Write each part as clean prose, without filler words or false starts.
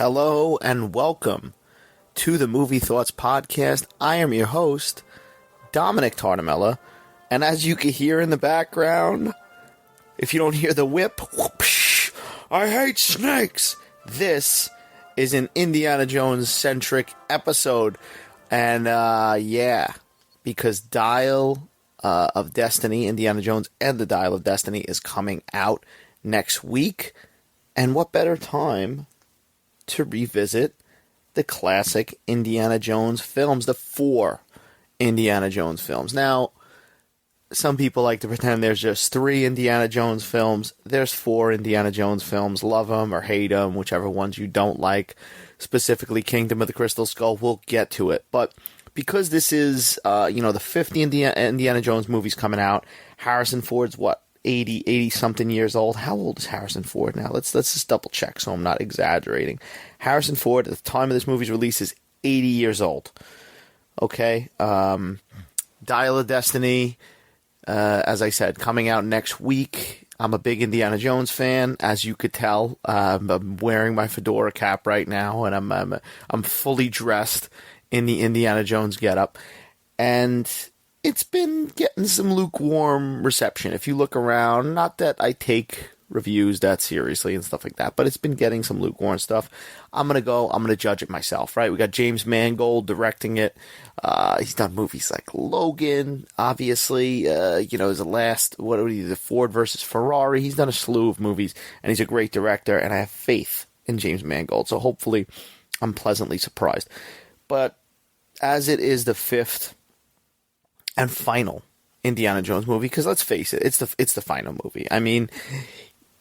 Hello and welcome to the Movie Thoughts Podcast. I am your host, Dominick Tartamella, and as you can hear in the background, if you don't hear the whip, whoopsh, I hate snakes. This is an Indiana Jones-centric episode, and because Dial of Destiny, Indiana Jones and the Dial of Destiny is coming out next week, and what better time to revisit the classic Indiana Jones films, the 4 Indiana Jones films. Now, some people like to pretend there's just 3 Indiana Jones films. There's 4 Indiana Jones films. Love them or hate them, whichever ones you don't like. Specifically, Kingdom of the Crystal Skull. We'll get to it. But because this is, the 50th Indiana Jones movies coming out, Harrison Ford's, 80-something years old. How old is Harrison Ford now? Let's just double check so I'm not exaggerating. Harrison Ford, at the time of this movie's release, is 80 years old. Okay? Dial of Destiny, as I said, coming out next week. I'm a big Indiana Jones fan, as you could tell. I'm wearing my fedora cap right now, and I'm fully dressed in the Indiana Jones getup. And it's been getting some lukewarm reception. If you look around, not that I take reviews that seriously and stuff like that, but it's been getting some lukewarm stuff. I'm going to judge it myself, right? We got James Mangold directing it. He's done movies like Logan, obviously. His last, the Ford versus Ferrari. He's done a slew of movies, and he's a great director, and I have faith in James Mangold. So hopefully I'm pleasantly surprised. But as it is the 5th and final Indiana Jones movie, because let's face it, it's the final movie. I mean,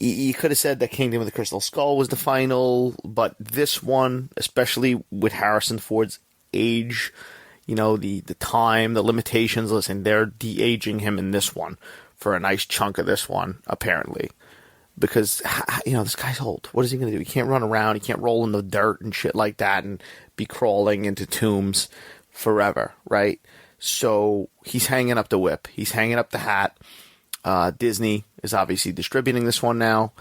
you could have said that Kingdom of the Crystal Skull was the final, but this one, especially with Harrison Ford's age, the time, the limitations, listen, they're de-aging him in this one for a nice chunk of this one, apparently. Because, this guy's old. What is he going to do? He can't run around, he can't roll in the dirt and shit like that and be crawling into tombs forever, right? So he's hanging up the whip. He's hanging up the hat. Disney is obviously distributing this one now.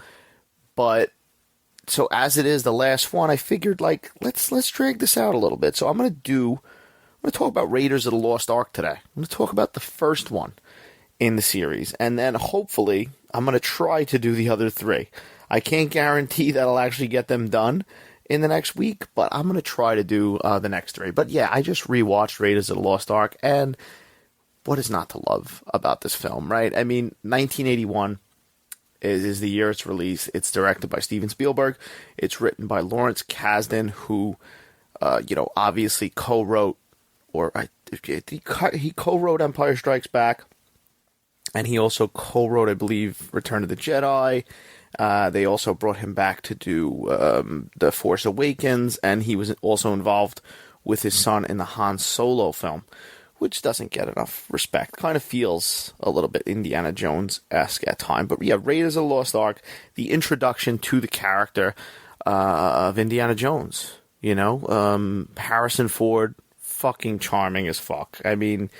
But so as it is the last one, I figured let's drag this out a little bit. So I'm going to talk about Raiders of the Lost Ark today. I'm going to talk about the first one in the series, and then hopefully I'm going to try to do the other 3. I can't guarantee that I'll actually get them done in the next week, but I'm going to try to do the next 3. But yeah, I just rewatched Raiders of the Lost Ark, and what is not to love about this film, right? I mean, 1981 is the year it's released. It's directed by Steven Spielberg. It's written by Lawrence Kasdan, who, obviously co-wrote, he co-wrote Empire Strikes Back, and he also co-wrote, I believe, Return of the Jedi. They also brought him back to do The Force Awakens, and he was also involved with his son in the Han Solo film, which doesn't get enough respect. Kind of feels a little bit Indiana Jones-esque at times. But yeah, Raiders of the Lost Ark, the introduction to the character of Indiana Jones. Harrison Ford, fucking charming as fuck. I mean,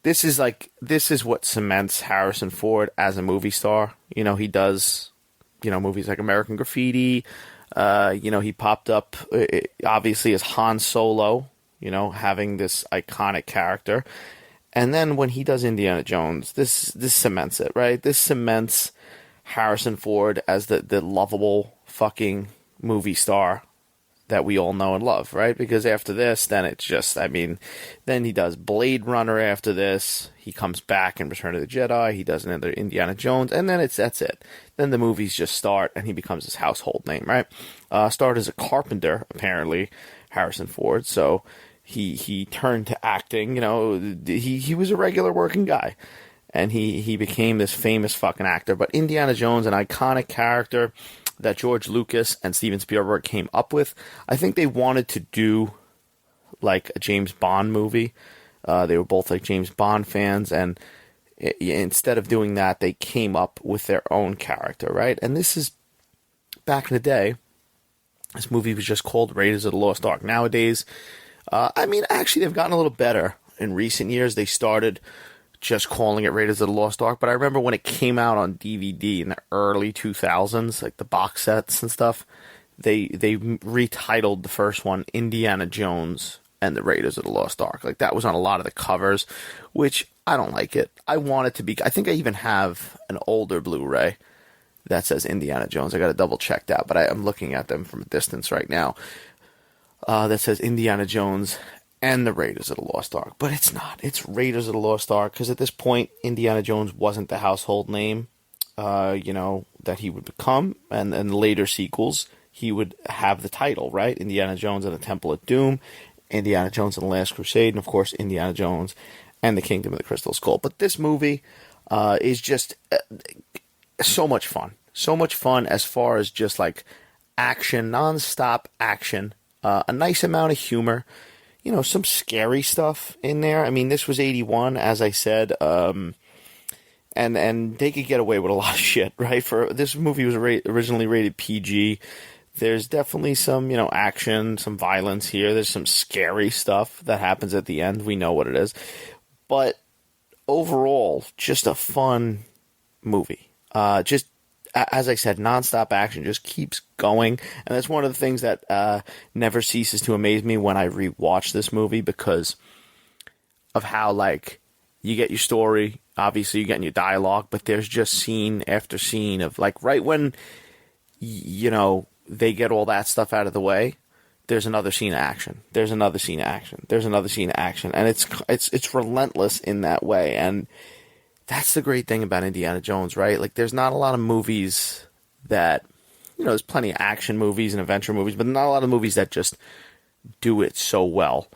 this is what cements Harrison Ford as a movie star. He does movies like American Graffiti. He popped up, obviously, as Han Solo, having this iconic character. And then when he does Indiana Jones, this cements it, right? This cements Harrison Ford as the lovable fucking movie star that we all know and love, right? Because after this, then it's just, then he does Blade Runner after this. He comes back in Return of the Jedi. He does another Indiana Jones, and then that's it. Then the movies just start, and he becomes his household name, right? Started as a carpenter, apparently, Harrison Ford. So he turned to acting. He was a regular working guy, and he became this famous fucking actor. But Indiana Jones, an iconic character that George Lucas and Steven Spielberg came up with. I think they wanted to do like a James Bond movie. They were both like James Bond fans, and instead of doing that, they came up with their own character, right? And this is back in the day. This movie was just called Raiders of the Lost Ark. Nowadays, actually, they've gotten a little better in recent years. They started just calling it Raiders of the Lost Ark, but I remember when it came out on DVD in the early 2000s, like the box sets and stuff, they retitled the first one Indiana Jones and the Raiders of the Lost Ark. Like, that was on a lot of the covers, which I don't like it. I want it to be... I think I even have an older Blu-ray that says Indiana Jones. I got to double check that, but I'm looking at them from a distance right now. That says Indiana Jones and the Raiders of the Lost Ark. But it's not. It's Raiders of the Lost Ark, because at this point, Indiana Jones wasn't the household name, that he would become. And in later sequels, he would have the title, right? Indiana Jones and the Temple of Doom, Indiana Jones and the Last Crusade, and of course, Indiana Jones and the Kingdom of the Crystal Skull. But this movie is just so much fun. So much fun as far as just like action, non-stop action, a nice amount of humor, some scary stuff in there. I mean, this was 81, as I said, and they could get away with a lot of shit, right? For this movie was originally rated PG. There's definitely some, action, some violence here. There's some scary stuff that happens at the end. We know what it is. But overall, just a fun movie. Just, as I said, nonstop action just keeps going. And that's one of the things that never ceases to amaze me when I rewatch this movie, because of how, like, you get your story, obviously you get your dialogue, but there's just scene after scene of, like, right when, they get all that stuff out of the way, there's another scene of action. There's another scene of action. There's another scene of action. And it's relentless in that way. And that's the great thing about Indiana Jones, right? Like, there's not a lot of movies that, there's plenty of action movies and adventure movies, but not a lot of movies that just do it so well.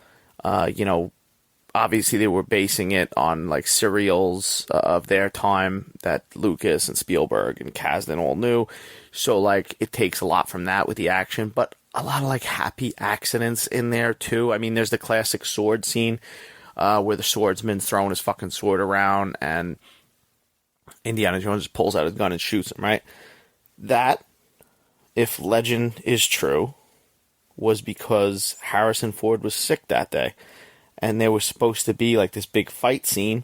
Obviously they were basing it on, like, serials of their time that Lucas and Spielberg and Kasdan all knew. So, like, it takes a lot from that with the action, but a lot of, like, happy accidents in there, too. I mean, there's the classic sword scene where the swordsman's throwing his fucking sword around and Indiana Jones just pulls out his gun and shoots him, right? That, if legend is true, was because Harrison Ford was sick that day. And there was supposed to be, like, this big fight scene.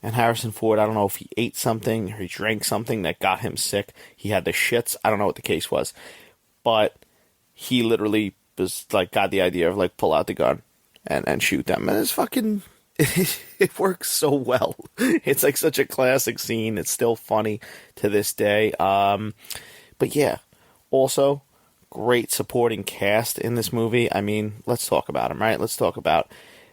And Harrison Ford, I don't know if he ate something or he drank something that got him sick. He had the shits. I don't know what the case was. But he literally was, like, got the idea of, like, pull out the gun and shoot them. And it's fucking... It works so well. It's, like, such a classic scene. It's still funny to this day. But, yeah. Also, great supporting cast in this movie. I mean, let's talk about them, right? Let's talk about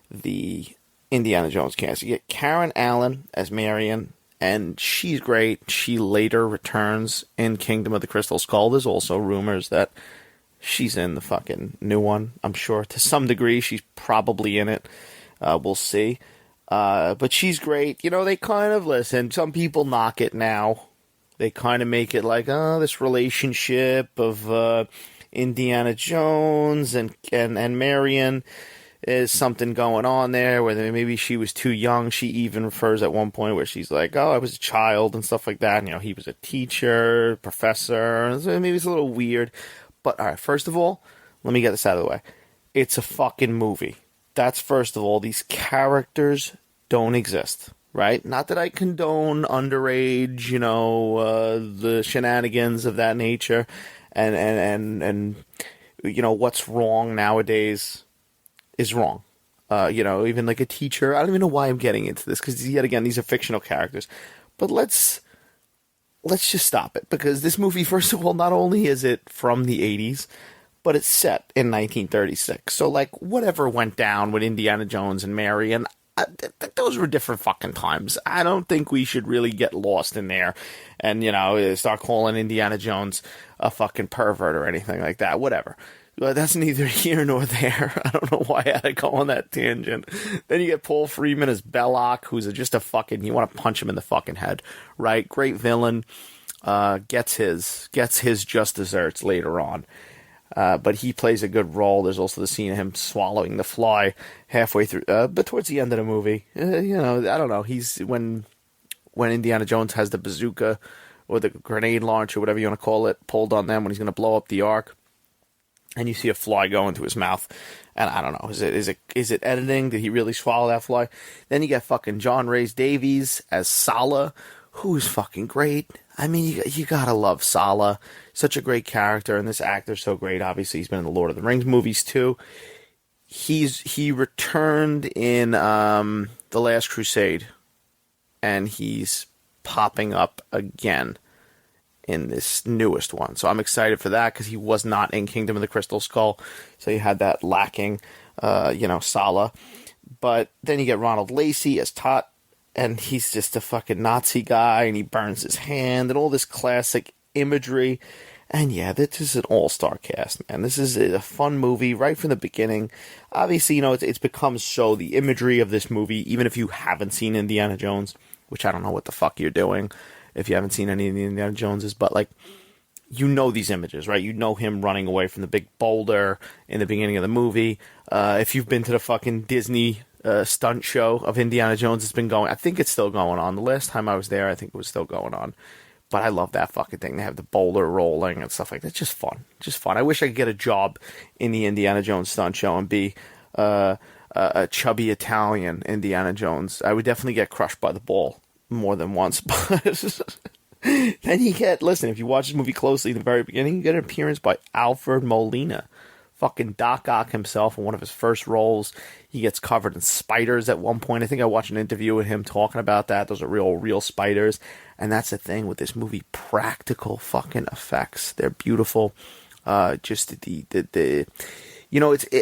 the Indiana Jones cast. You get Karen Allen as Marion, and she's great. She later returns in Kingdom of the Crystal Skull. There's also rumors that she's in the fucking new one. I'm sure to some degree she's probably in it. We'll see. But she's great. They kind of, listen, some people knock it now. They kind of make it like, this relationship of Indiana Jones and Marion. Is something going on there where maybe she was too young. She even refers at one point where she's like, I was a child and stuff like that. And, he was a teacher, professor. So maybe it's a little weird. But, all right, first of all, let me get this out of the way. It's a fucking movie. That's first of all. These characters don't exist, right? Not that I condone underage, the shenanigans of that nature. And what's wrong nowadays is wrong. Even like a teacher. I don't even know why I'm getting into this, because yet again, these are fictional characters. But let's just stop it, because this movie, first of all, not only is it from the 80s, but it's set in 1936. So, like, whatever went down with Indiana Jones and Marion, those were different fucking times. I don't think we should really get lost in there and, start calling Indiana Jones a fucking pervert or anything like that. Whatever. But that's neither here nor there. I don't know why I had to go on that tangent. Then you get Paul Freeman as Belloc, who's just a fucking... You want to punch him in the fucking head, right? Great villain. Gets his just desserts later on. But he plays a good role. There's also the scene of him swallowing the fly halfway through. But towards the end of the movie, I don't know. He's... When Indiana Jones has the bazooka or the grenade launcher, whatever you want to call it, pulled on them when he's going to blow up the Ark. And you see a fly go into his mouth, and I don't know, is it editing? Did he really swallow that fly? Then you get fucking John Rhys Davies as Sala, who's fucking great. I mean, you gotta love Sala. Such a great character, and this actor's so great. Obviously, he's been in the Lord of the Rings movies too. He returned in the Last Crusade, and he's popping up again in this newest one. So I'm excited for that because he was not in Kingdom of the Crystal Skull, so you had that lacking, Sala. But then you get Ronald Lacey as Tot, and he's just a fucking Nazi guy, and he burns his hand, and all this classic imagery. And yeah, this is an all-star cast, man. This is a fun movie right from the beginning. Obviously, it's become so, the imagery of this movie, even if you haven't seen Indiana Jones, which I don't know what the fuck you're doing if you haven't seen any of the Indiana Joneses, but like, you know these images, right? You know him running away from the big boulder in the beginning of the movie. If you've been to the fucking Disney stunt show of Indiana Jones, it's been going, I think it's still going on. The last time I was there, I think it was still going on. But I love that fucking thing. They have the boulder rolling and stuff like that. It's just fun. Just fun. I wish I could get a job in the Indiana Jones stunt show and be a chubby Italian Indiana Jones. I would definitely get crushed by the ball more than once. But then you get, listen, if you watch this movie closely in the very beginning, you get an appearance by Alfred Molina. Fucking Doc Ock himself in one of his first roles. He gets covered in spiders at one point. I think I watched an interview with him talking about that. Those are real spiders. And that's the thing with this movie. Practical fucking effects. They're beautiful. Just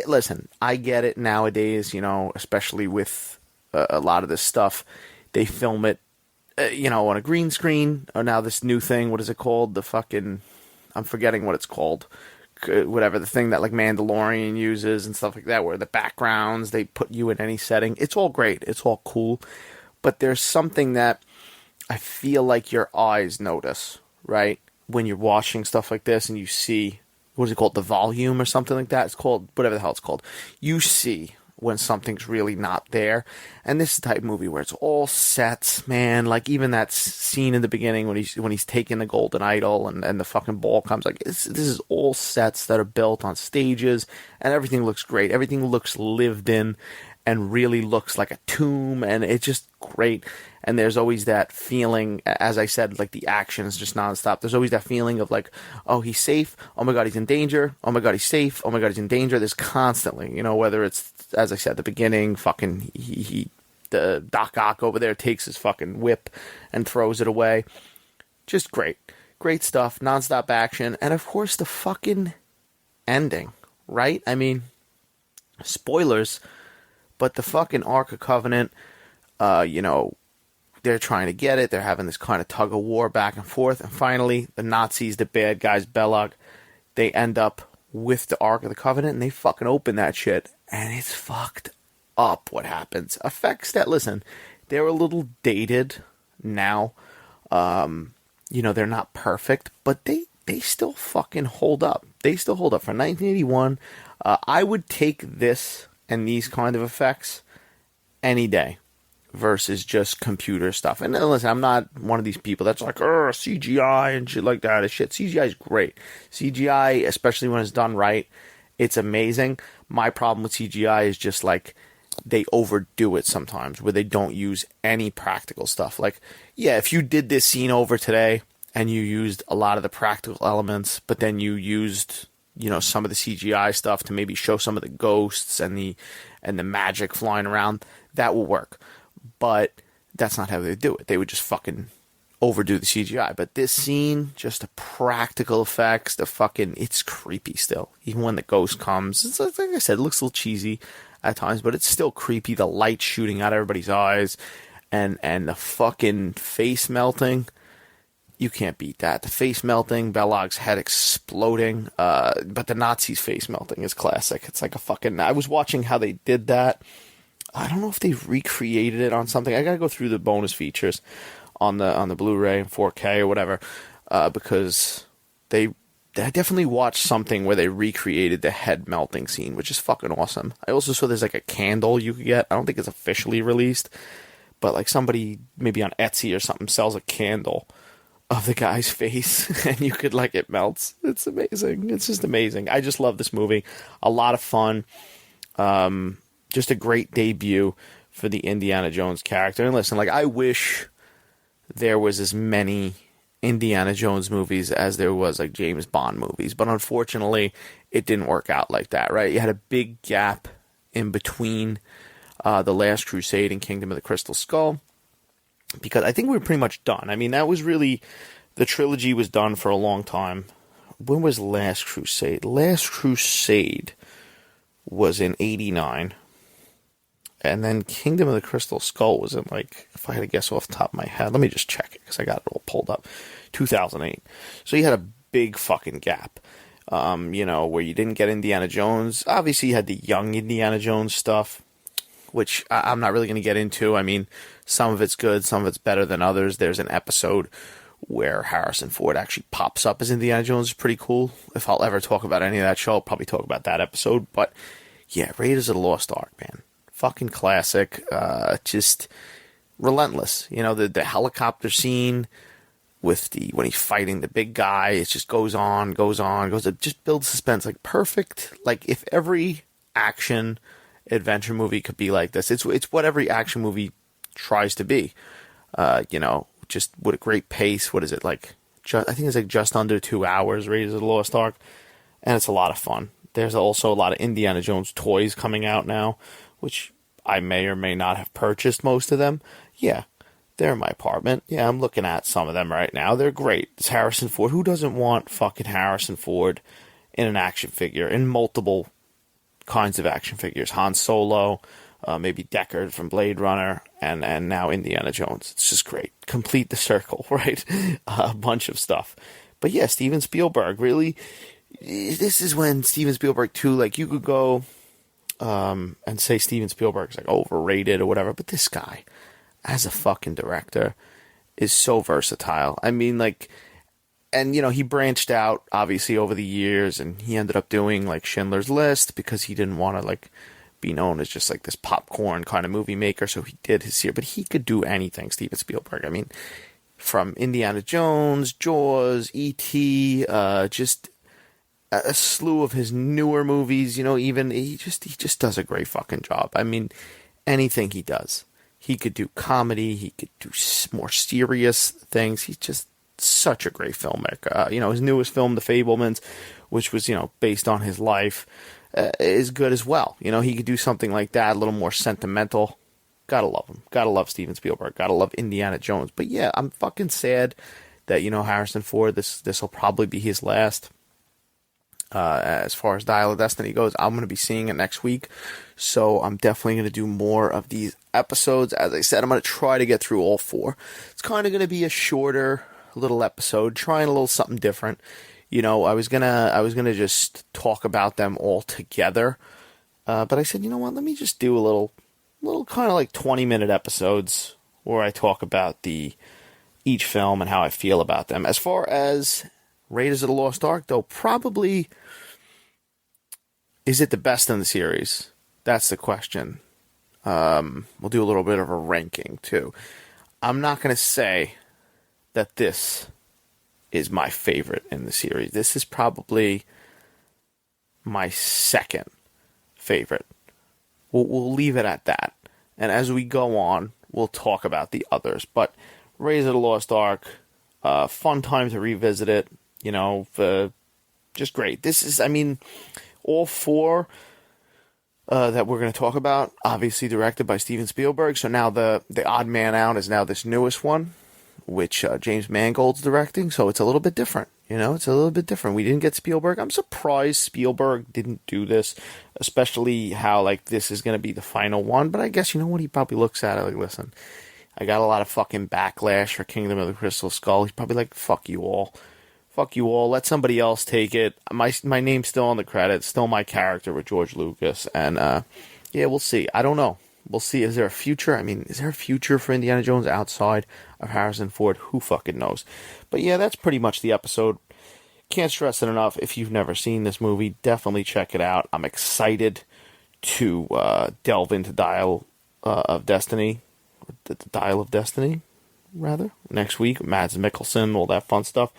listen, I get it nowadays, especially with a lot of this stuff. They film it, on a green screen. Or now this new thing, what is it called? I'm forgetting what it's called. Whatever, the thing that like Mandalorian uses and stuff like that, where the backgrounds, they put you in any setting. It's all great. It's all cool. But there's something that I feel like your eyes notice, right? When you're watching stuff like this and you see, what is it called? The volume or something like that? It's called, whatever the hell it's called. You see when something's really not there. And this is the type of movie where it's all sets, man. Like even that scene in the beginning when he's taking the golden idol and the fucking ball comes, like this is all sets that are built on stages, and everything looks great. Everything looks lived in and really looks like a tomb, and it's just great. And there's always that feeling, as I said, like the action is just nonstop. There's always that feeling of like, oh, he's safe. Oh my God, he's in danger. Oh my God, he's safe. Oh my God, he's in danger. There's constantly, whether it's, as I said, the beginning, fucking, the Doc Ock over there takes his fucking whip and throws it away. Just great. Great stuff. Nonstop action. And of course, the fucking ending, right? I mean, spoilers, but the fucking Ark of Covenant, they're trying to get it. They're having this kind of tug of war back and forth. And finally, the Nazis, the bad guys, Belloc, they end up with the Ark of the Covenant, and they fucking open that shit. And it's fucked up what happens. Effects that, listen, they're a little dated now. They're not perfect, but they still fucking hold up. They still hold up. For 1981, I would take this and these kind of effects any day versus just computer stuff. And listen, I'm not one of these people that's like, CGI and shit like that. Shit, CGI is great. CGI, especially when it's done right, it's amazing. My problem with CGI is just like they overdo it sometimes, where they don't use any practical stuff. Like, yeah, if you did this scene over today and you used a lot of the practical elements, but then you used, some of the CGI stuff to maybe show some of the ghosts and the magic flying around, that will work. But that's not how they do it. They would just fucking overdo the CGI. But this scene, just the practical effects, it's creepy still. Even when the ghost comes, it's like I said, it looks a little cheesy at times, but it's still creepy. The light shooting out everybody's eyes and the fucking face melting. You can't beat that. The face melting, Belloc's head exploding, but the Nazis' face melting is classic. It's like I was watching how they did that. I don't know if they recreated it on something. I gotta go through the bonus features on the Blu-ray 4K or whatever, because I definitely watched something where they recreated the head melting scene, which is fucking awesome. I also saw there's like a candle you could get. I don't think it's officially released, but like somebody maybe on Etsy or something sells a candle of the guy's face, and you could it melts. It's amazing. It's just amazing. I just love this movie. A lot of fun. Just a great debut for the Indiana Jones character. And listen, I wish there was as many Indiana Jones movies as there was like James Bond movies. But unfortunately, it didn't work out like that, right? You had a big gap in between The Last Crusade and Kingdom of the Crystal Skull, because I think we were pretty much done. I mean, that was really, the trilogy was done for a long time. When was Last Crusade? Last Crusade was in 89. And then Kingdom of the Crystal Skull was in, like, if I had to guess off the top of my head, let me just check it because I got it all pulled up, 2008. So you had a big fucking gap, where you didn't get Indiana Jones. Obviously, you had the young Indiana Jones stuff, which I'm not really going to get into. I mean, some of it's good, some of it's better than others. There's an episode where Harrison Ford actually pops up as Indiana Jones. It's pretty cool. If I'll ever talk about any of that show, I'll probably talk about that episode. But yeah, Raiders of the Lost Ark, man. Fucking classic. Just relentless. The helicopter scene with when he's fighting the big guy, it just goes on. It just builds suspense. Like perfect. Like if every action adventure movie could be like this. It's what every action movie tries to be. Just with a great pace. What is it like? I think it's like just under 2 hours. Raiders of the Lost Ark, and it's a lot of fun. There's also a lot of Indiana Jones toys coming out now, which I may or may not have purchased most of them. Yeah, they're in my apartment. Yeah, I'm looking at some of them right now. They're great. It's Harrison Ford. Who doesn't want fucking Harrison Ford in an action figure, in multiple kinds of action figures? Han Solo, maybe Deckard from Blade Runner, and now Indiana Jones. It's just great. Complete the circle, right? A bunch of stuff. But yeah, Steven Spielberg, really, this is when Steven Spielberg too, like you could go and say Steven Spielberg's like overrated or whatever, but this guy, as a fucking director, is so versatile. I mean, like, and he branched out obviously over the years, and he ended up doing like Schindler's List because he didn't want to like be known as just like this popcorn kind of movie maker, so he did his series. But he could do anything, Steven Spielberg. I mean, from Indiana Jones, Jaws, E.T., just a slew of his newer movies, even he just does a great fucking job. I mean, anything he does. He could do comedy, he could do more serious things. He's just such a great filmmaker. His newest film, The Fabelmans, which was, based on his life, is good as well. He could do something like that, a little more sentimental. Gotta love him. Gotta love Steven Spielberg. Gotta love Indiana Jones. But yeah, I'm fucking sad that, Harrison Ford, this will probably be his last. As far as Dial of Destiny goes, I'm going to be seeing it next week, so I'm definitely going to do more of these episodes. As I said, I'm going to try to get through all 4. It's kind of going to be a shorter little episode, trying a little something different. I was gonna just talk about them all together, but I said, what? Let me just do a little kind of like 20-minute episodes where I talk about each film and how I feel about them. As far as Raiders of the Lost Ark, though, probably, is it the best in the series? That's the question. We'll do a little bit of a ranking, too. I'm not going to say that this is my favorite in the series. This is probably my second favorite. We'll leave it at that. And as we go on, we'll talk about the others. But Raiders of the Lost Ark, fun time to revisit it. Just great. This is, all 4 that we're going to talk about, obviously directed by Steven Spielberg. So now the odd man out is now this newest one, which James Mangold's directing. So it's a little bit different. It's a little bit different. We didn't get Spielberg. I'm surprised Spielberg didn't do this, especially how like this is going to be the final one. But I guess, he probably looks at it like, listen, I got a lot of fucking backlash for Kingdom of the Crystal Skull. He's probably like, fuck you all. Fuck you all. Let somebody else take it. My name's still on the credits. Still my character with George Lucas. And, yeah, we'll see. I don't know. We'll see. Is there a future? Is there a future for Indiana Jones outside of Harrison Ford? Who fucking knows? But yeah, that's pretty much the episode. Can't stress it enough. If you've never seen this movie, definitely check it out. I'm excited to delve into Dial of Destiny. The Dial of Destiny, rather. Next week. Mads Mikkelsen, all that fun stuff.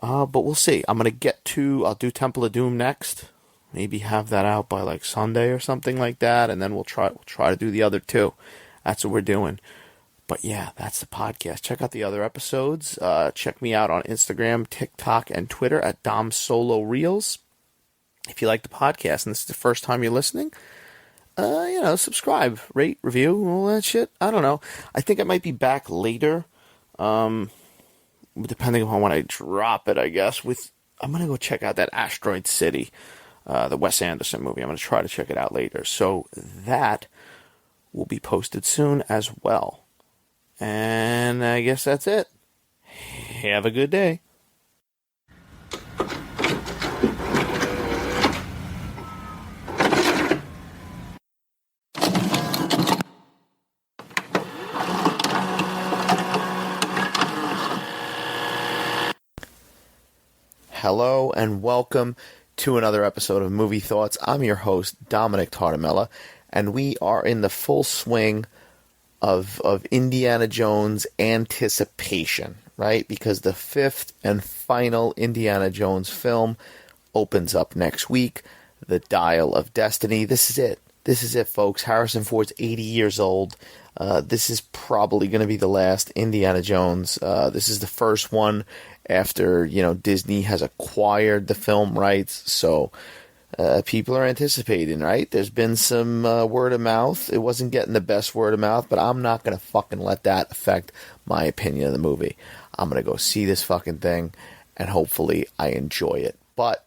But we'll see. I'll do Temple of Doom next. Maybe have that out by like Sunday or something like that, and then we'll try to do the other 2. That's what we're doing. But yeah, that's the podcast. Check out the other episodes. Check me out on Instagram, TikTok, and Twitter at Dom Solo Reels. If you like the podcast and this is the first time you're listening, subscribe, rate, review, all that shit. I don't know. I think I might be back later, depending upon when I drop it, I guess. I'm going to go check out that Asteroid City, the Wes Anderson movie. I'm going to try to check it out later. So that will be posted soon as well. And I guess that's it. Have a good day. Hello and welcome to another episode of Movie Thoughts. I'm your host, Dominick Tartamella, and we are in the full swing of Indiana Jones anticipation, right? Because the fifth and final Indiana Jones film opens up next week, The Dial of Destiny. This is it. This is it, folks. Harrison Ford's 80 years old. This is probably going to be the last Indiana Jones. This is the first one after, Disney has acquired the film rights. So people are anticipating, right? There's been some word of mouth. It wasn't getting the best word of mouth, but I'm not going to fucking let that affect my opinion of the movie. I'm going to go see this fucking thing, and hopefully I enjoy it. But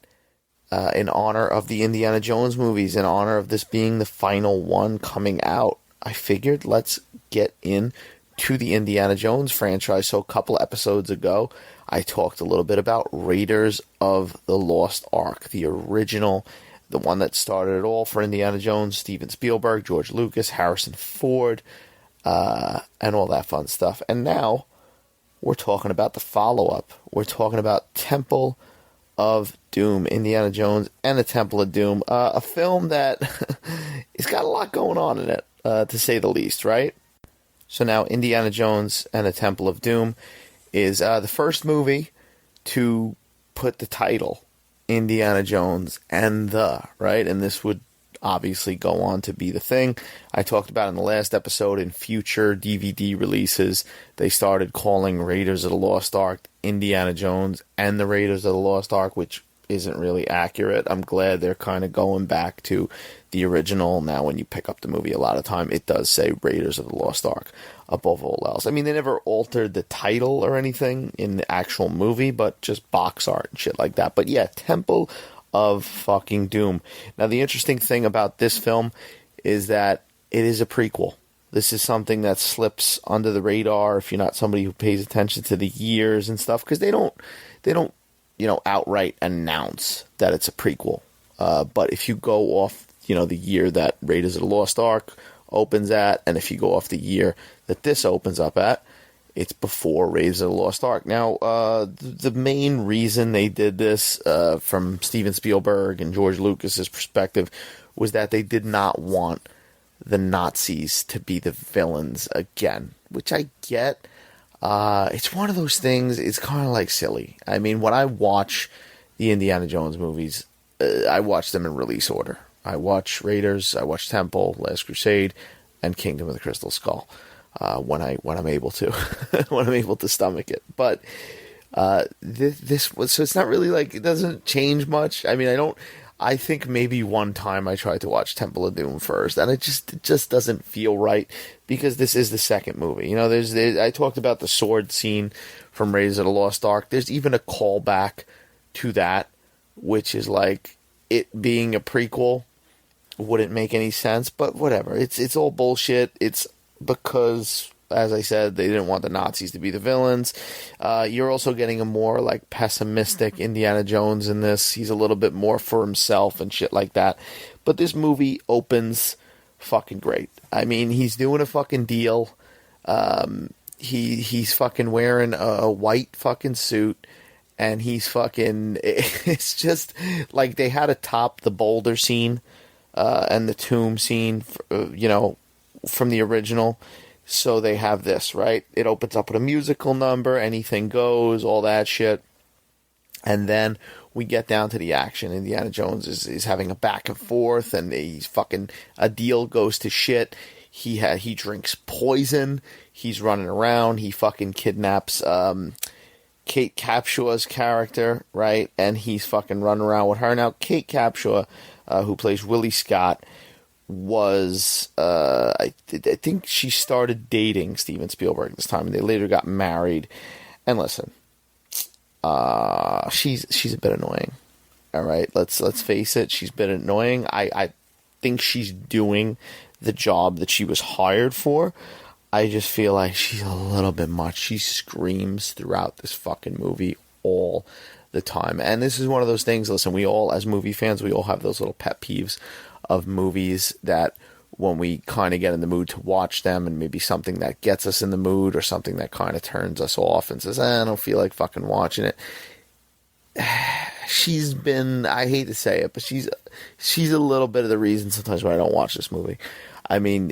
in honor of the Indiana Jones movies, in honor of this being the final one coming out, I figured let's get into the Indiana Jones franchise. So a couple episodes ago, I talked a little bit about Raiders of the Lost Ark, the original, the one that started it all for Indiana Jones, Steven Spielberg, George Lucas, Harrison Ford, and all that fun stuff. And now we're talking about the follow-up. We're talking about Temple of Doom, Indiana Jones and the Temple of Doom, a film that it's got a lot going on in it, to say the least, right? So now Indiana Jones and the Temple of Doom is the first movie to put the title Indiana Jones and right? And this would obviously go on to be the thing. I talked about in the last episode, in future DVD releases, they started calling Raiders of the Lost Ark Indiana Jones and the Raiders of the Lost Ark, which isn't really accurate. I'm glad they're kind of going back to the original. Now when you pick up the movie, a lot of time it does say Raiders of the Lost Ark above all else. I mean, they never altered the title or anything in the actual movie, but just box art and shit like that. But yeah, Temple of fucking Doom. Now the interesting thing about this film is that it is a prequel. This is something that slips under the radar if you're not somebody who pays attention to the years and stuff, because they don't outright announce that it's a prequel. But if you go off, the year that Raiders of the Lost Ark opens at, and if you go off the year that this opens up at, it's before Raiders of the Lost Ark. Now, the main reason they did this, from Steven Spielberg and George Lucas's perspective, was that they did not want the Nazis to be the villains again, which I get. It's one of those things, it's kind of like silly. I mean, when I watch the Indiana Jones movies, I watch them in release order. I watch Raiders, I watch Temple, Last Crusade, and Kingdom of the Crystal Skull, when I'm able to, when I'm able to stomach it. But this was, so it's not really like, it doesn't change much. I mean, I think maybe one time I tried to watch Temple of Doom first, and it just doesn't feel right, because this is the second movie. I talked about the sword scene from Raiders of the Lost Ark. There's even a callback to that, which is like, it being a prequel wouldn't make any sense, but whatever. It's all bullshit. It's because, as I said, they didn't want the Nazis to be the villains. You're also getting a more like pessimistic Indiana Jones in this. He's a little bit more for himself and shit like that. But this movie opens fucking great. I mean, he's doing a fucking deal. He's fucking wearing a white fucking suit, and he's fucking, it's just like they had to top the boulder scene and the tomb scene, from the original. So they have this, right? It opens up with a musical number, anything goes, all that shit. And then we get down to the action. Indiana Jones is having a back and forth, and he's fucking, a deal goes to shit. He drinks poison. He's running around. He fucking kidnaps Kate Capshaw's character, right? And he's fucking running around with her. Now, Kate Capshaw, who plays Willie Scott, was I think she started dating Steven Spielberg this time, and they later got married. And listen, she's a bit annoying. All right, let's face it, she's a bit annoying. I think she's doing the job that she was hired for. I just feel like she's a little bit much. She screams throughout this fucking movie all the time. And this is one of those things, listen, we all, as movie fans, we all have those little pet peeves of movies that when we kind of get in the mood to watch them, and maybe something that gets us in the mood or something that kind of turns us off and says, I don't feel like fucking watching it. She's been, I hate to say it, but she's a little bit of the reason sometimes why I don't watch this movie. I mean,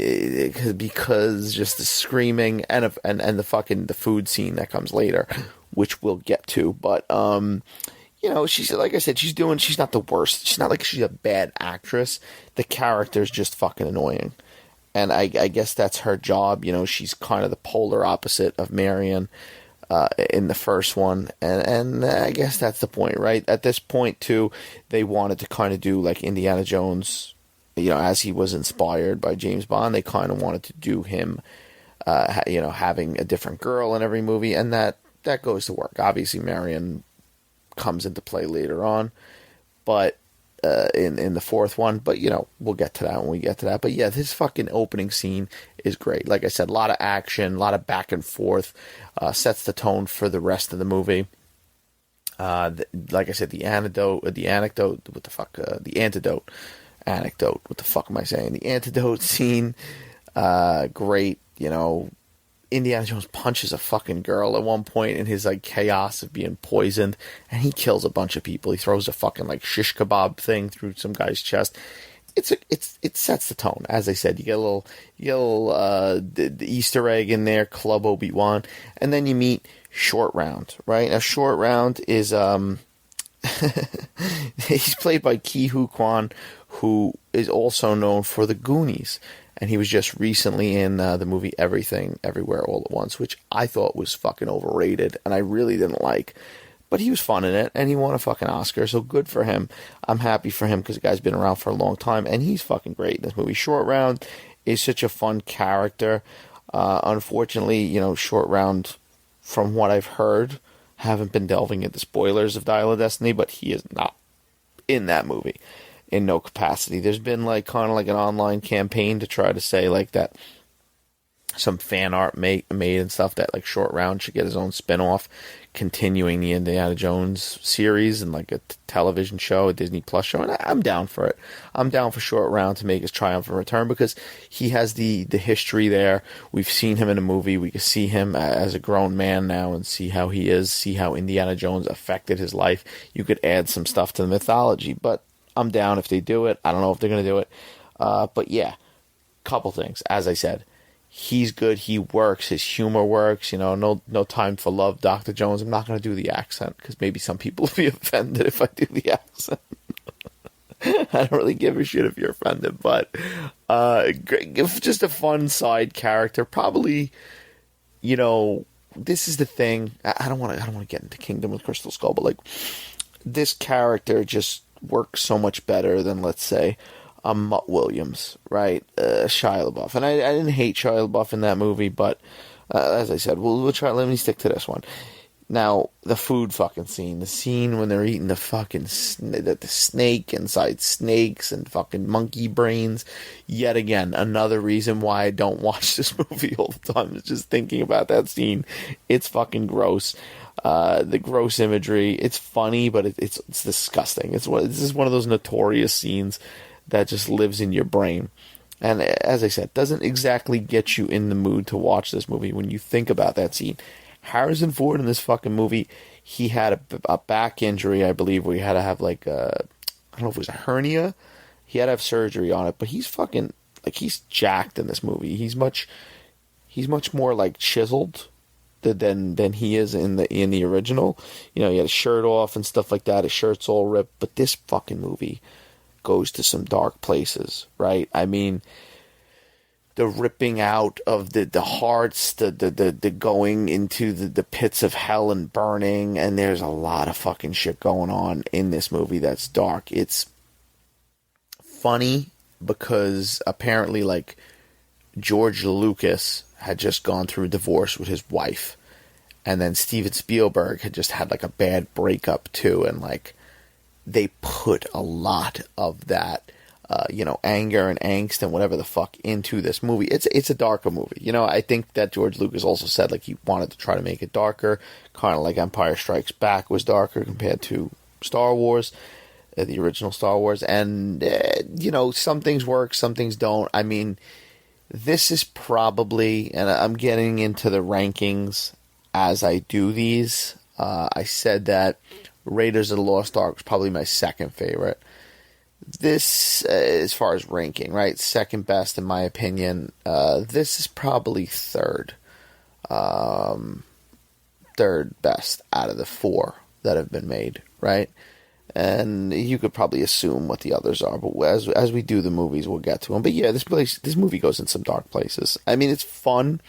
because just the screaming and the fucking the food scene that comes later, which we'll get to. But you know, she's, like I said, she's not the worst. She's not like she's a bad actress. The character's just fucking annoying, and I guess that's her job. You know, she's kind of the polar opposite of Marion in the first one, and I guess that's the point, right? At this point too, they wanted to kind of do like Indiana Jones. You know, as he was inspired by James Bond, they kind of wanted to do him, you know, having a different girl in every movie, and that goes to work. Obviously, Marion comes into play later on, but in the fourth one. But you know, we'll get to that when we get to that. But yeah, this fucking opening scene is great. Like I said, a lot of action, a lot of back and forth, sets the tone for the rest of the movie. Like I said, the antidote. What the fuck? The antidote. Anecdote. What the fuck am I saying? The antidote scene. Great. You know, Indiana Jones punches a fucking girl at one point in his like chaos of being poisoned, and he kills a bunch of people. He throws a fucking like shish kebab thing through some guy's chest. It sets the tone. As I said, you get a little the Easter egg in there, Club Obi-Wan, and then you meet Short Round. Right now, Short Round is he's played by Ke Huy Quan, who is also known for The Goonies. And he was just recently in the movie Everything, Everywhere, All at Once, which I thought was fucking overrated, and I really didn't like. But he was fun in it, and he won a fucking Oscar, so good for him. I'm happy for him, because the guy's been around for a long time, and he's fucking great in this movie. Short Round is such a fun character. Unfortunately, you know, Short Round, from what I've heard, haven't been delving into spoilers of Dial of Destiny, but he is not in that movie. In no capacity. There's been like kind of like an online campaign to try to say like that some fan art made and stuff that like Short Round should get his own spin-off continuing the Indiana Jones series and like a television show, a Disney Plus show, and I'm down for it. I'm down for Short Round to make his triumphant return because he has the history there. We've seen him in a movie. We can see him as a grown man now and see how he is, see how Indiana Jones affected his life. You could add some stuff to the mythology, but I'm down if they do it. I don't know if they're going to do it. But yeah, couple things. As I said, he's good. He works. His humor works. You know, no time for love, Dr. Jones. I'm not going to do the accent because maybe some people will be offended if I do the accent. I don't really give a shit if you're offended. But just a fun side character. Probably, you know, this is the thing. I don't want to get into Kingdom with Crystal Skull, but like this character just works so much better than, let's say, Mutt Williams, right? Shia LaBeouf. And I didn't hate Shia LaBeouf in that movie, but as I said, we'll try. Let me stick to this one. Now, the food fucking scene. The scene when they're eating the fucking the snake inside snakes and fucking monkey brains. Yet again, another reason why I don't watch this movie all the time is just thinking about that scene. It's fucking gross. The gross imagery. It's funny, but it's disgusting. This is one of those notorious scenes that just lives in your brain. And as I said, doesn't exactly get you in the mood to watch this movie when you think about that scene. Harrison Ford in this fucking movie, he had a back injury, I believe, where he had to have like I don't know if it was a hernia. He had to have surgery on it, but he's fucking like he's jacked in this movie. He's much more like chiseled than he is in the original. You know, he had his shirt off and stuff like that. His shirt's all ripped. But this fucking movie goes to some dark places, right? I mean, the ripping out of the hearts, the going into the pits of hell and burning, and there's a lot of fucking shit going on in this movie that's dark. It's funny because apparently, like, George Lucas had just gone through a divorce with his wife, and then Steven Spielberg had just had, like, a bad breakup too, and, like, they put a lot of that anger and angst and whatever the fuck into this movie. It's a darker movie. I think that George Lucas also said, like, he wanted to try to make it darker, kind of like Empire Strikes Back was darker compared to Star Wars, the original Star Wars. And, some things work, some things don't. I mean, this is probably, and I'm getting into the rankings as I do these. I said that Raiders of the Lost Ark was probably my second favorite. This, as far as ranking, right? Second best in my opinion. This is probably third. Third best out of the four that have been made, right? And you could probably assume what the others are, but as we do the movies, we'll get to them. But yeah, this movie goes in some dark places. I mean, it's fun.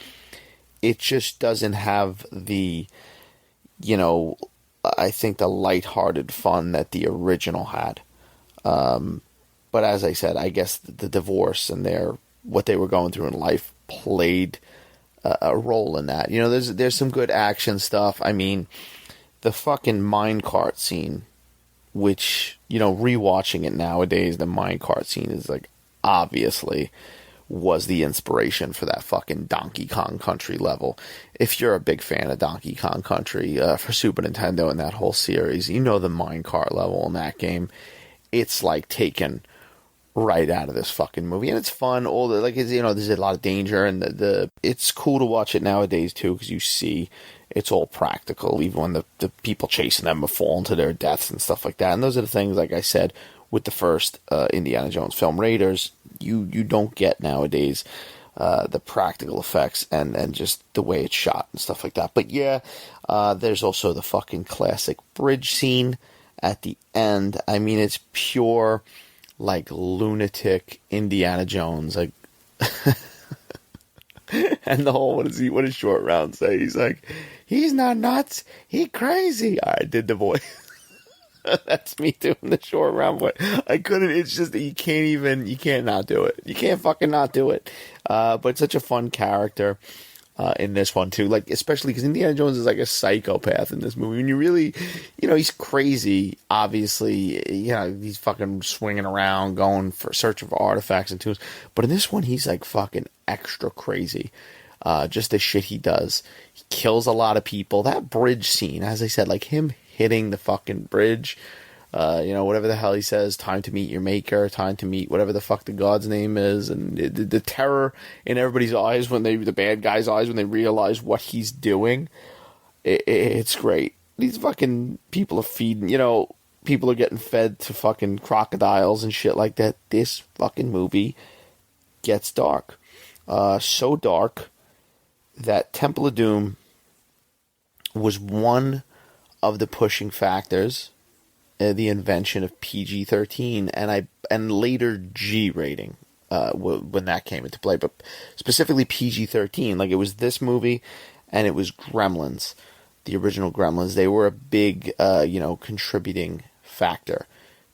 It just doesn't have the, I think the lighthearted fun that the original had. But as I said, I guess the divorce and what they were going through in life played a role in that. There's some good action stuff. I mean, the fucking minecart scene, which, rewatching it nowadays, the minecart scene is, like, obviously was the inspiration for that fucking Donkey Kong Country level. If you're a big fan of Donkey Kong Country for Super Nintendo and that whole series, the minecart level in that game, it's like taken right out of this fucking movie, and it's fun. There's a lot of danger, and it's cool to watch it nowadays too, because you see it's all practical, even when the people chasing them have fallen to their deaths and stuff like that. And those are the things, like I said, with the first Indiana Jones film, Raiders, you don't get nowadays, the practical effects and just the way it's shot and stuff like that. But yeah, there's also the fucking classic bridge scene at the end. I mean, it's pure, like, lunatic Indiana Jones, like. And the whole, what does Short Round say? He's like, he's not nuts, he crazy. I did the voice. That's me doing the Short Round voice. I couldn't, it's just that you can't not do it. You can't fucking not do it. But it's such a fun character in this one too. Like, especially because Indiana Jones is like a psychopath in this movie. And you really, he's crazy, obviously. He's fucking swinging around, going for searching for artifacts and tunes. But in this one, he's like fucking extra crazy. Just the shit he does. He kills a lot of people. That bridge scene, as I said, like him hitting the fucking bridge, whatever the hell he says, time to meet your maker, time to meet whatever the fuck the god's name is, and the terror in everybody's eyes the bad guy's eyes when they realize what he's doing, it's great. These fucking people are feeding, people are getting fed to fucking crocodiles and shit like that. This fucking movie gets dark. So dark that Temple of Doom was one of the pushing factors, the invention of PG-13 and later G rating when that came into play, but specifically PG-13. Like, it was this movie and it was Gremlins, the original Gremlins. They were a big contributing factor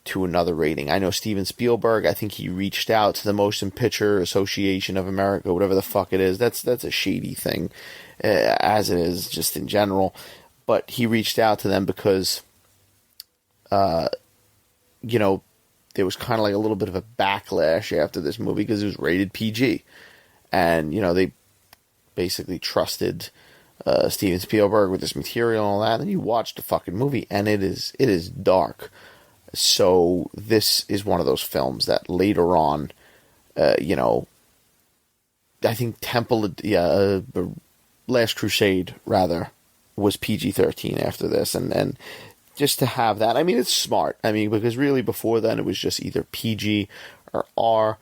to another rating. I know Steven Spielberg, I think he reached out to the Motion Picture Association of America, whatever the fuck it is. That's a shady thing, as it is just in general. But he reached out to them because, there was kind of like a little bit of a backlash after this movie because it was rated PG. And, they basically trusted Steven Spielberg with this material and all that. And you watch the fucking movie, and it is dark. So this is one of those films that later on, I think Last Crusade, rather, was PG-13 after this, and just to have that, I mean, it's smart. I mean, because really before then it was just either PG or R.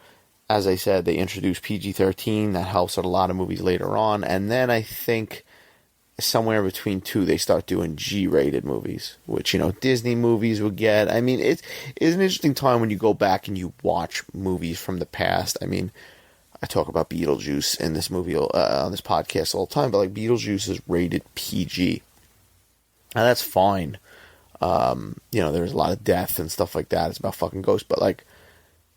As I said, they introduced PG-13. That helps with a lot of movies later on, and then I think somewhere between two they start doing G-rated movies, which Disney movies would get. I mean, it's an interesting time when you go back and you watch movies from the past. I mean, I talk about Beetlejuice in this movie on this podcast all the time, but like Beetlejuice is rated PG. Now that's fine. There's a lot of death and stuff like that. It's about fucking ghosts, but like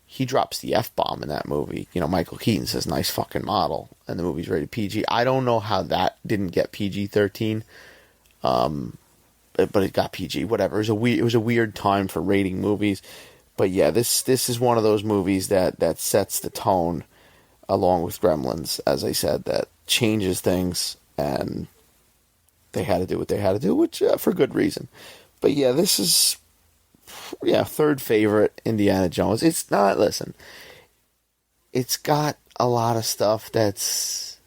he drops the F-bomb in that movie. Michael Keaton says nice fucking model, and the movie's rated PG. I don't know how that didn't get PG-13. But it got PG. Whatever. It was a weird time for rating movies. But yeah, this is one of those movies that sets the tone, along with Gremlins, as I said, that changes things, and they had to do what they had to do, which for good reason. But yeah, this is third favorite Indiana Jones. It's not. Listen, it's got a lot of stuff that's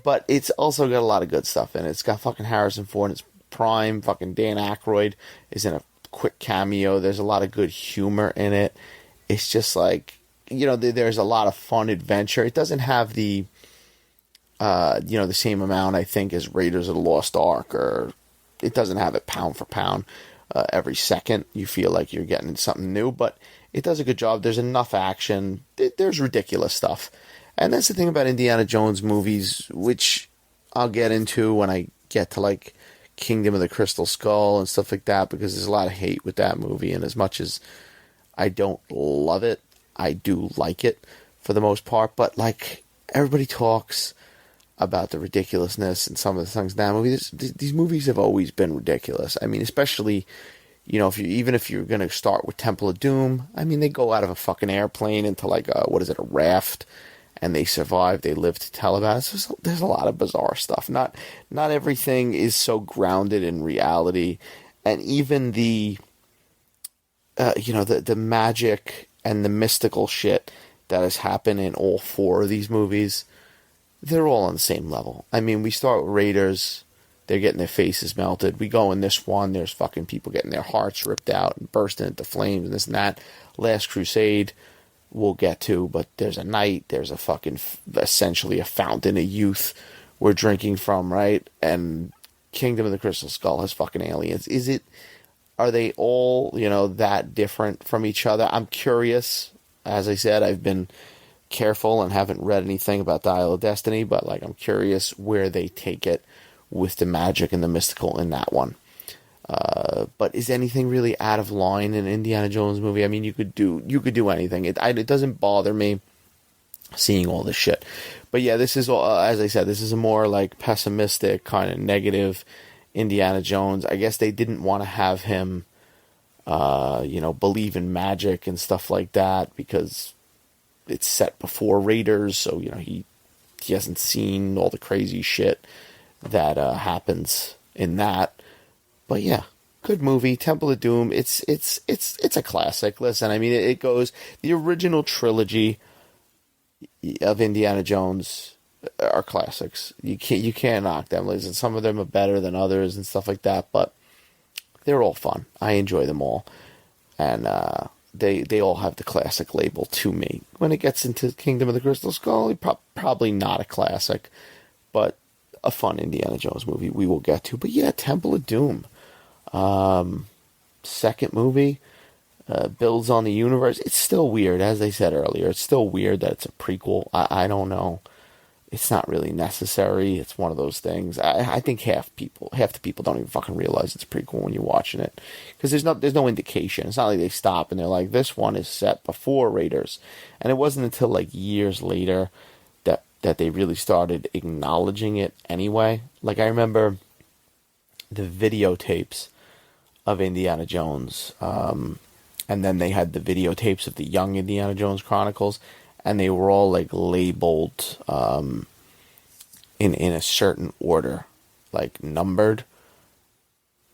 but it's also got a lot of good stuff in it. It's got fucking Harrison Ford in its prime. Fucking Dan Aykroyd is in a quick cameo. There's a lot of good humor in it. It's just like, there's a lot of fun adventure. It doesn't have the same amount, I think, as Raiders of the Lost Ark, or it doesn't have it pound for pound. Every second you feel like you're getting something new, but it does a good job. There's enough action. There's ridiculous stuff. And that's the thing about Indiana Jones movies, which I'll get into when I get to like Kingdom of the Crystal Skull and stuff like that, because there's a lot of hate with that movie. And as much as I don't love it, I do like it for the most part. But like, everybody talks about the ridiculousness and some of the things in that movie. These movies have always been ridiculous. I mean, especially, if you're going to start with Temple of Doom, I mean, they go out of a fucking airplane into like a raft, and they survive. They live to tell about it. There's a lot of bizarre stuff. Not everything is so grounded in reality, and even the the magic and the mystical shit that has happened in all four of these movies, they're all on the same level. I mean, we start with Raiders. They're getting their faces melted. We go in this one, there's fucking people getting their hearts ripped out and bursting into flames and this and that. Last Crusade, we'll get to, but there's a knight, there's a fucking, essentially a fountain of youth we're drinking from, right? And Kingdom of the Crystal Skull has fucking aliens. Are they all, that different from each other? I'm curious. As I said, I've been careful and haven't read anything about Dial of Destiny, but like, I'm curious where they take it with the magic and the mystical in that one. But is anything really out of line in an Indiana Jones movie? I mean, you could do anything. It doesn't bother me seeing all this shit. But yeah, this is, as I said, this is a more like pessimistic, kind of negative Indiana Jones. I guess they didn't want to have him, believe in magic and stuff like that, because it's set before Raiders, so he hasn't seen all the crazy shit that happens in that. But yeah, good movie. Temple of Doom. It's a classic. Listen, I mean, it goes, the original trilogy of Indiana Jones are classics. You can't knock them. Listen, some of them are better than others and stuff like that, but they're all fun. I enjoy them all, and they all have the classic label to me. When it gets into Kingdom of the Crystal Skull, probably not a classic, but a fun Indiana Jones movie we will get to. But yeah, Temple of Doom. Second movie, builds on the universe. It's still weird, as I said earlier. It's still weird that it's a prequel. I don't know. It's not really necessary. It's one of those things. I think half the people don't even fucking realize it's a prequel when you're watching it, because there's no indication. It's not like they stop and they're like, this one is set before Raiders, and it wasn't until like years later that they really started acknowledging it anyway. Like, I remember the videotapes of Indiana Jones, and then they had the videotapes of the Young Indiana Jones Chronicles, and they were all like labeled in a certain order, like numbered,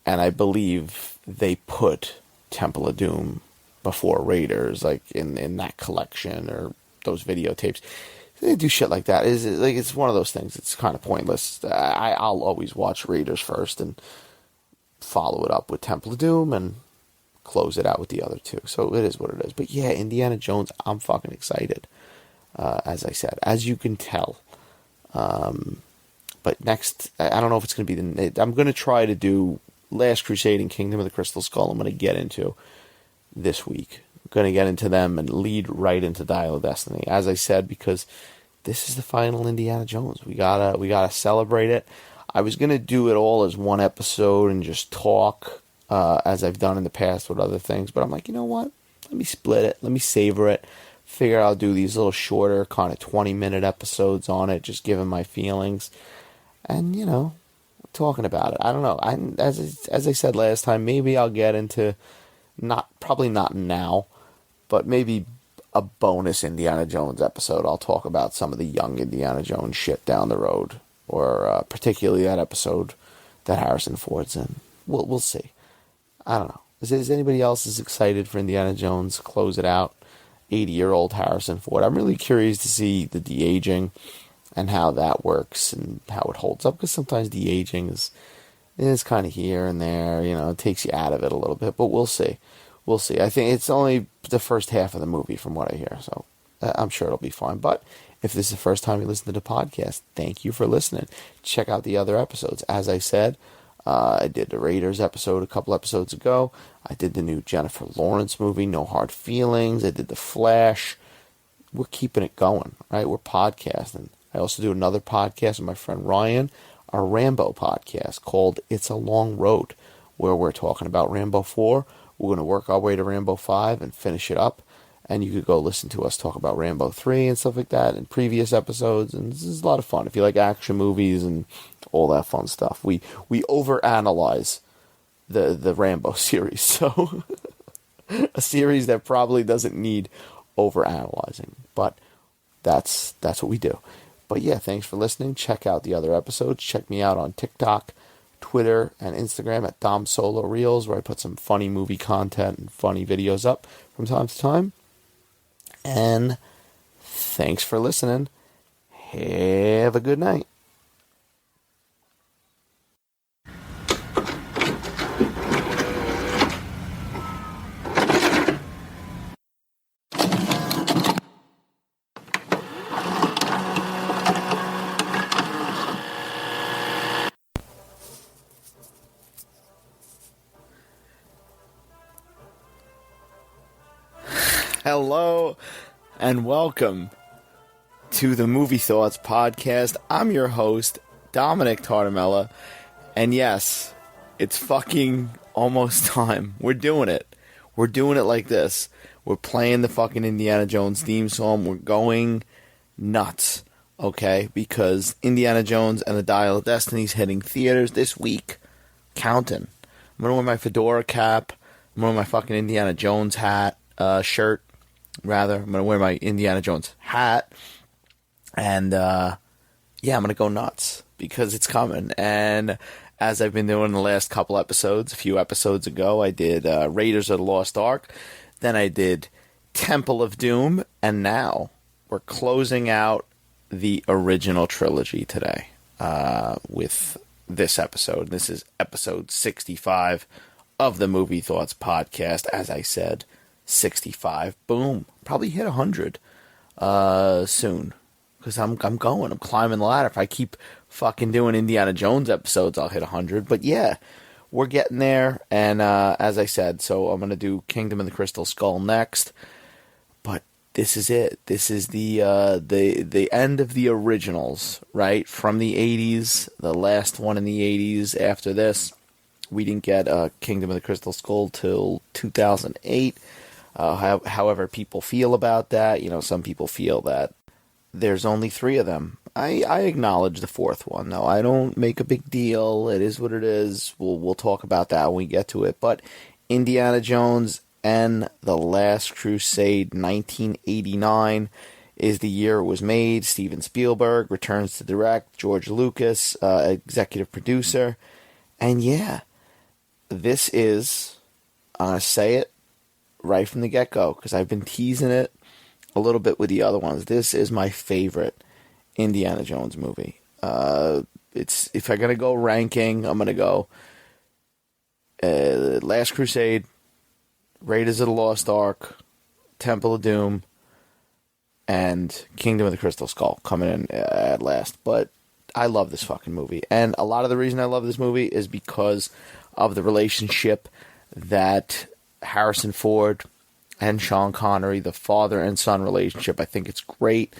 and I believe they put Temple of Doom before Raiders, like in that collection or those videotapes. They do shit like that. It's one of those things. It's kind of pointless. I'll always watch Raiders first and follow it up with Temple of Doom and close it out with the other two. So it is what it is. But yeah, Indiana Jones, I'm fucking excited. As I said, as you can tell. But next, I don't know if it's going to be I'm going to try to do Last Crusade and Kingdom of the Crystal Skull. I'm going to get into this week. going to get into them and lead right into Dial of Destiny. As I said, because this is the final Indiana Jones. We gotta celebrate it. I was going to do it all as one episode and just talk, as I've done in the past with other things. But I'm like, you know what? Let me split it. Let me savor it. Figure I'll do these little shorter, kind of 20-minute episodes on it, just giving my feelings. And, talking about it. I don't know. As I said last time, maybe I'll get into, probably not now, but maybe a bonus Indiana Jones episode. I'll talk about some of the young Indiana Jones shit down the road, or particularly that episode that Harrison Ford's in. We'll see. I don't know. Is anybody else as excited for Indiana Jones? Close it out. 80-year-old Harrison Ford. I'm really curious to see the de-aging and how that works and how it holds up, because sometimes de-aging is kind of here and there. It takes you out of it a little bit, but we'll see. We'll see. I think it's only the first half of the movie from what I hear, so I'm sure it'll be fine. But if this is the first time you listen to the podcast, thank you for listening. Check out the other episodes. As I said, I did the Raiders episode a couple episodes ago. I did the new Jennifer Lawrence movie, No Hard Feelings. I did The Flash. We're keeping it going, right? We're podcasting. I also do another podcast with my friend Ryan, our Rambo podcast called It's a Long Road, where we're talking about Rambo 4. We're going to work our way to Rambo 5 and finish it up. And you could go listen to us talk about Rambo 3 and stuff like that in previous episodes. And this is a lot of fun. If you like action movies and all that fun stuff. We overanalyze the Rambo series. So a series that probably doesn't need overanalyzing. But that's what we do. But yeah, thanks for listening. Check out the other episodes. Check me out on TikTok, Twitter, and Instagram at Dom Solo Reels, where I put some funny movie content and funny videos up from time to time. And thanks for listening. Have a good night. Hello and welcome to the Movie Thoughts Podcast. I'm your host, Dominick Tartamella, and yes, it's fucking almost time. We're doing it. We're doing it like this. We're playing the fucking Indiana Jones theme song. We're going nuts, okay? Because Indiana Jones and the Dial of Destiny is hitting theaters this week. Counting. I'm gonna wear my fedora cap. I'm gonna wear my fucking Indiana Jones shirt. Rather, I'm going to wear my Indiana Jones hat, and I'm going to go nuts, because it's coming. And as I've been doing the last couple episodes, a few episodes ago, I did Raiders of the Lost Ark, then I did Temple of Doom, and now we're closing out the original trilogy today with this episode. This is episode 65 of the Movie Thoughts Podcast, as I said. 65. Boom. Probably hit 100 soon. Because I'm climbing the ladder. If I keep fucking doing Indiana Jones episodes, I'll hit 100. But yeah, we're getting there. And as I said, so I'm going to do Kingdom of the Crystal Skull next. But this is it. This is the end of the originals, right? From the 80s. The last one in the 80s. After this, we didn't get Kingdom of the Crystal Skull till 2008. However people feel about that, some people feel that there's only 3 of them. I acknowledge the 4th one, though. I don't make a big deal. It is what it is. We'll talk about that when we get to it. But Indiana Jones and the Last Crusade, 1989, is the year it was made. Steven Spielberg returns to direct. George Lucas, executive producer. And yeah, this is, I'm going to say it right from the get-go, because I've been teasing it a little bit with the other ones. This is my favorite Indiana Jones movie. It's, if I'm going to go ranking, I'm going to go Last Crusade, Raiders of the Lost Ark, Temple of Doom, and Kingdom of the Crystal Skull coming in at last. But I love this fucking movie. And a lot of the reason I love this movie is because of the relationship that Harrison Ford and Sean Connery, the father and son relationship. I think it's great.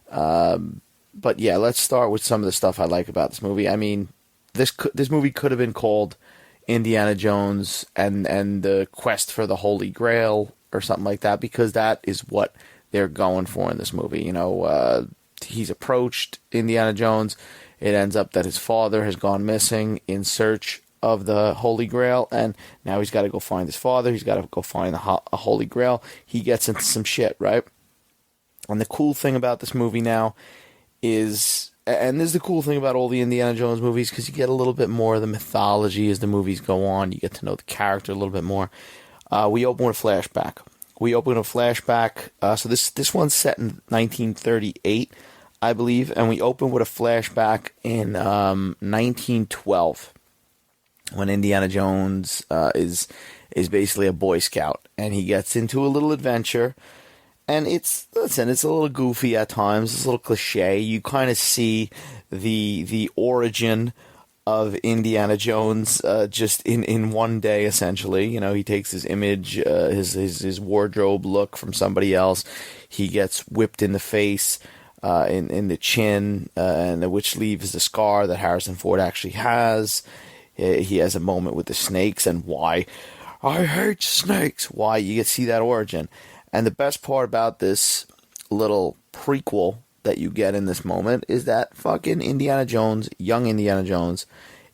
But yeah, let's start with some of the stuff I like about this movie. I mean, this movie could have been called Indiana Jones and the Quest for the Holy Grail or something like that, because that is what they're going for in this movie. You know, he's approached Indiana Jones. It ends up that his father has gone missing in search of the Holy Grail, and now he's got to go find his father. He's got to go find a Holy Grail. He gets into some shit, right? And the cool thing about this movie now is, and this is the cool thing about all the Indiana Jones movies, because you get a little bit more of the mythology as the movies go on. You get to know the character a little bit more. We open with a flashback. So this one's set in 1938, I believe, and we open with a flashback in 1912, when Indiana Jones is basically a Boy Scout, and he gets into a little adventure. And it's a little goofy at times. It's a little cliche. You kind of see the origin of Indiana Jones just in one day, essentially. You know, he takes his image, his wardrobe look from somebody else. He gets whipped in the face, in the chin, and which leaves the scar that Harrison Ford actually has. He has a moment with the snakes, and why I hate snakes. Why you get to see that origin. And the best part about this little prequel that you get in this moment is that fucking Indiana Jones, young Indiana Jones,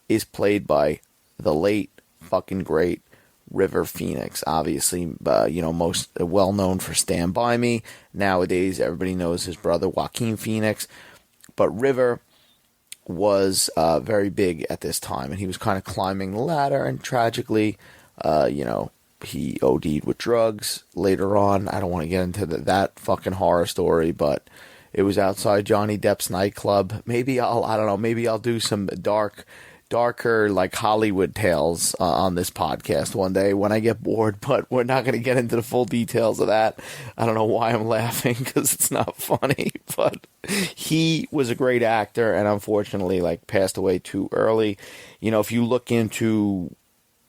is played by the late fucking great River Phoenix. Obviously, most well known for Stand By Me. Nowadays, everybody knows his brother Joaquin Phoenix. But River was very big at this time, and he was kind of climbing the ladder, and tragically, he OD'd with drugs later on. I don't want to get into that fucking horror story, but it was outside Johnny Depp's nightclub. Maybe I'll do some darker like Hollywood tales on this podcast one day when I get bored, but we're not going to get into the full details of that. I don't know why I'm laughing, because it's not funny, but he was a great actor, and unfortunately passed away too early. You know, if you look into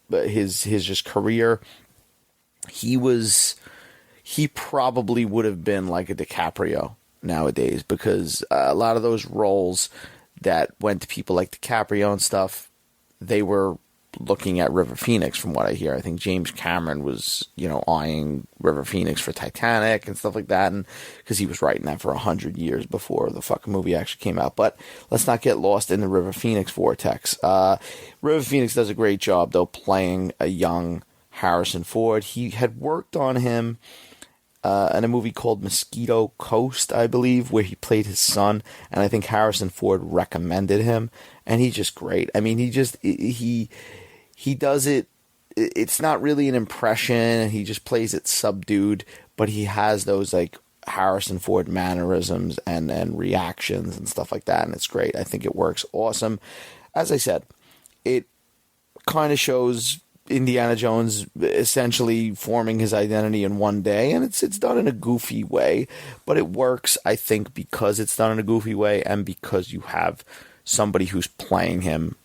his just career, he probably would have been like a DiCaprio nowadays, because a lot of those roles that went to people like DiCaprio and stuff, they were looking at River Phoenix, from what I hear. I think James Cameron was, eyeing River Phoenix for Titanic and stuff like that, and because he was writing that for 100 years before the fucking movie actually came out. But let's not get lost in the River Phoenix vortex. River Phoenix does a great job, though, playing a young Harrison Ford. He had worked on him in a movie called Mosquito Coast, I believe, where he played his son, and I think Harrison Ford recommended him, and he's just great. I mean, he does it, it's not really an impression, he just plays it subdued, but he has those like Harrison Ford mannerisms and reactions and stuff like that, and it's great. I think it works awesome. As I said, it kind of shows Indiana Jones essentially forming his identity in one day, and it's done in a goofy way, but it works, I think, because it's done in a goofy way, and because you have somebody who's playing him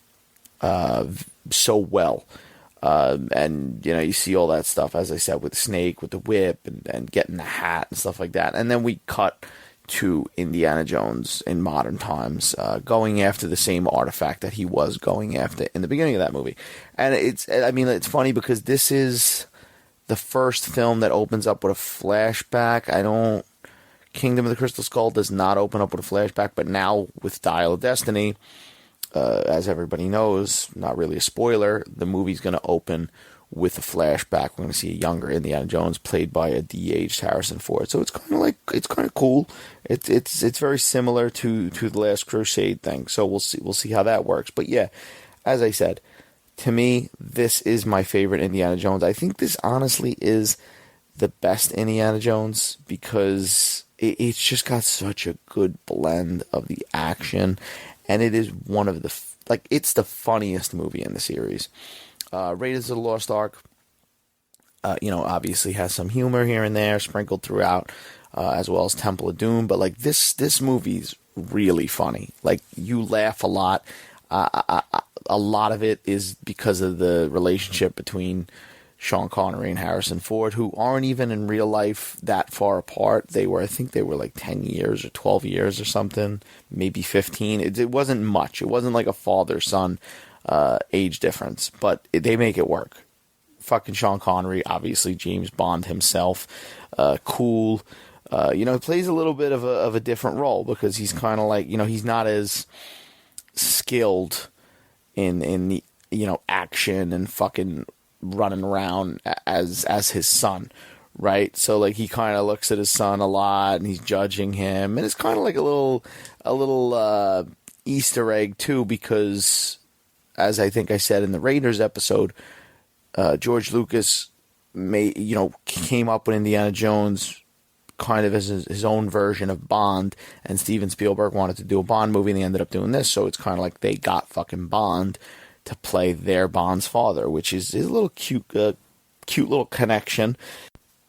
so well. And you see all that stuff, as I said, with Snake, with the whip, and getting the hat and stuff like that. And then we cut to Indiana Jones in modern times, going after the same artifact that he was going after in the beginning of that movie. And it's funny because this is the first film that opens up with a flashback. Kingdom of the Crystal Skull does not open up with a flashback, but now with Dial of Destiny, as everybody knows, not really a spoiler, the movie's going to open with a flashback. We're going to see a younger Indiana Jones played by a de-aged Harrison Ford. So it's kind of cool. It's very similar to the last Crusade thing. So we'll see how that works. But yeah, as I said, to me, this is my favorite Indiana Jones. I think this honestly is the best Indiana Jones, because it's just got such a good blend of the action, and it is one of it's the funniest movie in the series. Raiders of the Lost Ark, obviously has some humor here and there sprinkled throughout, as well as Temple of Doom. But this movie's really funny. You laugh a lot. A lot of it is because of the relationship between Sean Connery and Harrison Ford, who aren't even in real life that far apart. I think they were like 10 years or 12 years or something, maybe 15. It wasn't much. It wasn't like a father-son age difference, but they make it work. Fucking Sean Connery, obviously James Bond himself, cool. He plays a little bit of a different role because he's kind of like, he's not as skilled in the, action and fucking running around as his son, right? So like he kind of looks at his son a lot and he's judging him, and it's kind of like a little Easter egg too, because as I think I said in the Raiders episode, George Lucas came up with Indiana Jones kind of as his own version of Bond, and Steven Spielberg wanted to do a Bond movie, and they ended up doing this, so it's kind of like they got fucking Bond to play their Bond's father, which is a little cute little connection.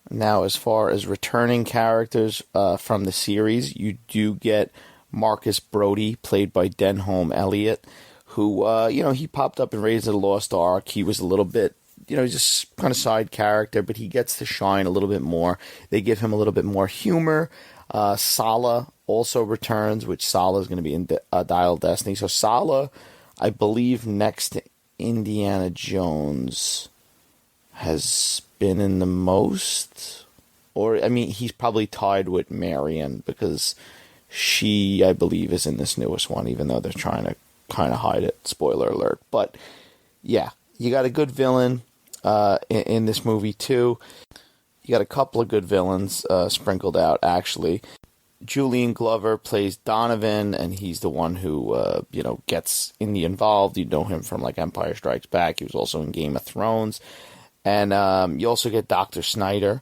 Now, as far as returning characters from the series, you do get Marcus Brody, played by Denholm Elliott, who, he popped up in Raiders of the Lost Ark. He was a little bit, just kind of side character, but he gets to shine a little bit more. They give him a little bit more humor. Sala also returns, which Sala is going to be in Dial of Destiny. So Sala, I believe, next to Indiana Jones, has been in the most, or, he's probably tied with Marion, because she, I believe, is in this newest one, even though they're trying to kind of hide it. Spoiler alert. But, yeah, you got a good villain in this movie, too. You got a couple of good villains sprinkled out, actually. Julian Glover plays Donovan, and he's the one who, gets Indy involved. You know him from, like, Empire Strikes Back. He was also in Game of Thrones. And you also get Dr. Snyder,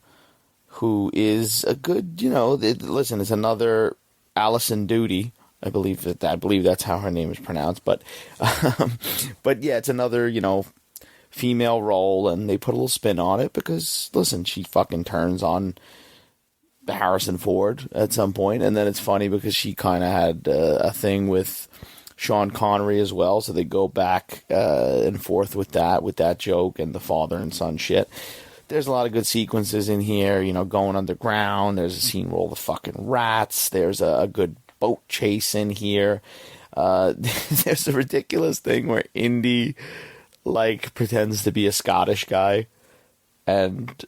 who is a good, listen, it's another Alison Doody. I believe that's how her name is pronounced. But yeah, it's another, female role, and they put a little spin on it because, listen, she fucking turns on Harrison Ford at some point, and then it's funny because she kind of had a thing with Sean Connery as well, so they go back and forth with that joke and the father and son shit. There's a lot of good sequences in here, going underground. There's a scene where all the fucking rats. There's a good boat chase in here. There's a ridiculous thing where Indy, like, pretends to be a Scottish guy, and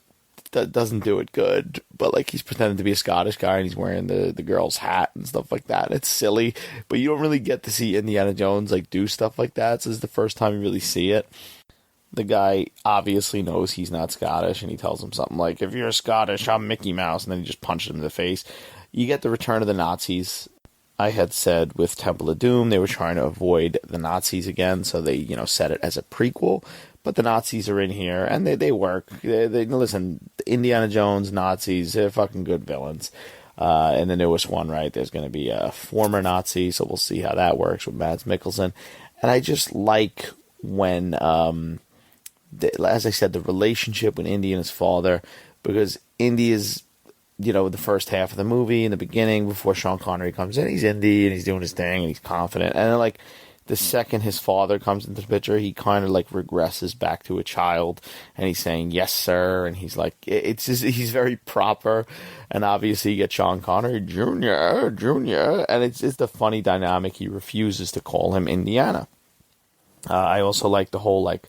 doesn't do it good, but like he's pretending to be a Scottish guy and he's wearing the girl's hat and stuff like that. It's silly, but you don't really get to see Indiana Jones like do stuff like that. So this is the first time you really see it. The guy obviously knows he's not Scottish, and he tells him something like, "If you're Scottish, I'm Mickey Mouse," and then he just punches him in the face. You get the return of the Nazis. I had said with Temple of Doom they were trying to avoid the Nazis again, so they set it as a prequel. But the Nazis are in here, and they work. They listen, Indiana Jones, Nazis, they're fucking good villains. In the newest one, right, there's going to be a former Nazi, so we'll see how that works with Mads Mikkelsen. And I just like when, as I said, the relationship with Indy and his father, because Indy is, the first half of the movie, in the beginning, before Sean Connery comes in, he's Indy, and he's doing his thing, and he's confident. And then, like, the second his father comes into the picture, he kind of like regresses back to a child, and he's saying, "Yes, sir," and he's like, he's very proper, and obviously you get Sean Connery, Junior, and it's the funny dynamic. He refuses to call him Indiana. I also like the whole like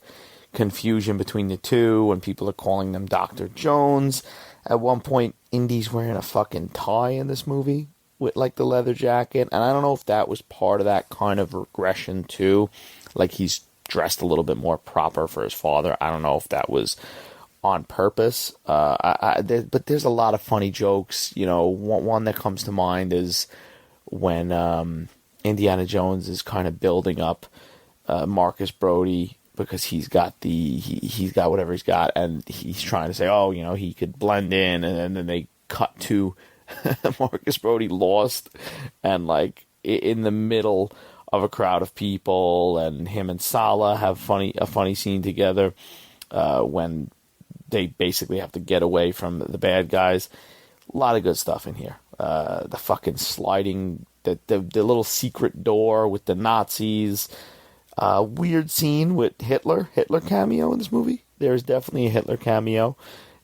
confusion between the two when people are calling them Dr. Jones. At one point, Indy's wearing a fucking tie in this movie with like the leather jacket, and I don't know if that was part of that kind of regression too, like he's dressed a little bit more proper for his father. I don't know if that was on purpose, but there's a lot of funny jokes. One that comes to mind is when Indiana Jones is kind of building up Marcus Brody, because he's got whatever he's got, and he's trying to say, oh, he could blend in, and then they cut to Marcus Brody lost and like in the middle of a crowd of people, and him and Sala have a funny scene together when they basically have to get away from the bad guys. A lot of good stuff in here. The fucking sliding, the little secret door with the Nazis. Weird scene with Hitler cameo in this movie. there's definitely a Hitler cameo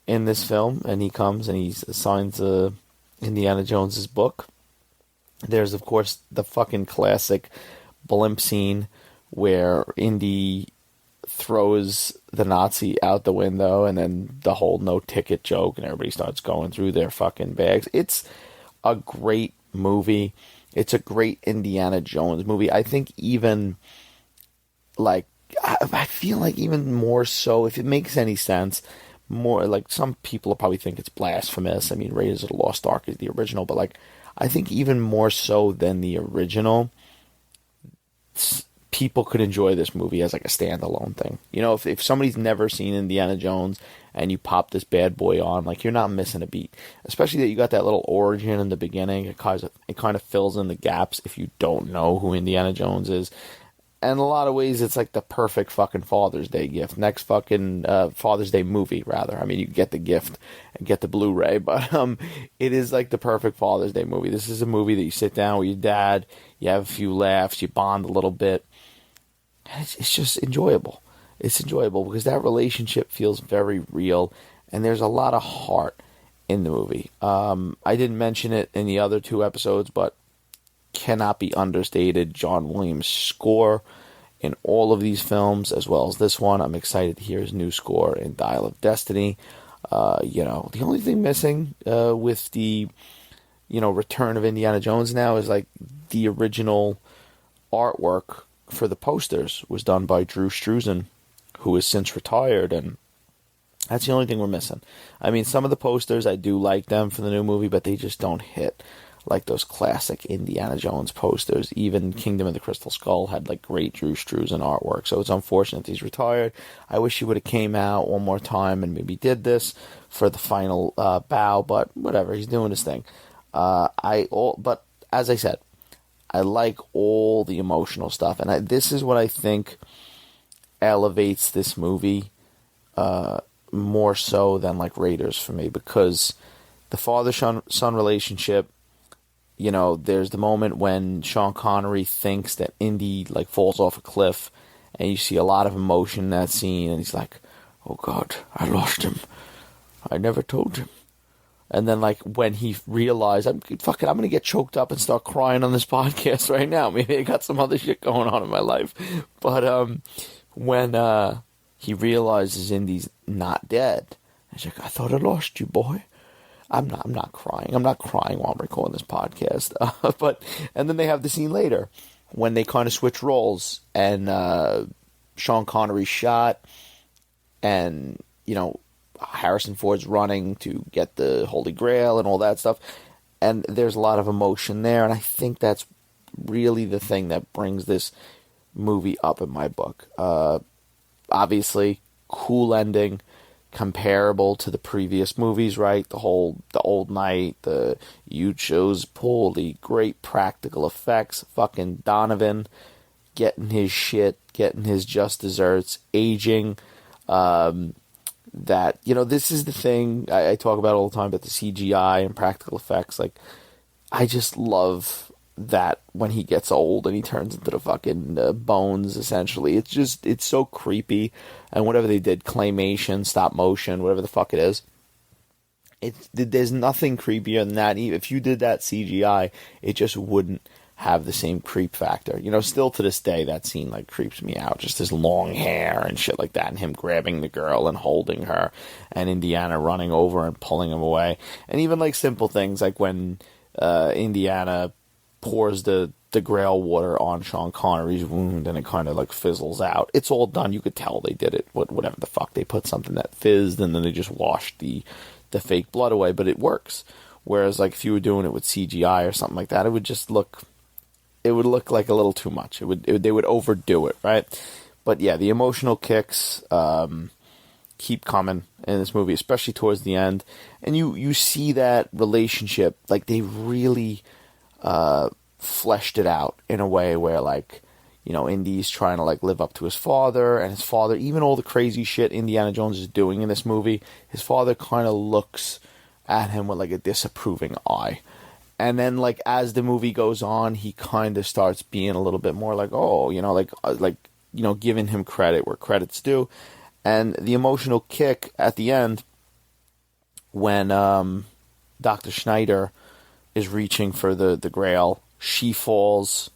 in this film, and he comes and he signs Indiana Jones's book. There's, of course, the fucking classic blimp scene where Indy throws the Nazi out the window, and then the whole no ticket joke, and everybody starts going through their fucking bags. It's a great movie. It's a great Indiana Jones movie. I think even, like, I feel like even more so, if it makes any sense, more like some people will probably think it's blasphemous. I mean, Raiders of the Lost Ark is the original, but like, I think even more so than the original, people could enjoy this movie as like a standalone thing. You know, if somebody's never seen Indiana Jones and you pop this bad boy on, like, you're not missing a beat. Especially that you got that little origin in the beginning. It kind of fills in the gaps if you don't know who Indiana Jones is. And in a lot of ways, it's like the perfect fucking Father's Day gift. Next fucking Father's Day movie, rather. I mean, you get the gift and get the Blu-ray, but it is like the perfect Father's Day movie. This is a movie that you sit down with your dad, you have a few laughs, you bond a little bit. And it's just enjoyable. It's enjoyable because that relationship feels very real, and there's a lot of heart in the movie. I didn't mention it in the other two episodes, but cannot be understated. John Williams' score in all of these films, as well as this one. I'm excited to hear his new score in Dial of Destiny. The only thing missing with the, return of Indiana Jones now is like the original artwork for the posters was done by Drew Struzan, who has since retired, and that's the only thing we're missing. I mean, some of the posters, I do like them for the new movie, but they just don't hit like those classic Indiana Jones posters. Even Kingdom of the Crystal Skull had like great Drew Struzan artwork, so it's unfortunate he's retired. I wish he would have came out one more time and maybe did this for the final bow, but whatever, he's doing his thing. But as I said, I like all the emotional stuff, and this is what I think elevates this movie more so than like Raiders for me, because the father-son relationship, there's the moment when Sean Connery thinks that Indy like falls off a cliff, and you see a lot of emotion in that scene, and he's like, oh God, I lost him. I never told him. And then, like, when he realized, I'm going to get choked up and start crying on this podcast right now. Maybe I got some other shit going on in my life. But when he realizes Indy's not dead, he's like, I thought I lost you, boy. I'm not crying. I'm not crying while I'm recording this podcast. And then they have the scene later when they kind of switch roles, and Sean Connery's shot, and, Harrison Ford's running to get the Holy Grail and all that stuff. And there's a lot of emotion there, and I think that's really the thing that brings this movie up in my book. Obviously, cool ending, comparable to the previous movies, right? The Old Knight, the huge shows pull, the great practical effects, fucking Donovan getting his shit, getting his just desserts, aging, that, this is the thing I talk about all the time, about the CGI and practical effects. Like, I just love that when he gets old and he turns into the fucking bones, essentially. It's so creepy. And whatever they did, claymation, stop motion, whatever the fuck it is, there's nothing creepier than that. Even if you did that CGI, it just wouldn't have the same creep factor. Still to this day, that scene like creeps me out. Just his long hair and shit like that, and him grabbing the girl and holding her, and Indiana running over and pulling him away. And even like simple things like when Indiana pours the Grail water on Sean Connery's wound, and it kind of like fizzles out. It's all done. You could tell they did it. Whatever the fuck, they put something that fizzed, and then they just washed the fake blood away. But it works. Whereas like if you were doing it with CGI or something like that, it would just look. It would look like a little too much. They would overdo it, right? But yeah, the emotional kicks keep coming in this movie, especially towards the end. And you see that relationship, like they really fleshed it out in a way where, like, Indy's trying to like live up to his father, and his father, even all the crazy shit Indiana Jones is doing in this movie, his father kind of looks at him with like a disapproving eye. And then, like, as the movie goes on, he kind of starts being a little bit more like, oh, giving him credit where credit's due. And the emotional kick at the end when Dr. Schneider is reaching for the Grail, she falls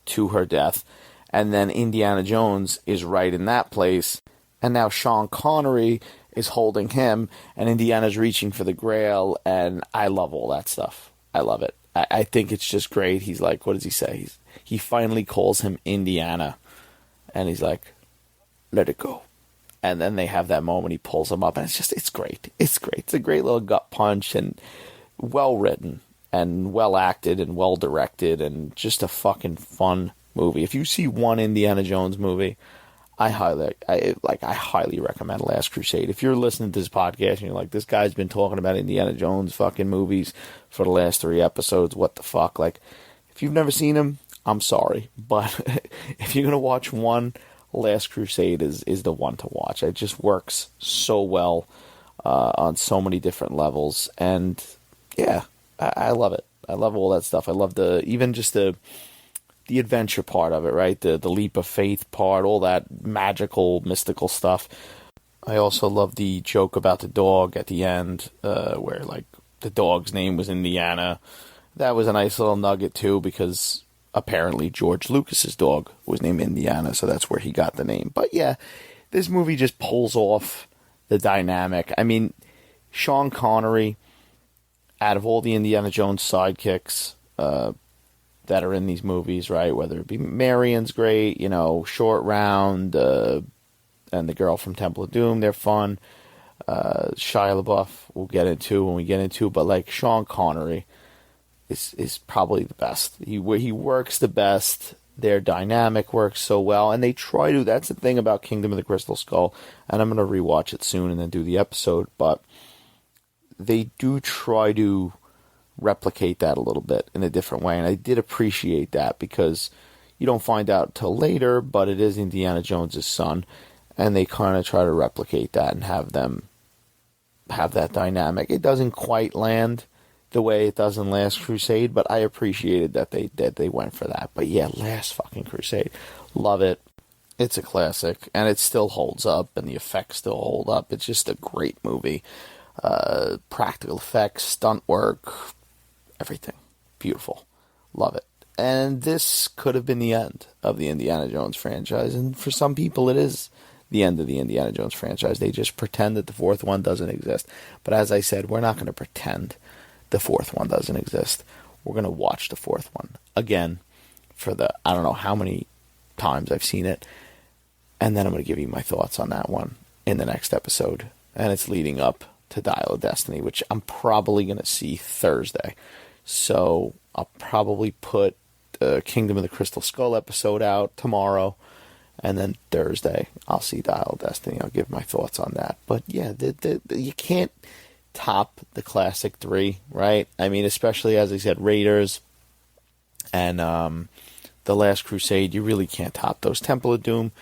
to her death, and then Indiana Jones is right in that place, and now Sean Connery is holding him, and Indiana's reaching for the Grail, and I love all that stuff. I love it. I think it's just great. He's like, what does he say? He finally calls him Indiana, and he's like, let it go. And then they have that moment, he pulls him up, and it's great. It's great. It's a great little gut punch, and well written, and well acted, and well directed, and just a fucking fun movie. If you see one Indiana Jones movie, I highly recommend Last Crusade. If you're listening to this podcast and you're like, this guy's been talking about Indiana Jones fucking movies for the last 3 episodes, what the fuck? Like, if you've never seen him, I'm sorry. But if you're going to watch one, Last Crusade is the one to watch. It just works so well on so many different levels. And yeah, I love it. I love all that stuff. I love even just the adventure part of it, right? The leap of faith part, all that magical, mystical stuff. I also love the joke about the dog at the end, where like the dog's name was Indiana. That was a nice little nugget too, because apparently George Lucas's dog was named Indiana, so that's where he got the name. But yeah, this movie just pulls off the dynamic. I mean, Sean Connery, out of all the Indiana Jones sidekicks, that are in these movies, right? Whether it be Marion's great, Short Round, and the girl from Temple of Doom, they're fun. Shia LaBeouf, we'll get into when we get into, but like Sean Connery is probably the best. He works the best. Their dynamic works so well, and they try to. That's the thing about Kingdom of the Crystal Skull, and I'm going to rewatch it soon and then do the episode, but they do try to replicate that a little bit in a different way, and I did appreciate that, because you don't find out till later, but it is Indiana Jones' son, and they kind of try to replicate that and have them have that dynamic. It doesn't quite land the way it does in Last Crusade, but I appreciated that they went for that. But yeah, Last fucking Crusade, love it. It's a classic, and it still holds up, and the effects still hold up. It's just a great movie. Practical effects, stunt work, everything. Beautiful. Love it. And this could have been the end of the Indiana Jones franchise. And for some people, it is the end of the Indiana Jones franchise. They just pretend that the fourth one doesn't exist. But as I said, we're not going to pretend the fourth one doesn't exist. We're going to watch the fourth one again for I don't know how many times I've seen it. And then I'm going to give you my thoughts on that one in the next episode. And it's leading up to Dial of Destiny, which I'm probably going to see Thursday. So I'll probably put the Kingdom of the Crystal Skull episode out tomorrow, and then Thursday I'll see Dial of Destiny. I'll give my thoughts on that. But yeah, you can't top the classic 3, right? I mean, especially as I said, Raiders and The Last Crusade, you really can't top those. Temple of Doom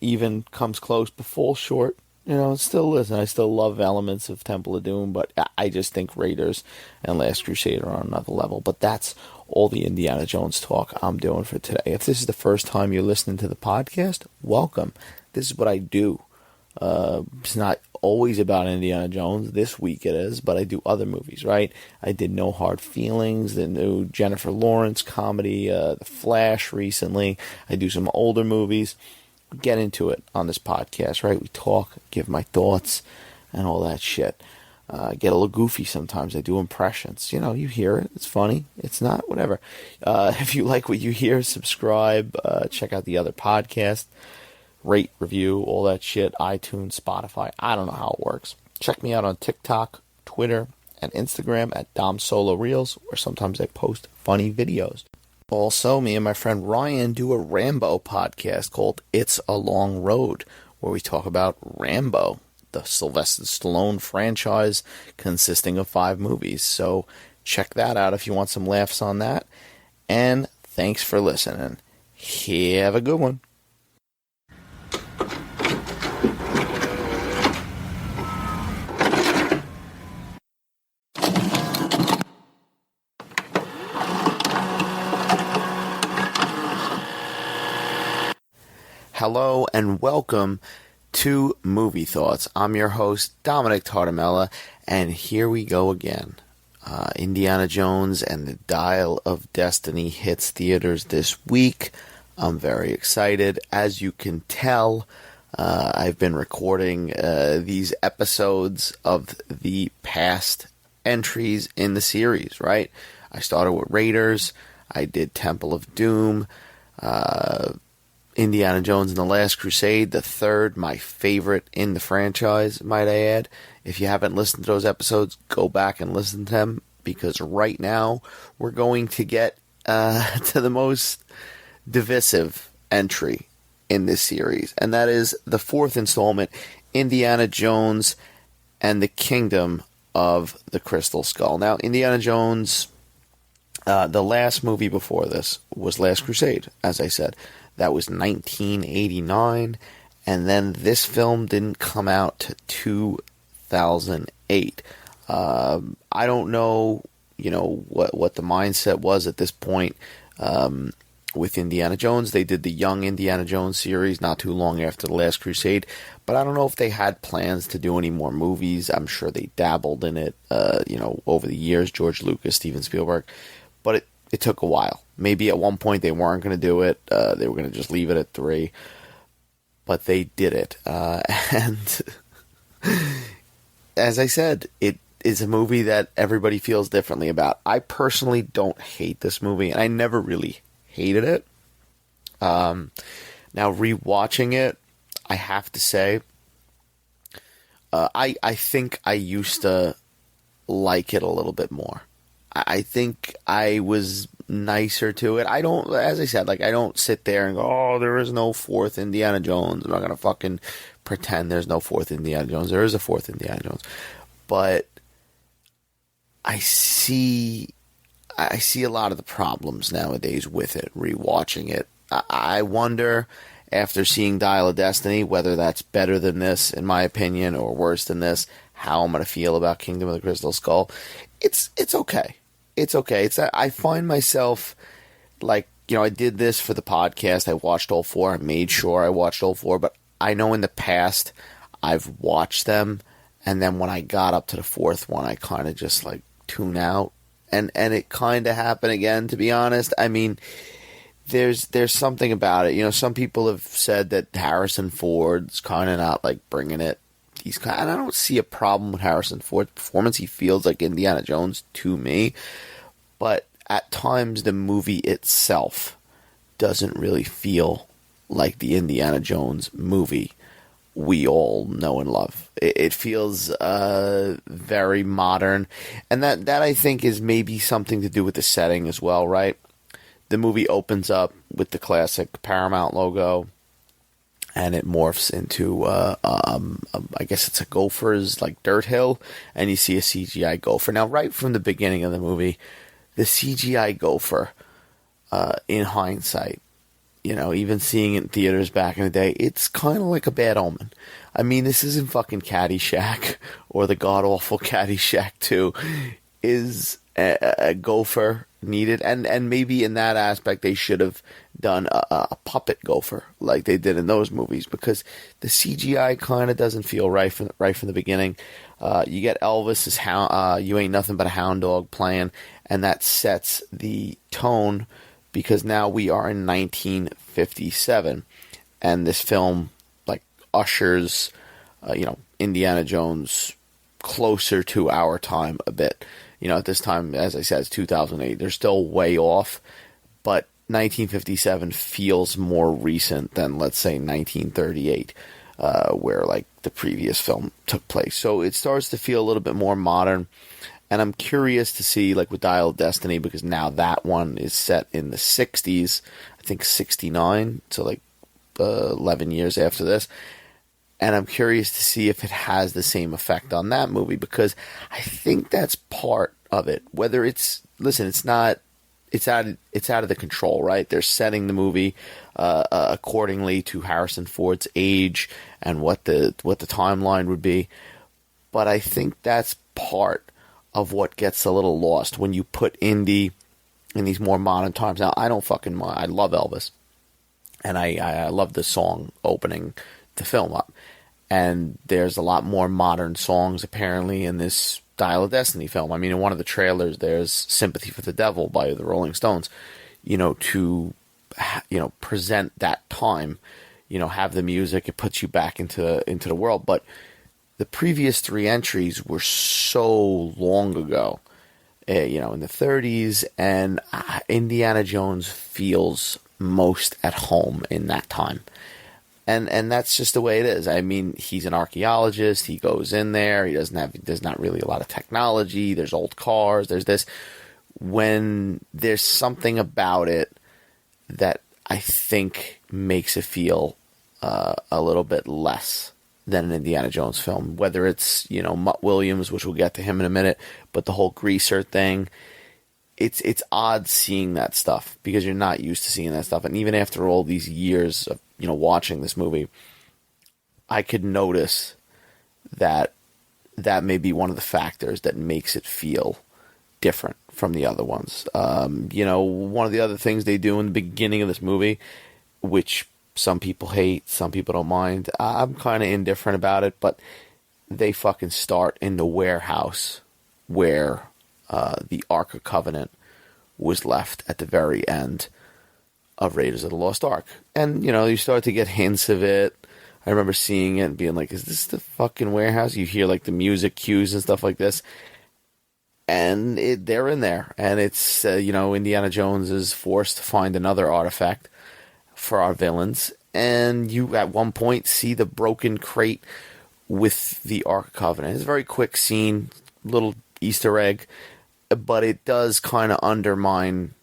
even comes close but falls short. It still is, and I still love elements of Temple of Doom, but I just think Raiders and Last Crusade are on another level. But that's all the Indiana Jones talk I'm doing for today. If this is the first time you're listening to the podcast, welcome. This is what I do. It's not always about Indiana Jones. This week it is, but I do other movies, right? I did No Hard Feelings, the new Jennifer Lawrence comedy, The Flash recently. I do some older movies. Get into it on this podcast, right? We talk, give my thoughts, and all that shit. Get a little goofy sometimes. I do impressions. You hear it. It's funny. It's not. Whatever. If you like what you hear, subscribe. Check out the other podcast. Rate, review, all that shit. iTunes, Spotify. I don't know how it works. Check me out on TikTok, Twitter, and Instagram at DomSoloReels, where sometimes I post funny videos. Also, me and my friend Ryan do a Rambo podcast called It's a Long Road, where we talk about Rambo, the Sylvester Stallone franchise consisting of 5 movies. So check that out if you want some laughs on that. And thanks for listening. Have a good one. Hello and welcome to Movie Thoughts. I'm your host, Dominick Tartamella, and here we go again. Indiana Jones and the Dial of Destiny hits theaters this week. I'm very excited. As you can tell, I've been recording these episodes of the past entries in the series, right? I started with Raiders. I did Temple of Doom. Indiana Jones and the Last Crusade, the third, my favorite in the franchise, might I add. If you haven't listened to those episodes, go back and listen to them, because right now we're going to get to the most divisive entry in this series, and that is the fourth installment, Indiana Jones and the Kingdom of the Crystal Skull. Now, Indiana Jones, the last movie before this was Last Crusade, as I said. That was 1989, and then this film didn't come out to 2008. I don't know, what the mindset was at this point with Indiana Jones. They did the Young Indiana Jones series not too long after The Last Crusade, but I don't know if they had plans to do any more movies. I'm sure they dabbled in it, over the years, George Lucas, Steven Spielberg, but it took a while. Maybe at one point they weren't going to do it. They were going to just leave it at 3. But they did it. And as I said, it is a movie that everybody feels differently about. I personally don't hate this movie, and I never really hated it. Now, rewatching it, I have to say, I think I used to like it a little bit more. I think I was nicer to it. I don't, as I said, I don't sit there and go, oh, there is no fourth Indiana Jones. I'm not going to fucking pretend there's no fourth Indiana Jones. There is a fourth Indiana Jones. But I see a lot of the problems nowadays with it, rewatching it. I wonder, after seeing Dial of Destiny, whether that's better than this, in my opinion, or worse than this, how I'm going to feel about Kingdom of the Crystal Skull. It's okay. It's okay. I find myself, I did this for the podcast. I watched all 4. I made sure I watched all 4. But I know in the past I've watched them, and then when I got up to the 4th one, I kind of just, tune out. And it kind of happened again, to be honest. I mean, there's something about it. Some people have said that Harrison Ford's kind of not, bringing it. And I don't see a problem with Harrison Ford's performance. He feels like Indiana Jones to me. But at times, the movie itself doesn't really feel like the Indiana Jones movie we all know and love. It feels very modern. And that I think is maybe something to do with the setting as well, right? The movie opens up with the classic Paramount logo, and it morphs into, I guess it's a gopher's, dirt hill, and you see a CGI gopher. Now, right from the beginning of the movie, the CGI gopher, in hindsight, even seeing it in theaters back in the day, it's kind of like a bad omen. I mean, this isn't fucking Caddyshack, or the god-awful Caddyshack 2. Is a gopher needed? And maybe in that aspect, they should have done a puppet gopher like they did in those movies, because the CGI kind of doesn't feel right from the beginning. You get Elvis's "You Ain't Nothing But a Hound Dog" playing, and that sets the tone, because now we are in 1957, and this film ushers Indiana Jones closer to our time a bit. At this time, as I said, it's 2008. They're still way off, but 1957 feels more recent than, let's say, 1938, where, the previous film took place. So it starts to feel a little bit more modern, and I'm curious to see, with Dial of Destiny, because now that one is set in the 60s, I think 69, so, 11 years after this. And I'm curious to see if it has the same effect on that movie, because I think that's part of it. Whether it's out of the control, right? They're setting the movie accordingly to Harrison Ford's age and what the timeline would be. But I think that's part of what gets a little lost when you put Indy in these more modern times. Now, I don't fucking mind. I love Elvis, and I love the song opening the film up. And there's a lot more modern songs, apparently, in this Dial of Destiny film. I mean, in one of the trailers, there's Sympathy for the Devil by the Rolling Stones, to, present that time, have the music. It puts you back into the world. But the previous 3 entries were so long ago, in the 30s, and Indiana Jones feels most at home in that time. And that's just the way it is. I mean, he's an archaeologist. He goes in there. There's not really a lot of technology. There's old cars. There's this. When there's something about it that I think makes it feel a little bit less than an Indiana Jones film. Whether it's, Mutt Williams, which we'll get to him in a minute, but the whole greaser thing. It's odd seeing that stuff because you're not used to seeing that stuff. And even after all these years of, watching this movie, I could notice that may be one of the factors that makes it feel different from the other ones. One of the other things they do in the beginning of this movie, which some people hate, some people don't mind. I'm kind of indifferent about it, but they fucking start in the warehouse where the Ark of Covenant was left at the very end of Raiders of the Lost Ark. And, you start to get hints of it. I remember seeing it and being like, is this the fucking warehouse? You hear, like, the music cues and stuff like this. And they're in there. And it's, Indiana Jones is forced to find another artifact for our villains. And you, at one point, see the broken crate with the Ark of Covenant. It's a very quick scene, little Easter egg. But it does kind of undermine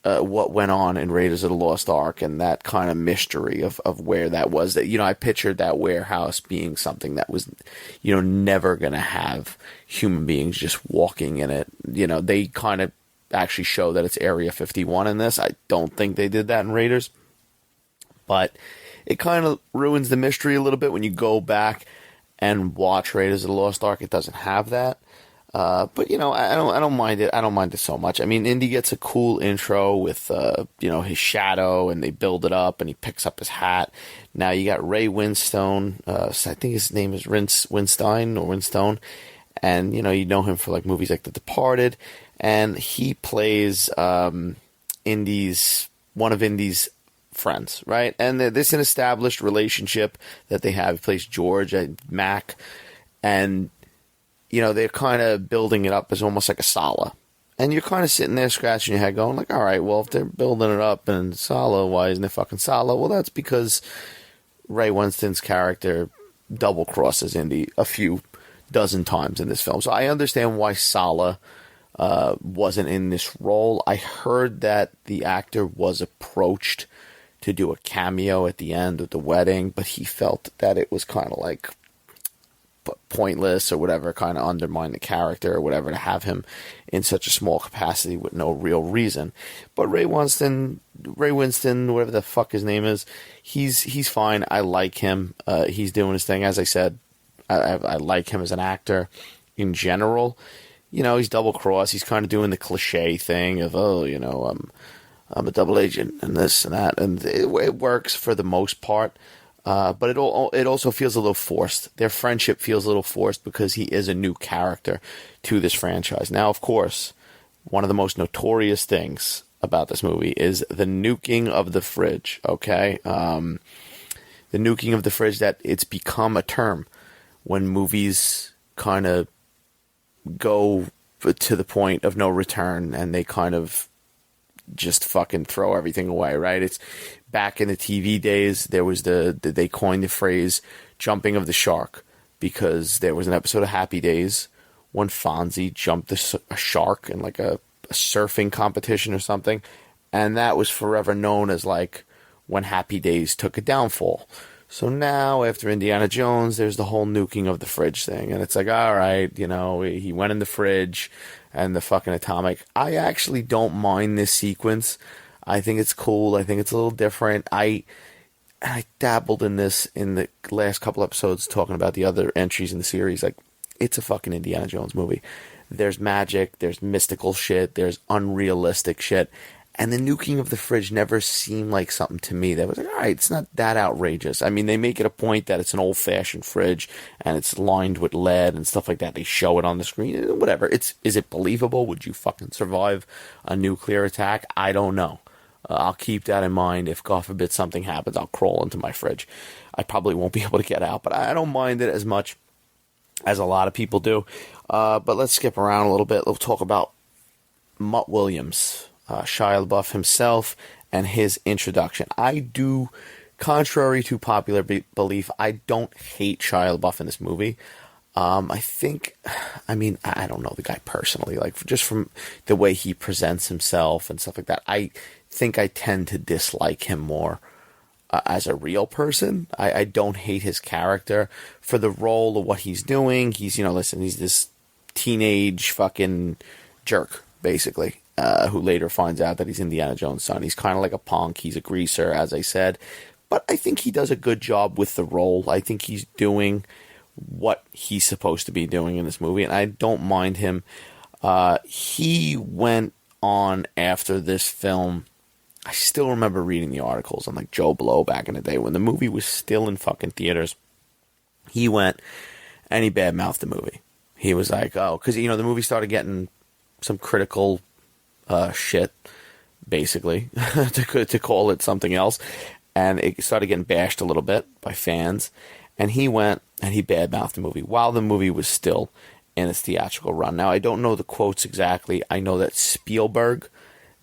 what went on in Raiders of the Lost Ark and that kind of mystery of where that was. That I pictured that warehouse being something that was, never going to have human beings just walking in it. They kind of actually show that it's Area 51 in this. I don't think they did that in Raiders. But it kind of ruins the mystery a little bit when you go back and watch Raiders of the Lost Ark. It doesn't have that. But I don't mind it. I don't mind it so much. I mean, Indy gets a cool intro with his shadow, and they build it up, and he picks up his hat. Now you got Ray Winstone. I think his name is Winstone, and you know him for like movies like The Departed, and he plays one of Indy's friends, right? And this is an established relationship that they have. He plays George and Mac, and they're kind of building it up as almost like a Sala. And you're kind of sitting there scratching your head going like, all right, well, if they're building it up in Sala, why isn't it fucking Sala? Well, that's because Ray Winstone's character double crosses Indy a few dozen times in this film. So I understand why Sala wasn't in this role. I heard that the actor was approached to do a cameo at the end of the wedding, but he felt that it was kind of like pointless or whatever, kind of undermine the character or whatever to have him in such a small capacity with no real reason. But Ray Winston, whatever the fuck his name is, he's fine. I like him. He's doing his thing. As I said, I like him as an actor in general. He's double cross. He's kind of doing the cliche thing of, I'm a double agent and this and that, and it works for the most part. But it also feels a little forced. Their friendship feels a little forced because he is a new character to this franchise. Now, of course, one of the most notorious things about this movie is the nuking of the fridge, okay? The nuking of the fridge, that it's become a term when movies kind of go to the point of no return and they kind of just fucking throw everything away, right? It's back in the TV days, there was they coined the phrase jumping of the shark because there was an episode of Happy Days when Fonzie jumped a shark in like a surfing competition or something, and that was forever known as like when Happy Days took a downfall. So now, after Indiana Jones, there's the whole nuking of the fridge thing, and it's like, all right, he went in the fridge and the fucking atomic. I actually don't mind this sequence. I think it's cool. I think it's a little different. I dabbled in this in the last couple episodes talking about the other entries in the series. Like, it's a fucking Indiana Jones movie. There's magic, there's mystical shit, there's unrealistic shit, And the nuking of the fridge never seemed like something to me that was like, all right, it's not that outrageous. I mean, they make it a point that it's an old-fashioned fridge and it's lined with lead and stuff like that. They show it on the screen, whatever. Is it believable? Would you fucking survive a nuclear attack? I don't know. I'll keep that in mind. If, God forbid, something happens, I'll crawl into my fridge. I probably won't be able to get out, but I don't mind it as much as a lot of people do. But let's skip around a little bit. We'll talk about Mutt Williams. Shia LaBeouf himself and his introduction. I do, contrary to popular belief, I don't hate Shia LaBeouf in this movie. I don't know the guy personally, like just from the way he presents himself and stuff like that. I think I tend to dislike him more as a real person. I don't hate his character for the role of what he's doing. He's this teenage fucking jerk, basically. Who later finds out that he's Indiana Jones' son. He's kind of like a punk. He's a greaser, as I said. But I think he does a good job with the role. I think he's doing what he's supposed to be doing in this movie, and I don't mind him. He went on after this film. I still remember reading the articles on like Joe Blow back in the day when the movie was still in fucking theaters. He went and he badmouthed the movie. He was like, oh, because, the movie started getting some critical shit, basically, to call it something else, and it started getting bashed a little bit by fans, and he went and he badmouthed the movie while the movie was still in its theatrical run. Now, I don't know the quotes exactly. I know that Spielberg,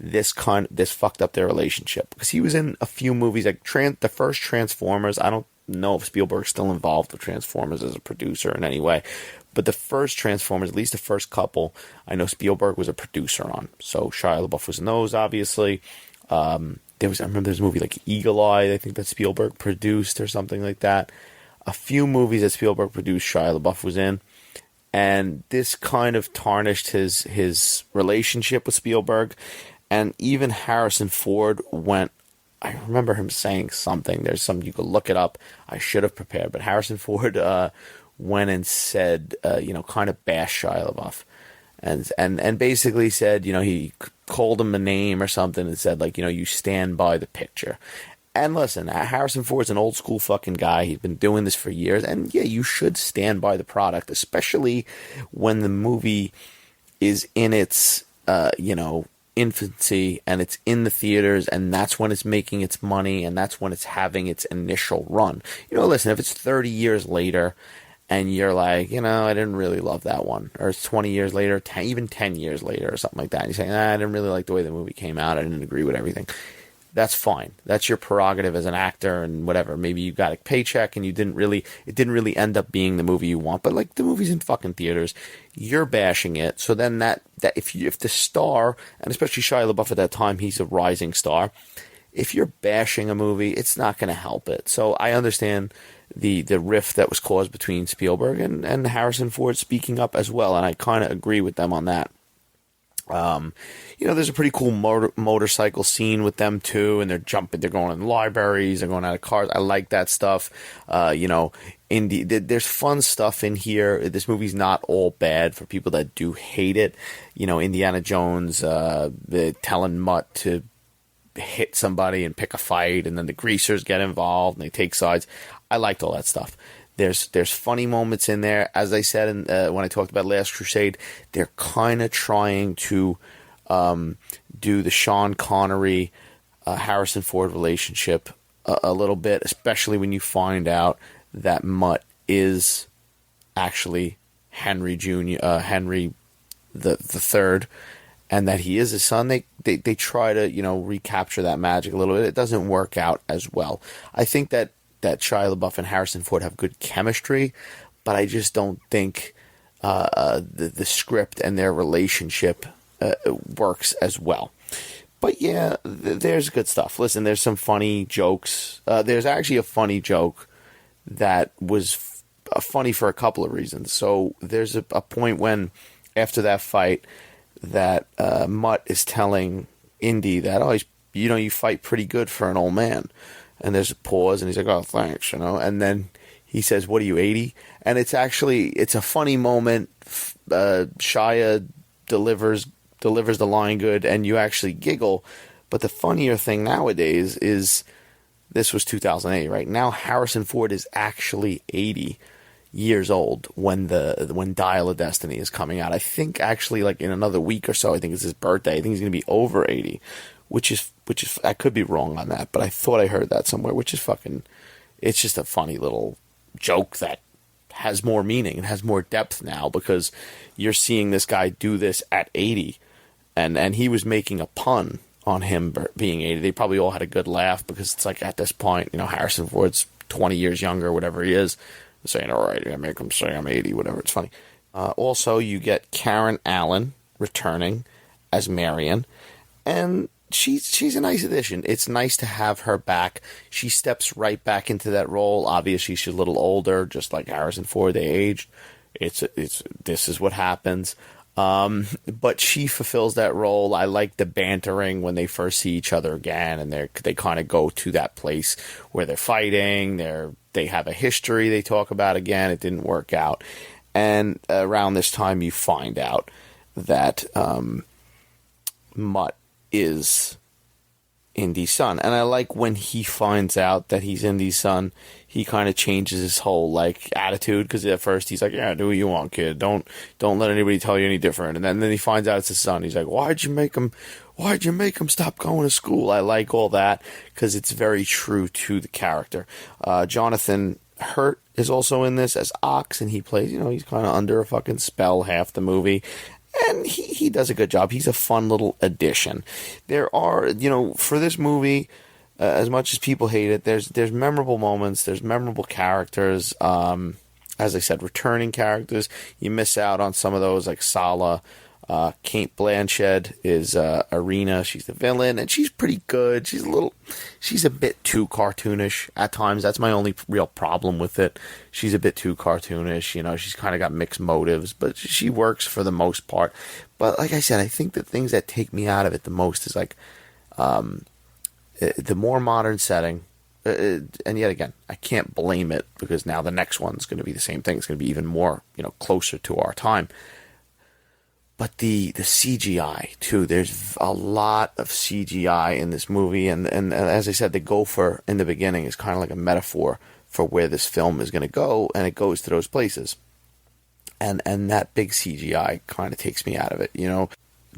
this fucked up their relationship, because he was in a few movies, like the first Transformers. I don't know if Spielberg's still involved with Transformers as a producer in any way, but the first Transformers, at least the first couple, I know Spielberg was a producer on. So Shia LaBeouf was in those, obviously. I remember there's a movie like Eagle Eye, I think that Spielberg produced or something like that. A few movies that Spielberg produced, Shia LaBeouf was in. And this kind of tarnished his relationship with Spielberg. And even Harrison Ford went, I remember him saying something. There's something, you could look it up. I should have prepared. But Harrison Ford went and said, kind of bashed Shia LaBeouf. And basically said, he called him a name or something and said, like, you stand by the picture. And listen, Harrison Ford's an old school fucking guy. He's been doing this for years. And yeah, you should stand by the product, especially when the movie is in its, infancy and it's in the theaters, and that's when it's making its money, and that's when it's having its initial run. Listen, if it's 30 years later and you're like, I didn't really love that one, or it's 20 years later, even 10 years later or something like that, and you're saying, I didn't really like the way the movie came out, I didn't agree with everything. That's fine. That's your prerogative as an actor and whatever. Maybe you got a paycheck and it didn't really end up being the movie you want. But like, the movie's in fucking theaters, you're bashing it. So then that if the star, and especially Shia LaBeouf at that time, he's a rising star. If you're bashing a movie, it's not going to help it. So I understand the rift that was caused between Spielberg and Harrison Ford speaking up as well, and I kind of agree with them on that. There's a pretty cool motorcycle scene with them too, and they're going in libraries, they're going out of cars. I like that stuff. There's fun stuff in here. This movie's not all bad for people that do hate it. Indiana Jones, telling Mutt to hit somebody and pick a fight, and then the greasers get involved and they take sides. I liked all that stuff. There's funny moments in there. As I said when I talked about Last Crusade, they're kind of trying to do the Sean Connery, Harrison Ford relationship a little bit, especially when you find out that Mutt is actually Henry the third, and that he is his son. They try to recapture that magic a little bit. It doesn't work out as well. I think that Shia LaBeouf and Harrison Ford have good chemistry, but I just don't think the script and their relationship works as well. But yeah, there's good stuff. Listen, there's some funny jokes. There's actually a funny joke that was funny for a couple of reasons. So there's a point when, after that fight, that Mutt is telling Indy that, you fight pretty good for an old man. And there's a pause, and he's like, oh, thanks, And then he says, what are you, 80? And it's a funny moment. Shia delivers the line good, and you actually giggle. But the funnier thing nowadays is, this was 2008, right? Now Harrison Ford is actually 80 years old when Dial of Destiny is coming out. I think actually like in another week or so, I think it's his birthday. I think he's going to be over 80, which is I could be wrong on that, but I thought I heard that somewhere, which is fucking, it's just a funny little joke that has more meaning and has more depth now, because you're seeing this guy do this at 80, and he was making a pun on him being 80. They probably all had a good laugh, because it's like, at this point, Harrison Ford's 20 years younger, whatever he is, saying, all right, I make him say I'm 80, whatever. It's funny. Also, you get Karen Allen returning as Marion, and she's a nice addition. It's nice to have her back. She steps right back into that role. Obviously, she's a little older, just like Harrison Ford. They aged. This is what happens. But she fulfills that role. I like the bantering when they first see each other again, and they kind of go to that place where they're fighting. They have a history they talk about again. It didn't work out, and around this time you find out that Mutt is Indy's son. And I like when he finds out that he's Indy's son, he kind of changes his whole like attitude, because at first he's like, yeah, do what you want, kid, don't let anybody tell you any different. And then he finds out it's his son. He's like, why'd you make him stop going to school? I like all that, because it's very true to the character. Jonathan Hurt is also in this as Ox, and he plays, he's kind of under a fucking spell half the movie. And he does a good job. He's a fun little addition. There are, for this movie, as much as people hate it, there's memorable moments, there's memorable characters. As I said, returning characters. You miss out on some of those, like Sala. Kate Blanchett is Arena. She's the villain, and she's pretty good. She's a bit too cartoonish at times. That's my only real problem with it. She's a bit too cartoonish. She's kind of got mixed motives, but she works for the most part. But like I said, I think the things that take me out of it the most is like the more modern setting. And yet again, I can't blame it, because now the next one's going to be the same thing. It's going to be even more, closer to our time. But the CGI, too, there's a lot of CGI in this movie. And as I said, the gopher in the beginning is kind of like a metaphor for where this film is going to go, and it goes to those places. And that big CGI kind of takes me out of it,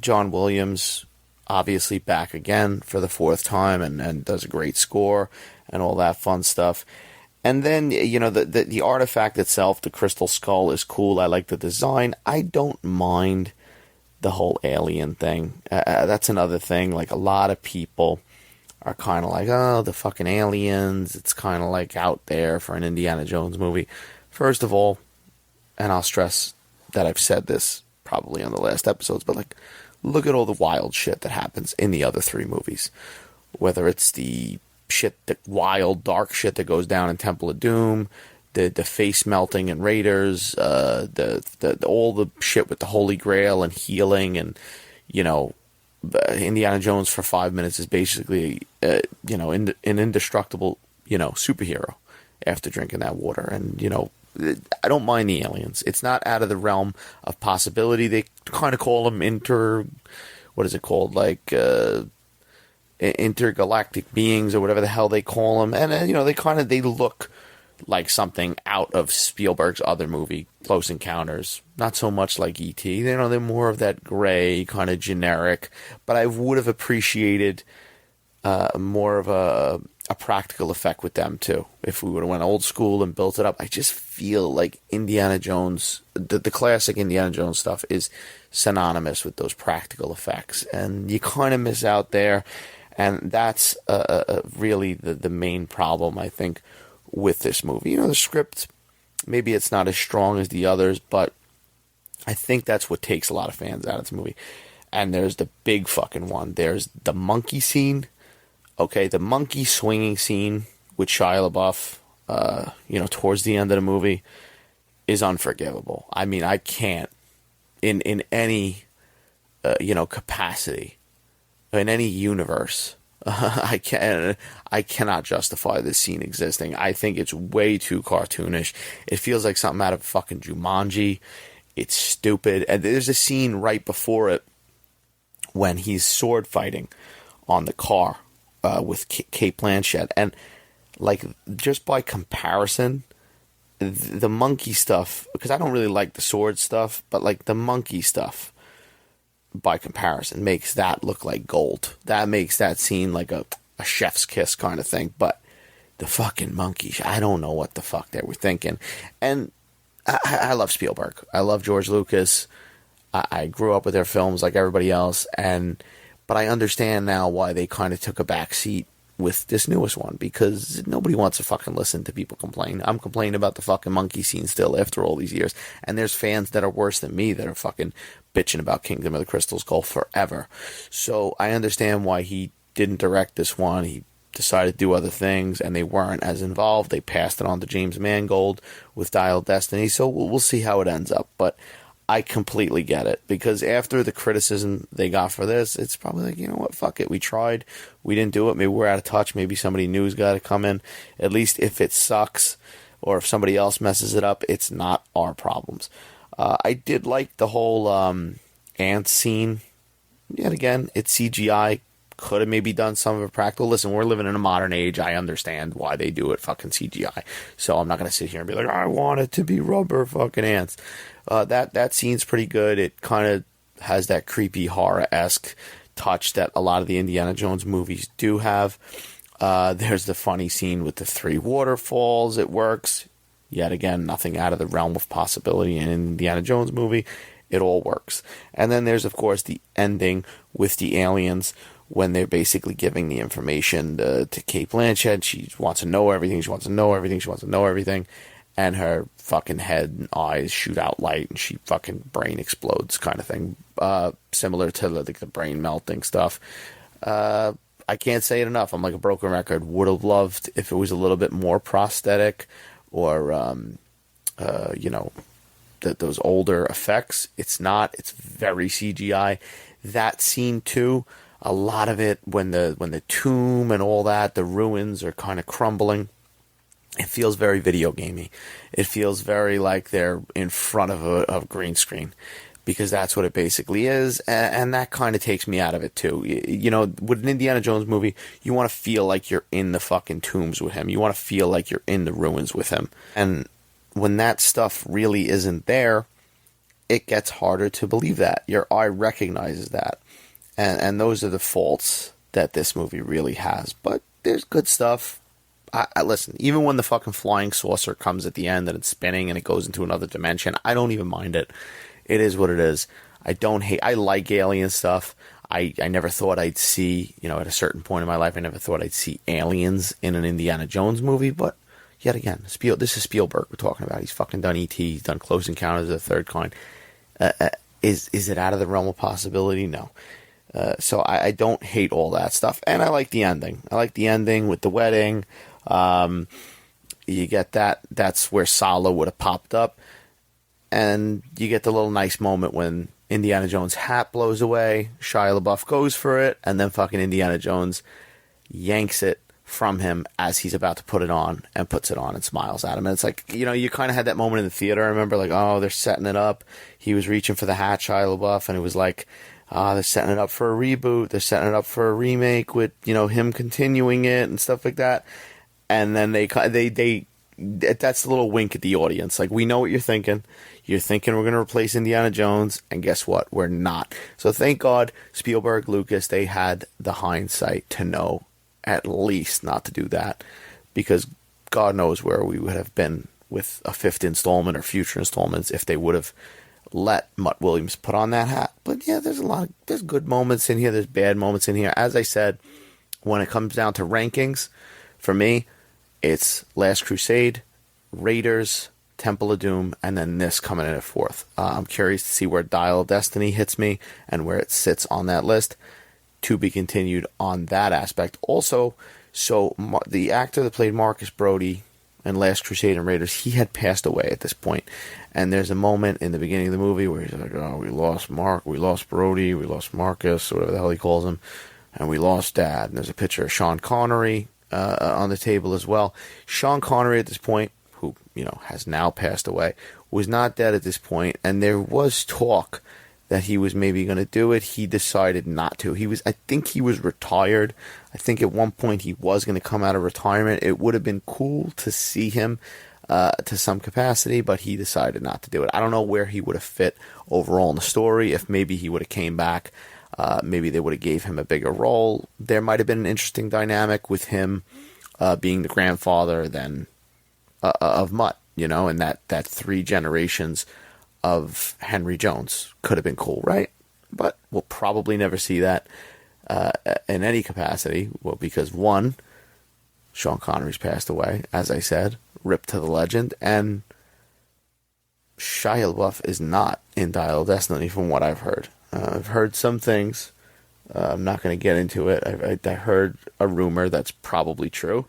John Williams, obviously back again for the fourth time, and does a great score and all that fun stuff. And then, the artifact itself, the crystal skull, is cool. I like the design. I don't mind the whole alien thing. That's another thing. Like, a lot of people are kind of like, oh, the fucking aliens. It's kind of like out there for an Indiana Jones movie. First of all, and I'll stress that I've said this probably on the last episodes, but like, look at all the wild shit that happens in the other three movies. Whether it's the wild, dark shit that goes down in Temple of Doom, the face melting in Raiders, the all the shit with the Holy Grail and healing, and Indiana Jones for 5 minutes is basically an indestructible superhero after drinking that water. And I don't mind the aliens. It's not out of the realm of possibility. They kind of call them intergalactic beings, or whatever the hell they call them. And they look like something out of Spielberg's other movie, Close Encounters. Not so much like E.T. They're more of that gray kind of generic. But I would have appreciated more of a practical effect with them too. If we would have went old school and built it up. I just feel like Indiana Jones, the classic Indiana Jones stuff, is synonymous with those practical effects, and you kind of miss out there. And that's really the main problem, I think, with this movie. The script, maybe it's not as strong as the others, but I think that's what takes a lot of fans out of this movie. And there's the big fucking one. There's the monkey scene. Okay, the monkey swinging scene with Shia LaBeouf, towards the end of the movie is unforgivable. I mean, I can't, in any, capacity, in any universe, I cannot justify this scene existing. I think it's way too cartoonish. It feels like something out of fucking Jumanji. It's stupid. And there's a scene right before it when he's sword fighting on the car with Kate Blanchett. And, like, just by comparison, the monkey stuff, because I don't really like the sword stuff, but, like, the monkey stuff, by comparison, makes that look like gold. That makes that scene like a chef's kiss kind of thing. But the fucking monkeys, I don't know what the fuck they were thinking. And I love Spielberg. I love George Lucas. I grew up with their films like everybody else. But I understand now why they kind of took a back seat with this newest one, because nobody wants to fucking listen to people complain. I'm complaining about the fucking monkey scene still after all these years. And there's fans that are worse than me that are fucking bitching about Kingdom of the Crystal Skull forever. So I understand why he didn't direct this one. He decided to do other things, and they weren't as involved. They passed it on to James Mangold with Dial of Destiny. So we'll see how it ends up. But I completely get it, because after the criticism they got for this, it's probably like, you know what, fuck it. We tried. We didn't do it. Maybe we're out of touch. Maybe somebody new's got to come in. At least if it sucks or if somebody else messes it up, it's not our problems. I did like the whole ant scene. Yet again, it's CGI. Could have maybe done some of it practical. Listen, we're living in a modern age. I understand why they do it fucking CGI. So I'm not going to sit here and be like, I want it to be rubber fucking ants. That scene's pretty good. It kind of has that creepy horror-esque touch that a lot of the Indiana Jones movies do have. There's the funny scene with the 3 waterfalls. It works. Yet again, nothing out of the realm of possibility in an Indiana Jones movie. It all works. And then there's, of course, the ending with the aliens when they're basically giving the information to Kate Blanchett. She wants to know everything. She wants to know everything. She wants to know everything. And her fucking head and eyes shoot out light, and she fucking brain explodes kind of thing. Similar to the brain melting stuff. I can't say it enough. I'm like a broken record. Would have loved if it was a little bit more prosthetic or, those older effects. It's not. It's very CGI. That scene, too, a lot of it, when the tomb and all that, the ruins are kind of crumbling, it feels very video gamey. It feels very like they're in front of a green screen, because that's what it basically is, and that kind of takes me out of it too. You know, with an Indiana Jones movie, you want to feel like you're in the fucking tombs with him. You want to feel like you're in the ruins with him. And when that stuff really isn't there, it gets harder to believe that. Your eye recognizes that. And those are the faults that this movie really has. But there's good stuff. I listen, even when the fucking flying saucer comes at the end and it's spinning and it goes into another dimension, I don't even mind it. It is what it is. I like alien stuff. I never thought I'd see, at a certain point in my life, I never thought I'd see aliens in an Indiana Jones movie. But yet again, this is Spielberg we're talking about. He's fucking done E.T., he's done Close Encounters of the Third Kind. Is it out of the realm of possibility? No. So I don't hate all that stuff. And I like the ending. I like the ending with the wedding. You get that. That's where Sala would have popped up. And you get the little nice moment when Indiana Jones' hat blows away. Shia LaBeouf goes for it. And then fucking Indiana Jones yanks it from him as he's about to put it on, and puts it on and smiles at him. And it's like, you kind of had that moment in the theater. I remember, like, oh, they're setting it up. He was reaching for the hat, Shia LaBeouf, and it was like, they're setting it up for a reboot. They're setting it up for a remake with, him continuing it and stuff like that. And then they that's a little wink at the audience. Like, we know what you're thinking. You're thinking we're going to replace Indiana Jones, and guess what? We're not. So thank God Spielberg, Lucas, they had the hindsight to know at least not to do that, because God knows where we would have been with a 5th installment or future installments if they would have let Mutt Williams put on that hat. But yeah, there's good moments in here, there's bad moments in here. As I said, when it comes down to rankings, for me, it's Last Crusade, Raiders, Temple of Doom, and then this coming in at 4th. I'm curious to see where Dial of Destiny hits me and where it sits on that list. To be continued on that aspect. Also, so the actor that played Marcus Brody in Last Crusade and Raiders, he had passed away at this point. And there's a moment in the beginning of the movie where he's like, oh, we lost Brody, we lost Marcus, whatever the hell he calls him, and we lost Dad. And there's a picture of Sean Connery on the table as well. Sean Connery at this point, who, has now passed away, was not dead at this point, and there was talk that he was maybe going to do it. He decided not to. I think he was retired. I think at one point he was going to come out of retirement. It would have been cool to see him to some capacity, but he decided not to do it. I don't know where he would have fit overall in the story. If maybe he would have came back, maybe they would have gave him a bigger role. There might have been an interesting dynamic with him being the grandfather then of Mutt, and that 3 generations of Henry Jones could have been cool, right? But we'll probably never see that in any capacity. Well, because one, Sean Connery's passed away, as I said, ripped to the legend, and Shia LaBeouf is not in Dial of Destiny from what I've heard. I've heard some things. I'm not going to get into it. I heard a rumor that's probably true,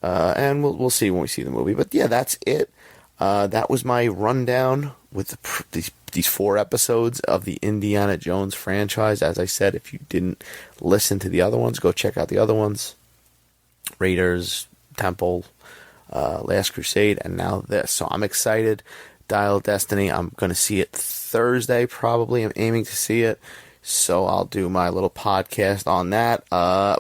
and we'll see when we see the movie. But yeah, that's it. That was my rundown with these 4 episodes of the Indiana Jones franchise. As I said, if you didn't listen to the other ones, go check out the other ones. Raiders, Temple, Last Crusade, and now this. So I'm excited. Dial of Destiny, I'm going to see it Thursday probably. I'm aiming to see it. So I'll do my little podcast on that.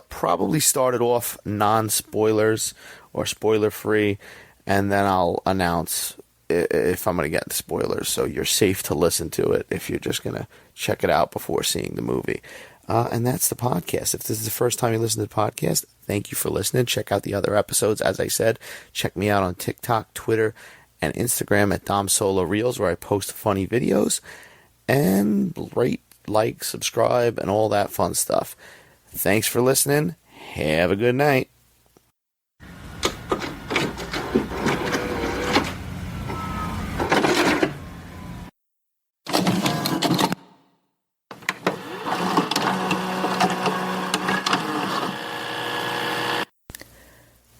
Probably start it off non-spoilers or spoiler-free, and then I'll announce if I'm going to get the spoilers, so you're safe to listen to it if you're just going to check it out before seeing the movie. And that's the podcast. If this is the first time you listen to the podcast, thank you for listening. Check out the other episodes. As I said, check me out on TikTok, Twitter, and Instagram at Dom Solo Reels, where I post funny videos. And rate, like, subscribe, and all that fun stuff. Thanks for listening. Have a good night.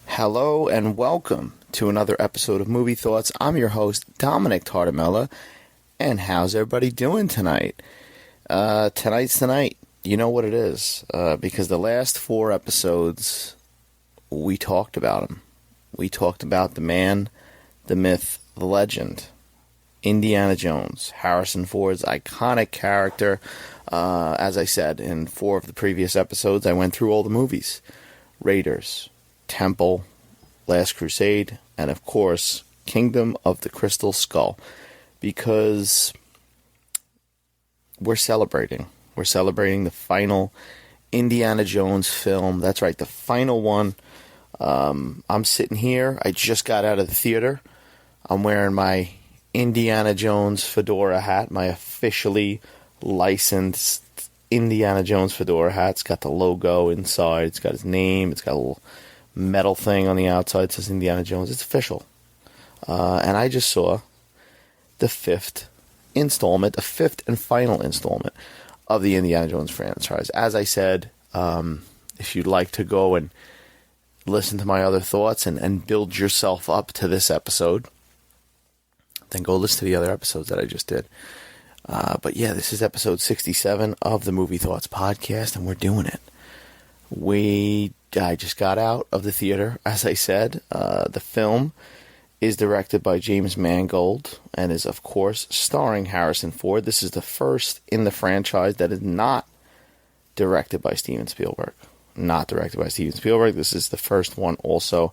Hello and welcome to another episode of Movie Thoughts. I'm your host, Dominick Tartamella, and how's everybody doing tonight? Tonight's the night. You know what it is, because the last 4 episodes, we talked about him. We talked about the man, the myth, the legend, Indiana Jones, Harrison Ford's iconic character. As I said, in 4 of the previous episodes, I went through all the movies. Raiders, Temple, Last Crusade, and of course, Kingdom of the Crystal Skull, because we're celebrating. We're celebrating the final Indiana Jones film. That's right, the final one. I'm sitting here. I just got out of the theater. I'm wearing my Indiana Jones fedora hat, my officially licensed Indiana Jones fedora hat. It's got the logo inside. It's got his name. It's got a little metal thing on the outside. It says Indiana Jones. It's official. And I just saw the 5th installment, the 5th and final installment of the Indiana Jones franchise. As I said, if you'd like to go and listen to my other thoughts and build yourself up to this episode, then go listen to the other episodes that I just did. But yeah, this is episode 67 of the Movie Thoughts podcast, and we're doing it. I just got out of the theater, as I said. The film is directed by James Mangold and is, of course, starring Harrison Ford. This is the first in the franchise that is not directed by Steven Spielberg. Not directed by Steven Spielberg. This is the first one also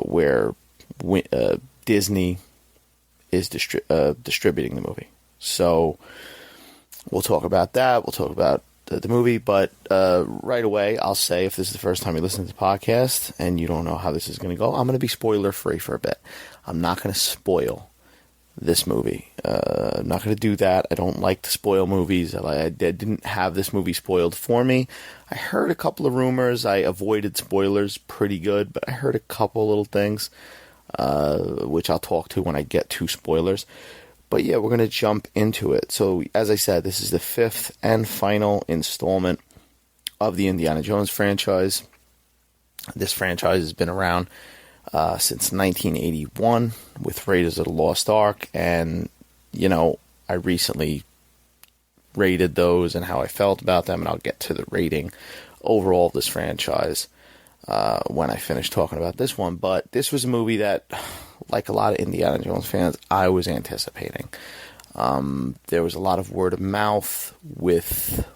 where Disney is distributing the movie. So we'll talk about that. We'll talk about the movie, but right away I'll say, if this is the first time you listen to the podcast and you don't know how this is going to go, I'm going to be spoiler free for a bit. I'm not going to spoil this movie. I'm not going to do that. I don't like to spoil movies. I didn't have this movie spoiled for me. I heard a couple of rumors. I avoided spoilers pretty good, but I heard a couple little things which I'll talk to when I get to spoilers. But yeah, we're going to jump into it. So, as I said, this is the 5th and final installment of the Indiana Jones franchise. This franchise has been around since 1981 with Raiders of the Lost Ark. And, I recently rated those and how I felt about them. And I'll get to the rating overall of this franchise when I finish talking about this one. But this was a movie that, like a lot of Indiana Jones fans, I was anticipating. There was a lot of word of mouth with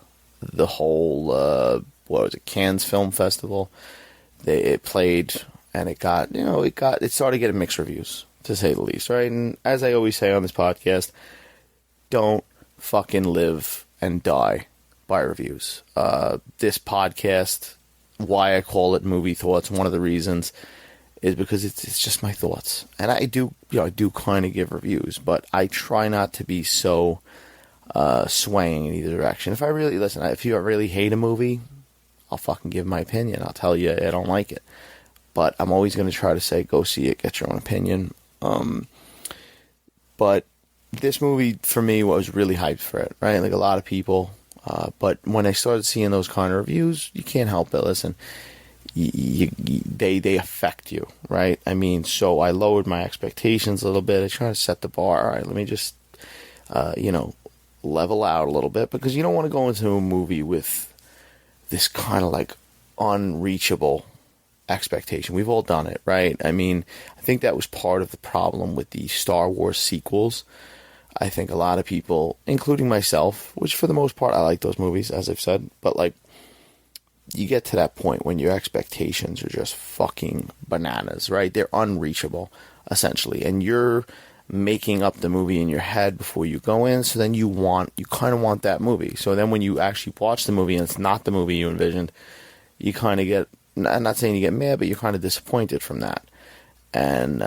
the whole, Cannes Film Festival. It played, and it started getting mixed reviews, to say the least, right? And as I always say on this podcast, don't fucking live and die by reviews. This podcast, why I call it Movie Thoughts, one of the reasons is because it's just my thoughts. And I do kind of give reviews, but I try not to be so swaying in either direction. If you really hate a movie, I'll fucking give my opinion. I'll tell you I don't like it. But I'm always going to try to say, go see it, get your own opinion. But this movie, for me, was really hyped for it, right? Like a lot of people. But when I started seeing those kind of reviews, you can't help it. Listen, they affect you, right? I mean, so I lowered my expectations a little bit. I try to set the bar. All right, let me just, level out a little bit, because you don't want to go into a movie with this kind of like unreachable expectation. We've all done it, right? I mean, I think that was part of the problem with the Star Wars sequels. I think a lot of people, including myself, which for the most part I like those movies, as I've said, but like, you get to that point when your expectations are just fucking bananas, right? They're unreachable, essentially, and you're making up the movie in your head before you go in, so then you kind of want that movie. So then when you actually watch the movie and it's not the movie you envisioned, you kind of get, I'm not saying you get mad, but you're kind of disappointed from that. And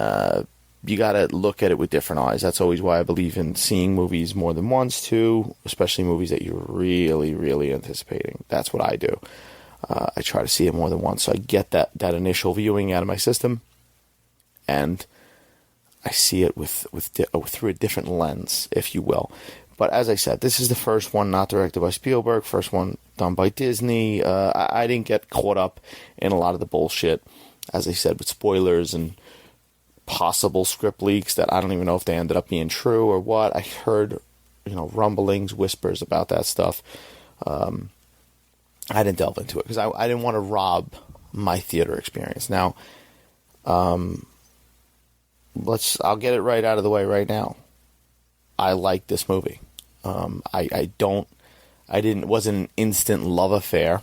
you got to look at it with different eyes. That's always why I believe in seeing movies more than once, too, especially movies that you're really, really anticipating. That's what I do. I try to see it more than once, so I get that initial viewing out of my system, and I see it through a different lens, if you will. But as I said, this is the first one not directed by Spielberg, first one done by Disney. I didn't get caught up in a lot of the bullshit, as I said, with spoilers and possible script leaks that I don't even know if they ended up being true or what. I heard, rumblings, whispers about that stuff. I didn't delve into it because I didn't want to rob my theater experience. Now, I'll get it right out of the way right now. I like this movie. Wasn't an instant love affair.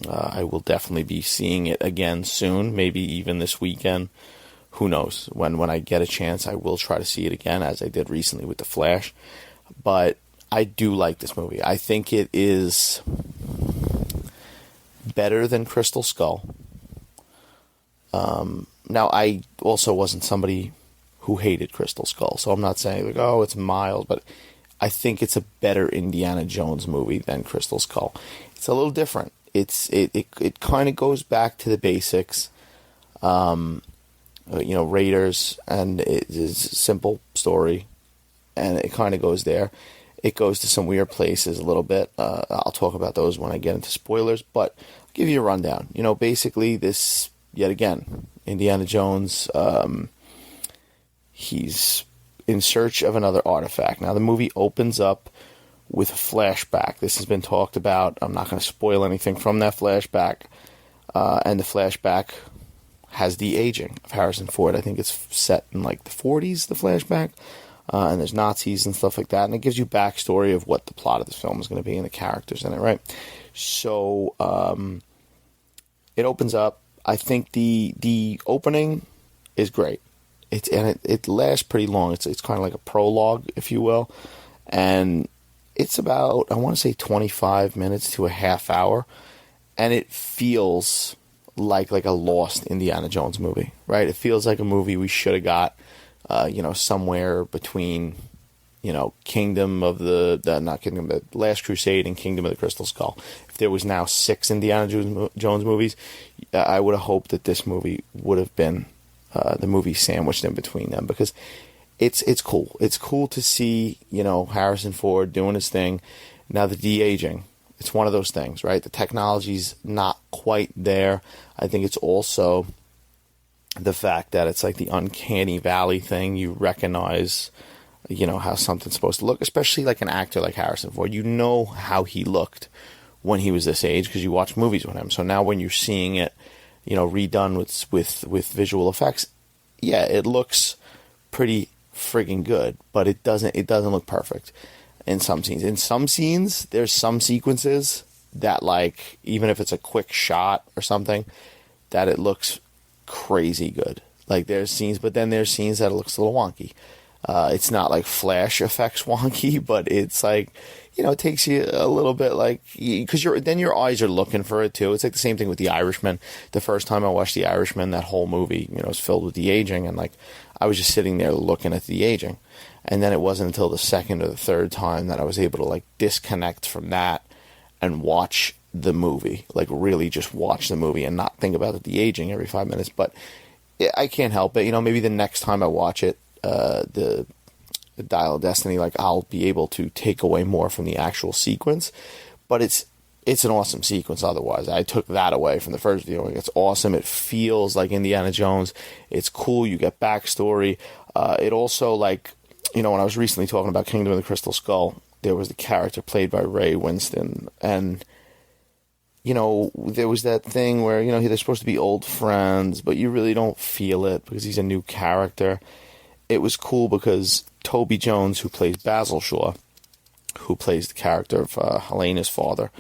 I will definitely be seeing it again soon, maybe even this weekend. Who knows? When I get a chance, I will try to see it again, as I did recently with The Flash. But I do like this movie. I think it is better than Crystal Skull. Now, I also wasn't somebody who hated Crystal Skull, so I'm not saying like, oh, it's mild, but I think it's a better Indiana Jones movie than Crystal Skull. It's a little different. It kind of goes back to the basics. Raiders, and it's a simple story, and it kind of goes there. It goes to some weird places a little bit. I'll talk about those when I get into spoilers, but I'll give you a rundown. Basically this, yet again, Indiana Jones, he's in search of another artifact. Now, the movie opens up with a flashback. This has been talked about. I'm not going to spoil anything from that flashback. And the flashback has the aging of Harrison Ford. I think it's set in like the 40s, the flashback. And there's Nazis and stuff like that. And it gives you backstory of what the plot of this film is going to be and the characters in it, right? So it opens up. I think the opening is great. It lasts pretty long. It's kind of like a prologue, if you will. And it's about, I want to say 25 minutes to a half hour. And it feels like a Lost Indiana Jones movie, right? It feels like a movie we should have got, somewhere between, Kingdom of not Kingdom, but Last Crusade and Kingdom of the Crystal Skull. If there was now 6 Indiana Jones movies, I would have hoped that this movie would have been the movie sandwiched in between them, because it's cool. It's cool to see, Harrison Ford doing his thing. Now, the de-aging, it's one of those things, right? The technology's not quite there. I think it's also the fact that it's like the uncanny valley thing. You recognize, how something's supposed to look, especially like an actor like Harrison Ford. You know how he looked when he was this age because you watch movies with him. So now when you're seeing it, redone with visual effects, yeah, it looks pretty friggin' good, but it doesn't look perfect in some scenes. In some scenes, there's some sequences that, like, even if it's a quick shot or something, that it looks crazy good. Like, there's scenes, but then there's scenes that it looks a little wonky. It's not like flash effects wonky, but it's like, you know, it takes you a little bit, like, because then your eyes are looking for it too. It's like the same thing with The Irishman. The first time I watched The Irishman, that whole movie, you know, was filled with the aging, and like I was just sitting there looking at the aging. And then it wasn't until the second or the third time that I was able to like disconnect from that and watch the movie, like really just watch the movie and not think about the aging every 5 minutes. But I can't help it. You know, maybe the next time I watch it, the Dial of Destiny, like I'll be able to take away more from the actual sequence. But it's an awesome sequence otherwise. I took that away from the first viewing. It's awesome. It feels like Indiana Jones. It's cool. You get backstory. It also, like, you know, when I was recently talking about Kingdom of the Crystal Skull, there was the character played by Ray Winston, and you know, there was that thing where, you know, they're supposed to be old friends, but you really don't feel it because he's a new character. It was cool because Toby Jones, who plays Basil Shaw, who plays the character of Helena's father,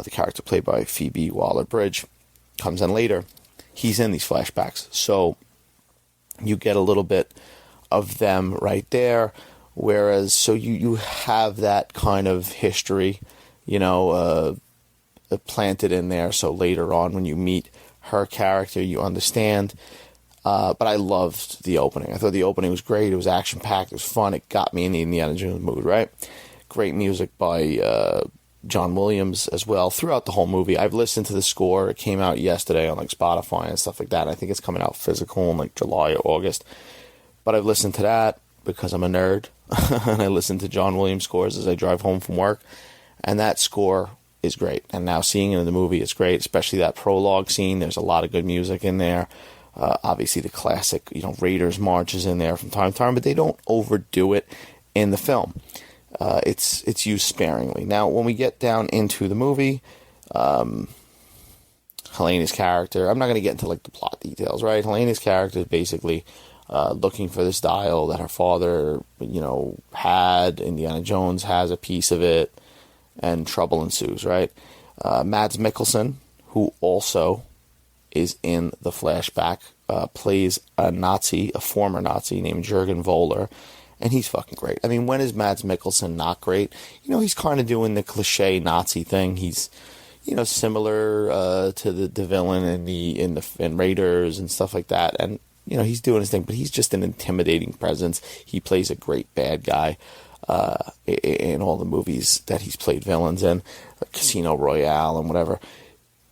the character played by Phoebe Waller-Bridge, comes in later. He's in these flashbacks, so you get a little bit of them right there. Whereas, so you have that kind of history, you know, planted in there, so later on when you meet her character, you understand. But I loved the opening. I thought the opening was great. It was action-packed. It was fun. It got me in the Indiana Jones mood, right? Great music by John Williams as well throughout the whole movie. I've listened to the score. It came out yesterday on like Spotify and stuff like that. I think it's coming out physical in like July or August. But I've listened to that because I'm a nerd. And I listen to John Williams scores as I drive home from work. And that score is great. And now seeing it in the movie, it's great, especially that prologue scene. There's a lot of good music in there. Obviously the classic, you know, Raiders march is in there from time to time, but they don't overdo it in the film. It's used sparingly. Now, when we get down into the movie, Helena's character, I'm not going to get into like the plot details, right? Helena's character is basically looking for this dial that her father, you know, had. Indiana Jones has a piece of it, and trouble ensues, right? Mads Mikkelsen, who also is in the flashback, plays a former Nazi named Jürgen Voller, and he's fucking great. I mean, when is Mads Mikkelsen not great? You know, he's kind of doing the cliche Nazi thing. He's, you know, similar to the villain in Raiders and stuff like that, and you know, he's doing his thing, but he's just an intimidating presence. He plays a great bad guy in all the movies that he's played villains in, like Casino Royale and whatever.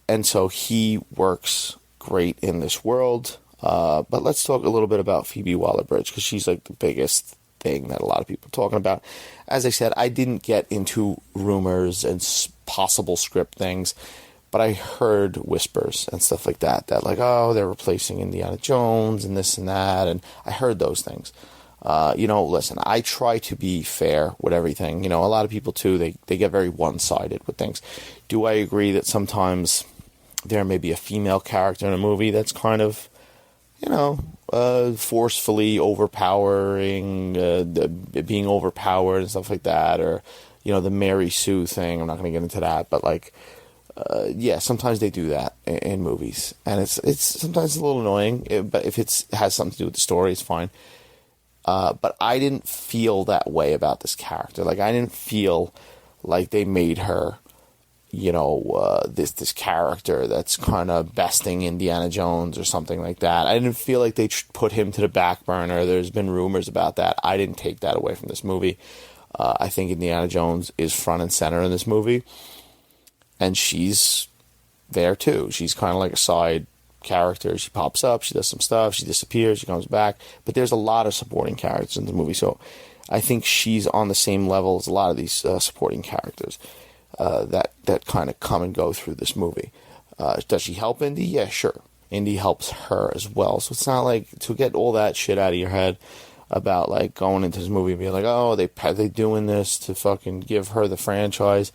And so he works great in this world. But let's talk a little bit about Phoebe Waller-Bridge, because she's like the biggest thing that a lot of people are talking about. As I said, I didn't get into rumors and possible script things, but I heard whispers and stuff like that like, oh, they're replacing Indiana Jones and this and that, and I heard those things. You know, listen, I try to be fair with everything. You know, a lot of people, too, they get very one-sided with things. Do I agree that sometimes there may be a female character in a movie that's kind of, you know, forcefully overpowering, being overpowered and stuff like that, or, you know, the Mary Sue thing. I'm not going to get into that, but, like, yeah, sometimes they do that in movies, and it's sometimes a little annoying, but if it has something to do with the story, it's fine. But I didn't feel that way about this character. Like, I didn't feel like they made her, you know, this character that's kind of besting Indiana Jones or something like that. I didn't feel like they put him to the back burner. There's been rumors about that. I didn't take that away from this movie. I think Indiana Jones is front and center in this movie, and she's there too. She's kind of like a side character. She pops up, she does some stuff, she disappears, she comes back, but there's a lot of supporting characters in the movie, so I think she's on the same level as a lot of these supporting characters that kind of come and go through this movie. Does she help Indy? Yeah, sure. Indy helps her as well, so it's not like, to get all that shit out of your head about like going into this movie and being like, oh, they doing this to fucking give her the franchise.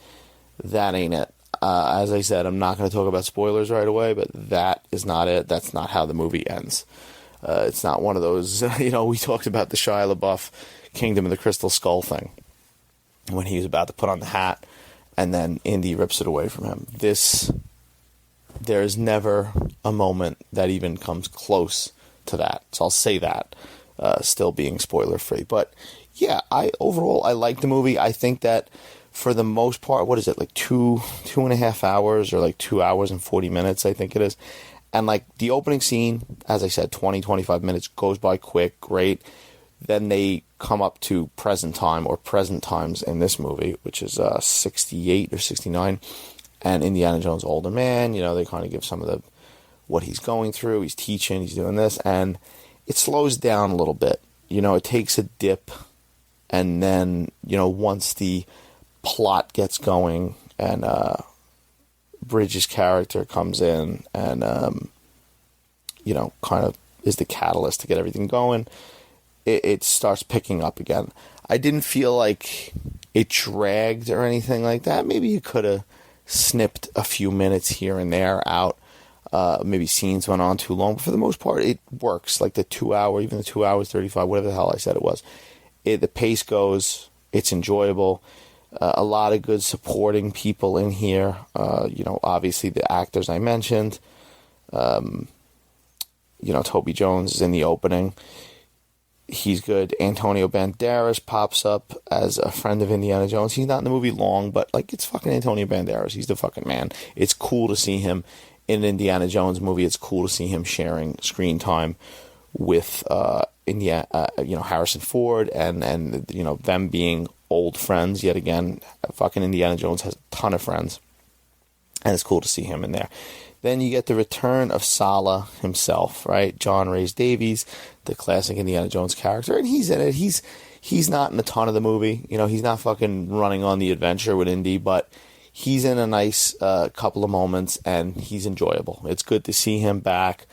That ain't it. As I said, I'm not going to talk about spoilers right away, but that is not it. That's not how the movie ends. It's not one of those, we talked about the Shia LaBeouf Kingdom of the Crystal Skull thing when he was about to put on the hat and then Indy rips it away from him. There's never a moment that even comes close to that. So I'll say that, still being spoiler free. But yeah, overall I like the movie. I think that for the most part, what is it, like 2.5 hours or like 2 hours and 40 minutes, I think it is. And like the opening scene, as I said, 25 minutes goes by quick, great. Then they come up to present time or present times in this movie, which is 68 or 69. And Indiana Jones, older man, they kind of give some of what he's going through. He's teaching, he's doing this. And it slows down a little bit. It takes a dip. And then, once the plot gets going and Bridges' character comes in and, kind of is the catalyst to get everything going, it starts picking up again. I didn't feel like it dragged or anything like that. Maybe you could have snipped a few minutes here and there out. Maybe scenes went on too long. But for the most part, it works. Like the 2 hour, even the 2 hours, 35, whatever the hell I said it was. The pace goes. It's enjoyable. A lot of good supporting people in here. Obviously the actors I mentioned. Toby Jones is in the opening. He's good. Antonio Banderas pops up as a friend of Indiana Jones. He's not in the movie long, but it's fucking Antonio Banderas. He's the fucking man. It's cool to see him in an Indiana Jones movie. It's cool to see him sharing screen time with Harrison Ford and them being old friends yet again. Fucking Indiana Jones has a ton of friends, and it's cool to see him in there. Then you get the return of Sala himself, right? John Rhys Davies, the classic Indiana Jones character, and he's in it. He's not in a ton of the movie. He's not fucking running on the adventure with Indy, but he's in a nice couple of moments, and he's enjoyable. It's good to see him back.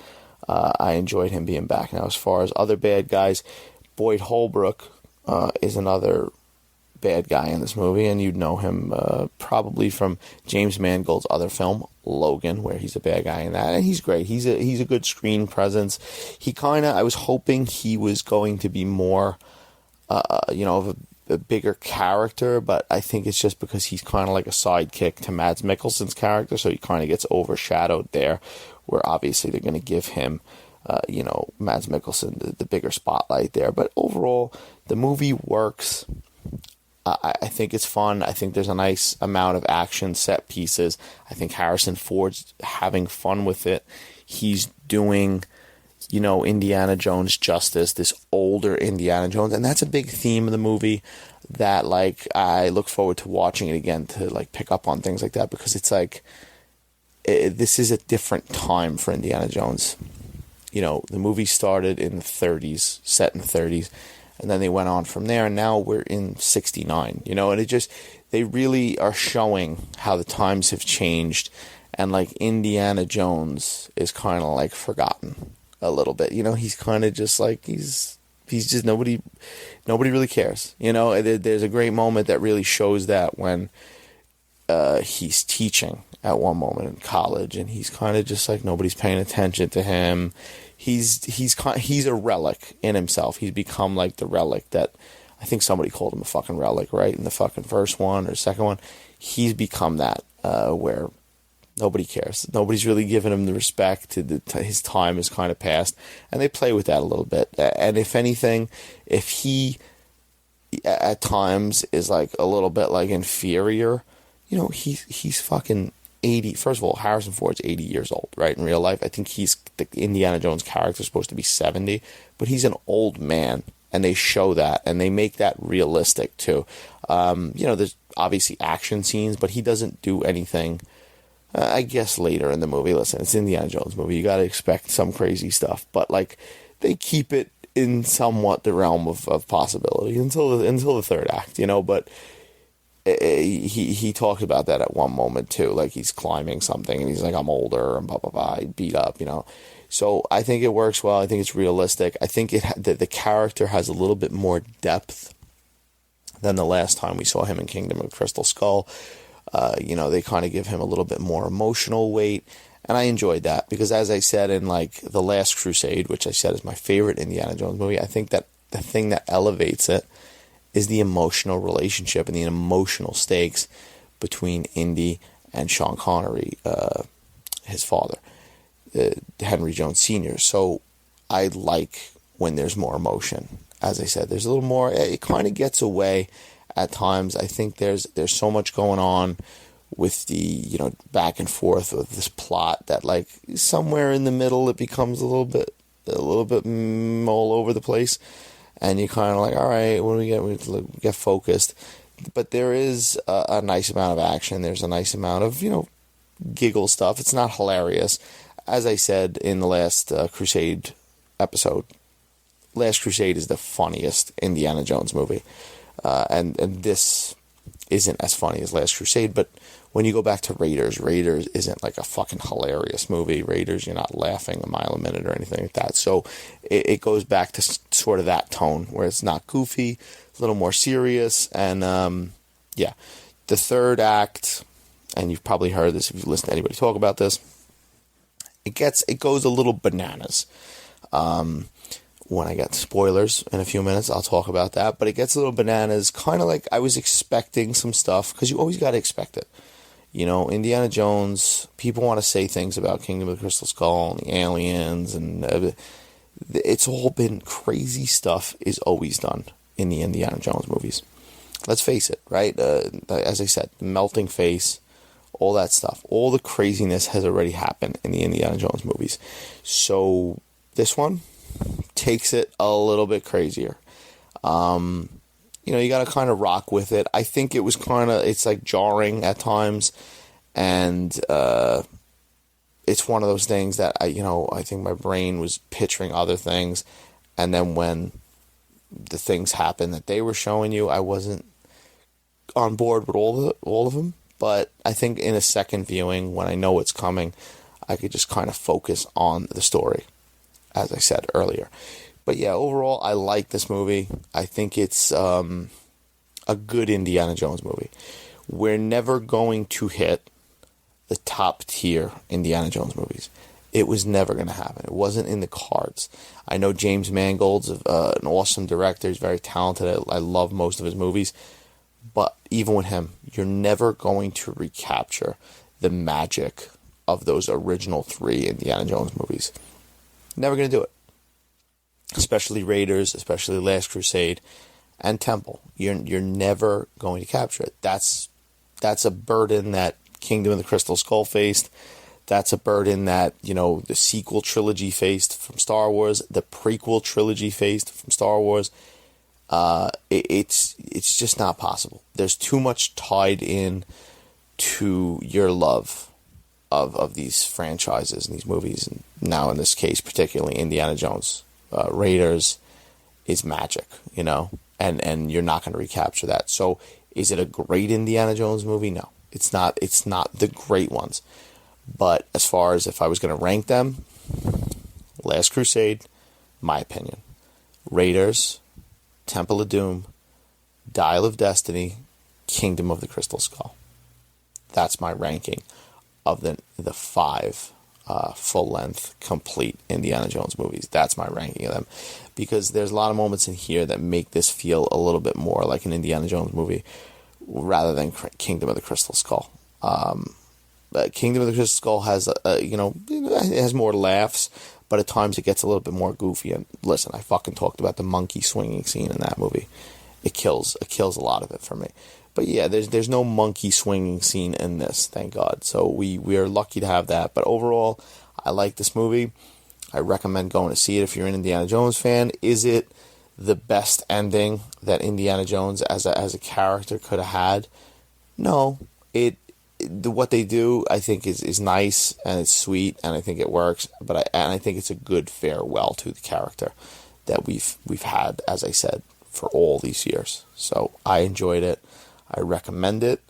I enjoyed him being back. Now, as far as other bad guys, Boyd Holbrook is another bad guy in this movie, and you'd know him probably from James Mangold's other film, Logan, where he's a bad guy in that, and he's great. He's a good screen presence. I was hoping he was going to be more, of a bigger character, but I think it's just because he's kind of like a sidekick to Mads Mikkelsen's character, so he kind of gets overshadowed there, where obviously they're going to give him, Mads Mikkelsen the bigger spotlight there. But overall, the movie works. I think it's fun. I think there's a nice amount of action set pieces. I think Harrison Ford's having fun with it. He's doing, Indiana Jones justice, this older Indiana Jones. And that's a big theme of the movie that, I look forward to watching it again to, pick up on things like that, because it's this is a different time for Indiana Jones. The movie started in the 30s, set in the 30s. And then they went on from there, and now we're in 69, and they really are showing how the times have changed, and Indiana Jones is kind of forgotten a little bit, he's kind of just he's just nobody really cares, There's a great moment that really shows that when he's teaching at one moment in college, and he's kind of just nobody's paying attention to him. He's a relic in himself. He's become the relic that I think somebody called him a fucking relic, right? In the fucking first one or second one, he's become that where nobody cares. Nobody's really giving him the respect. His time has kind of passed, and they play with that a little bit. And if anything, if he at times is a little bit inferior, he's fucking 80. First of all, Harrison Ford's 80 years old, right? In real life, I think the Indiana Jones character is supposed to be 70, but he's an old man, and they show that, and they make that realistic too. There's obviously action scenes, but he doesn't do anything. I guess later in the movie, listen, it's Indiana Jones movie. You got to expect some crazy stuff, but they keep it in somewhat the realm of possibility until the third act, But he talked about that at one moment too, he's climbing something and he's I'm older and blah blah blah, beat up, So I think it works well. I think it's realistic. I think the character has a little bit more depth than the last time we saw him in Kingdom of Crystal Skull. They kind of give him a little bit more emotional weight, And I enjoyed that because, as I said in like The Last Crusade, which I said is my favorite Indiana Jones movie, I think that the thing that elevates it is the emotional relationship and the emotional stakes between Indy and Sean Connery, his father, Henry Jones Sr. So I like when there's more emotion. As I said, there's a little more. It kind of gets away at times. I think there's so much going on with the back and forth of this plot that like somewhere in the middle it becomes a little bit all over the place, and you kind of like, all right, what do we get? We get focused, but there is a nice amount of action. There's a nice amount of giggle stuff. It's not hilarious, as I said in the last Crusade episode. Last Crusade is the funniest Indiana Jones movie, and this isn't as funny as Last Crusade, but when you go back to Raiders isn't like a fucking hilarious movie. Raiders, you're not laughing a mile a minute or anything like that. So it goes back to sort of that tone where it's not goofy, a little more serious, and the third act, and you've probably heard this if you've listened to anybody talk about this, it goes a little bananas. When I get spoilers in a few minutes, I'll talk about that. But it gets a little bananas, kind of like I was expecting some stuff, because you always got to expect it. Indiana Jones, people want to say things about Kingdom of the Crystal Skull and the aliens, and it's all been crazy stuff is always done in the Indiana Jones movies. Let's face it, right? As I said, the melting face, all that stuff, all the craziness has already happened in the Indiana Jones movies. So this one takes it a little bit crazier. You got to kind of rock with it. I think it's like jarring at times, and it's one of those things that I think my brain was picturing other things, and then when the things happen that they were showing you, I wasn't on board with all of them. But I think in a second viewing, when I know what's coming, I could just kind of focus on the story, as I said earlier. But yeah, overall, I like this movie. I think it's a good Indiana Jones movie. We're never going to hit the top tier Indiana Jones movies. It was never going to happen. It wasn't in the cards. I know James Mangold's an awesome director. He's very talented. I love most of his movies. But even with him, you're never going to recapture the magic of those original 3 Indiana Jones movies. Never going to do it. Especially Raiders, especially Last Crusade, and Temple. You're never going to capture it. That's a burden that Kingdom of the Crystal Skull faced. That's a burden that the sequel trilogy faced from Star Wars, the prequel trilogy faced from Star Wars. It's just not possible. There's too much tied in to your love of these franchises and these movies, and now in this case, particularly Indiana Jones. Raiders is magic, and you're not going to recapture that. So is it a great Indiana Jones movie? No, it's not. It's not the great ones. But as far as if I was going to rank them, Last Crusade, my opinion, Raiders, Temple of Doom, Dial of Destiny, Kingdom of the Crystal Skull. That's my ranking of the 5 full-length, complete Indiana Jones movies. That's my ranking of them, because there's a lot of moments in here that make this feel a little bit more like an Indiana Jones movie rather than Kingdom of the Crystal Skull. But Kingdom of the Crystal Skull has it has more laughs, but at times it gets a little bit more goofy. And listen, I fucking talked about the monkey swinging scene in that movie. It kills a lot of it for me. But yeah, there's no monkey swinging scene in this, thank God. So we are lucky to have that. But overall, I like this movie. I recommend going to see it if you're an Indiana Jones fan. Is it the best ending that Indiana Jones as a character could have had? No. What they do, I think, is nice and it's sweet, and I think it works. But I think it's a good farewell to the character that we've had, as I said, for all these years. So I enjoyed it. I recommend it.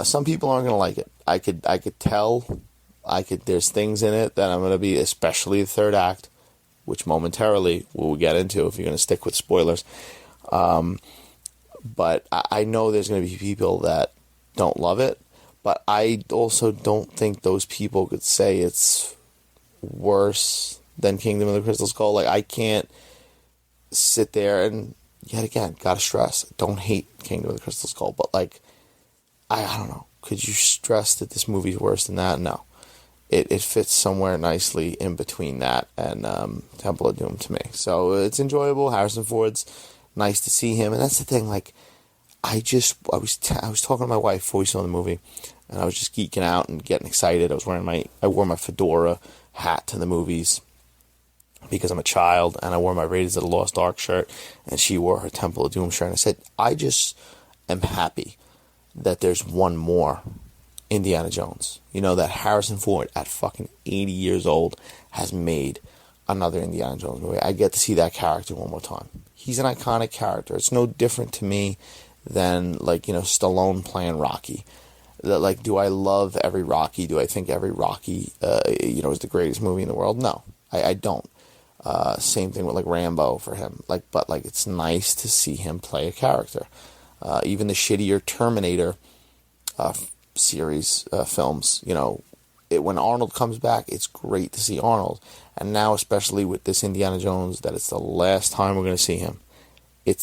Some people aren't going to like it. I could tell. There's things in it that I'm going to be, especially the third act, which momentarily we'll get into if you're going to stick with spoilers. But I know there's going to be people that don't love it. But I also don't think those people could say it's worse than Kingdom of the Crystal Skull. Like, I can't sit there and, yet again, gotta stress, don't hate Kingdom of the Crystal Skull, but like, I don't know. Could you stress that this movie's worse than that? No. It fits somewhere nicely in between that and Temple of Doom to me. So it's enjoyable. Harrison Ford's nice to see him, and that's the thing. Like, I was talking to my wife before we saw the movie, and I was just geeking out and getting excited. I wore my fedora hat to the movies because I'm a child, and I wore my Raiders of the Lost Ark shirt, and she wore her Temple of Doom shirt. And I said, I just am happy that there's one more Indiana Jones. You know, that Harrison Ford at fucking 80 years old has made another Indiana Jones movie. I get to see that character one more time. He's an iconic character. It's no different to me than, like, you know, Stallone playing Rocky. That, like, do I love every Rocky? Do I think every Rocky, is the greatest movie in the world? No, I don't. Same thing with, like, Rambo for him. But it's nice to see him play a character. Even the shittier Terminator series films, you know, when Arnold comes back, it's great to see Arnold. And now, especially with this Indiana Jones, that it's the last time we're going to see him.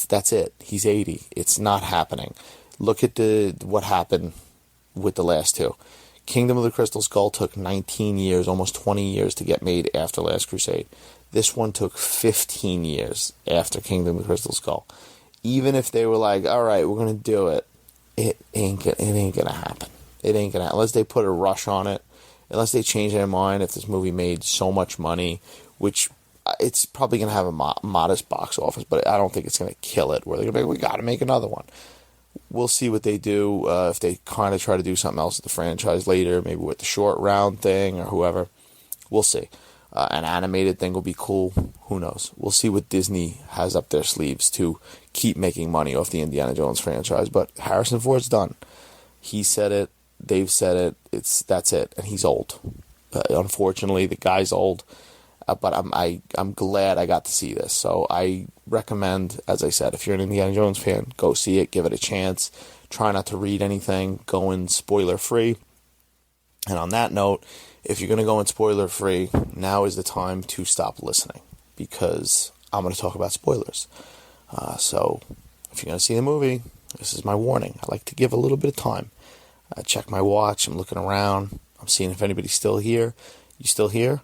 That's it. He's 80. It's not happening. Look at what happened with the last two. Kingdom of the Crystal Skull took 19 years, almost 20 years to get made after Last Crusade. This one took 15 years after Kingdom of the Crystal Skull. Even if they were like, all right, we're going to do it, it ain't going to happen. It ain't going to happen. Unless they put a rush on it. Unless they change their mind, if this movie made so much money, which it's probably going to have a modest box office, but I don't think it's going to kill it, where they're going to be like, we got to make another one. We'll see what they do, if they kind of try to do something else with the franchise later, maybe with the short round thing or whoever. We'll see. An animated thing will be cool. Who knows? We'll see what Disney has up their sleeves to keep making money off the Indiana Jones franchise. But Harrison Ford's done. He said it. They've said it. That's it. And he's old. Unfortunately, the guy's old. But I'm glad I got to see this. So I recommend, as I said, if you're an Indiana Jones fan, go see it. Give it a chance. Try not to read anything. Go in spoiler free. And on that note, if you're going to go in spoiler free, now is the time to stop listening, because I'm going to talk about spoilers. So if you're going to see the movie, this is my warning. I like to give a little bit of time. I check my watch. I'm looking around. I'm seeing if anybody's still here. You still here?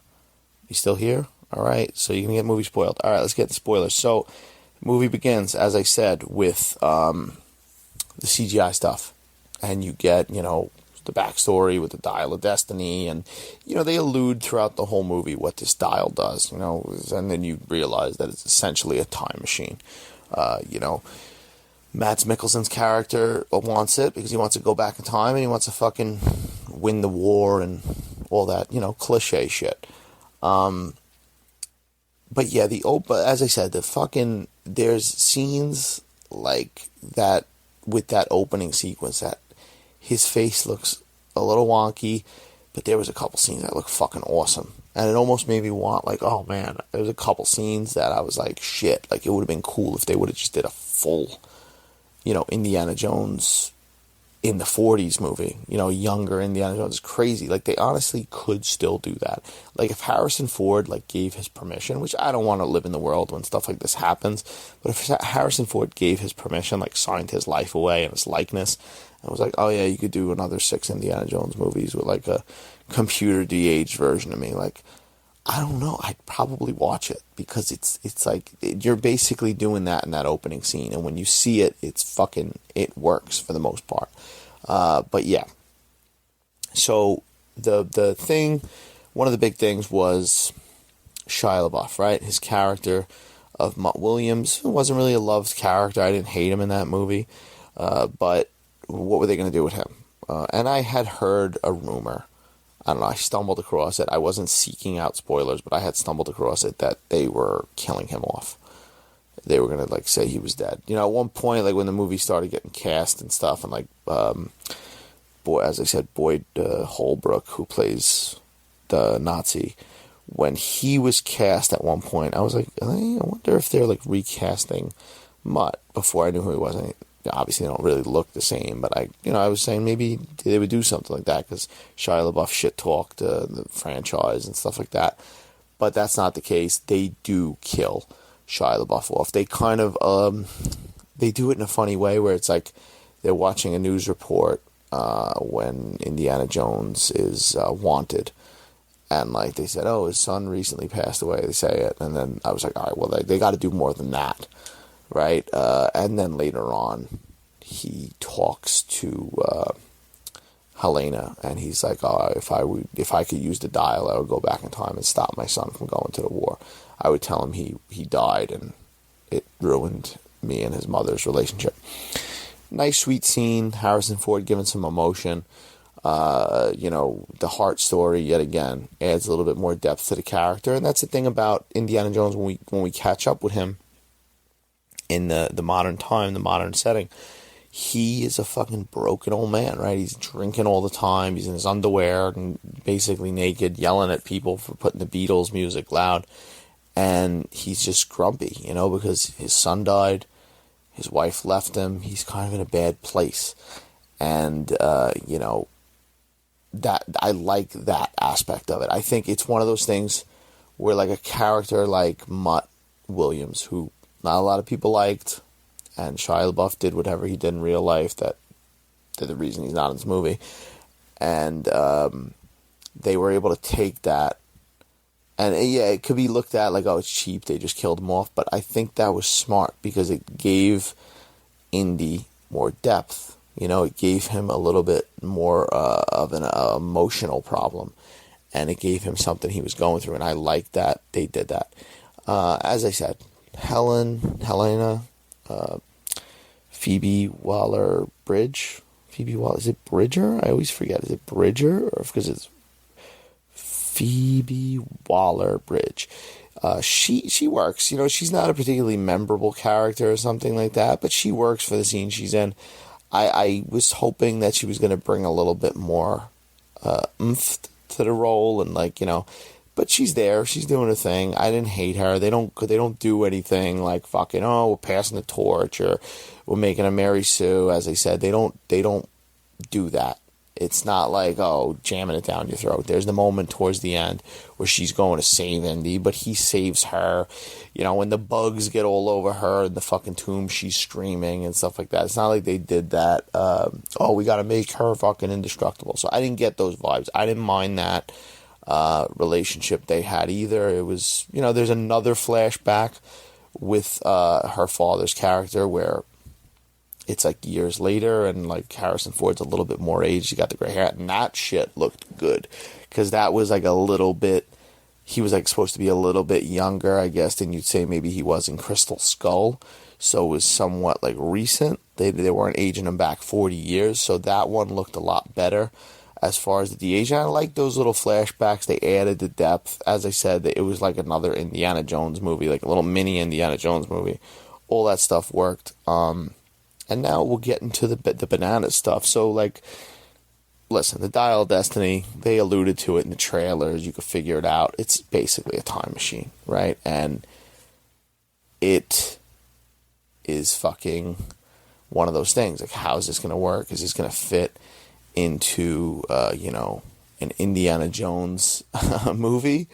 You still here? All right. So you're going to get movie spoiled. All right, let's get the spoilers. So the movie begins, as I said, with the CGI stuff. And you get, you know, the backstory with the Dial of Destiny, and you know, they allude throughout the whole movie what this dial does, you know, and then you realize that it's essentially a time machine. You know, Mads Mikkelsen's character wants it because he wants to go back in time and he wants to fucking win the war and all that, you know, cliche shit. But yeah, as I said, there's scenes like that with that opening sequence that his face looks a little wonky, but there was a couple scenes that looked fucking awesome. And it almost made me want, like, oh man, there was a couple scenes that I was like, shit, like it would have been cool if they would have just did a full, you know, Indiana Jones in the 40s movie. You know, younger Indiana Jones is crazy. Like, they honestly could still do that. Like, if Harrison Ford, like, gave his permission, which I don't want to live in the world when stuff like this happens, but if Harrison Ford gave his permission, like, signed his life away and his likeness, and was like, oh yeah, you could do another 6 Indiana Jones movies with, like, a computer de-aged version of me, like, I don't know, I'd probably watch it, because it's like, you're basically doing that in that opening scene, and when you see it, it works for the most part. But yeah, so the thing, one of the big things was Shia LaBeouf, right? His character of Mutt Williams wasn't really a loved character. I didn't hate him in that movie, but what were they going to do with him? And I had heard a rumor. I don't know, I stumbled across it. I wasn't seeking out spoilers, but I had stumbled across it that they were killing him off. They were going to, like, say he was dead. You know, at one point, like, when the movie started getting cast and stuff, and, like, as I said, Boyd Holbrook, who plays the Nazi, when he was cast at one point, I was like, I wonder if they're, like, recasting Mutt, before I knew who he was. obviously they don't really look the same, but I was saying maybe they would do something like that because Shia LaBeouf shit talked the franchise and stuff like that. But that's not the case. They do kill Shia LaBeouf off. They kind of they do it in a funny way where it's like they're watching a news report when Indiana Jones is wanted. And, like, they said, oh, his son recently passed away, they say it. And then I was like, all right, well, they got to do more than that, right? And then later on, he talks to Helena, and he's like, oh, if I could use the dial, I would go back in time and stop my son from going to the war. I would tell him he died, and it ruined me and his mother's relationship. Nice, sweet scene. Harrison Ford giving some emotion. The heart story yet again adds a little bit more depth to the character, and that's the thing about Indiana Jones when we catch up with him in the modern time, the modern setting. He is a fucking broken old man, right? He's drinking all the time. He's in his underwear and basically naked, yelling at people for putting the Beatles music loud, and he's just grumpy, because his son died, his wife left him. He's kind of in a bad place, and that I like that aspect of it. I think it's one of those things where, like, a character like Mutt Williams, who not a lot of people liked, and Shia LaBeouf did whatever he did in real life that they're the reason he's not in this movie, and they were able to take that, and it could be looked at like, oh, it's cheap, they just killed him off, but I think that was smart because it gave Indy more depth. It gave him a little bit more of an emotional problem, and it gave him something he was going through, and I like that they did that. As I said, Helena, Phoebe Waller-Bridge. Is it Bridger? I always forget. Is it Bridger? Or because it's Phoebe Waller-Bridge. She works. She's not a particularly memorable character or something like that, but she works for the scene she's in. I was hoping that she was going to bring a little bit more oomph to the role, and but she's there. She's doing a thing. I didn't hate her. They don't do anything like fucking, oh, we're passing the torch or we're making a Mary Sue. As I said, they don't do that. It's not like, oh, jamming it down your throat. There's the moment towards the end where she's going to save Indy, but he saves her. When the bugs get all over her in the fucking tomb, she's screaming and stuff like that. It's not like they did that. Oh, we got to make her fucking indestructible. So I didn't get those vibes. I didn't mind that relationship they had either. It was, there's another flashback with her father's character where it's like years later, and like Harrison Ford's a little bit more aged. He got the gray hair, and that shit looked good because that was like a little bit. He was like supposed to be a little bit younger, I guess, than you'd say maybe he was in Crystal Skull. So it was somewhat like recent. They weren't aging him back 40 years, so that one looked a lot better as far as the de-aging. I like those little flashbacks. They added the depth. As I said, it was like another Indiana Jones movie, like a little mini Indiana Jones movie. All that stuff worked. And now we'll get into the banana stuff. So, like, listen, the Dial of Destiny, they alluded to it in the trailers. You could figure it out. It's basically a time machine, right? And it is fucking one of those things. Like, how is this going to work? Is this going to fit into, an Indiana Jones movie?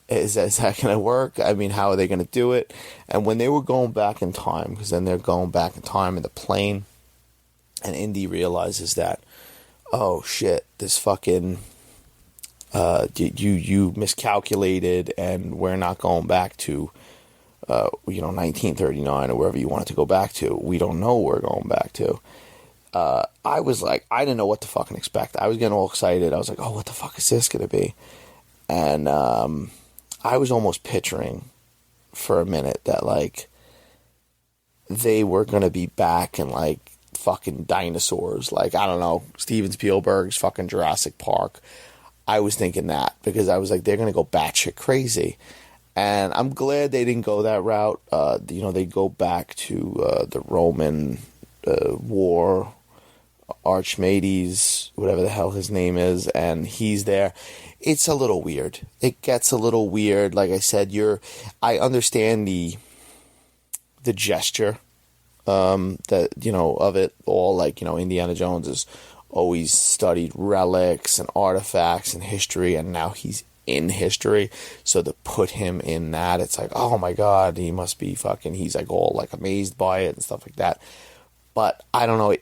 Is that going to work? I mean, how are they going to do it? And when they were going back in time, because then they're going back in time in the plane, and Indy realizes that, oh shit, this fucking, you miscalculated, and we're not going back to, 1939 or wherever you want it to go back to. We don't know where we're going back to. I was like, I didn't know what to fucking expect. I was getting all excited. I was like, oh, what the fuck is this going to be? And, I was almost picturing for a minute that, like, they were going to be back in, like, fucking dinosaurs. Like, I don't know, Steven Spielberg's fucking Jurassic Park. I was thinking that because I was like, they're going to go batshit crazy. And I'm glad they didn't go that route. They go back to the Roman war, Archimedes, whatever the hell his name is, and he's there. It's a little weird. It gets a little weird. Like I said, I understand the gesture that, of it all. Like, Indiana Jones has always studied relics and artifacts and history, and now he's in history. So to put him in that, it's like, oh my God, he must be he's like all like amazed by it and stuff like that. But I don't know,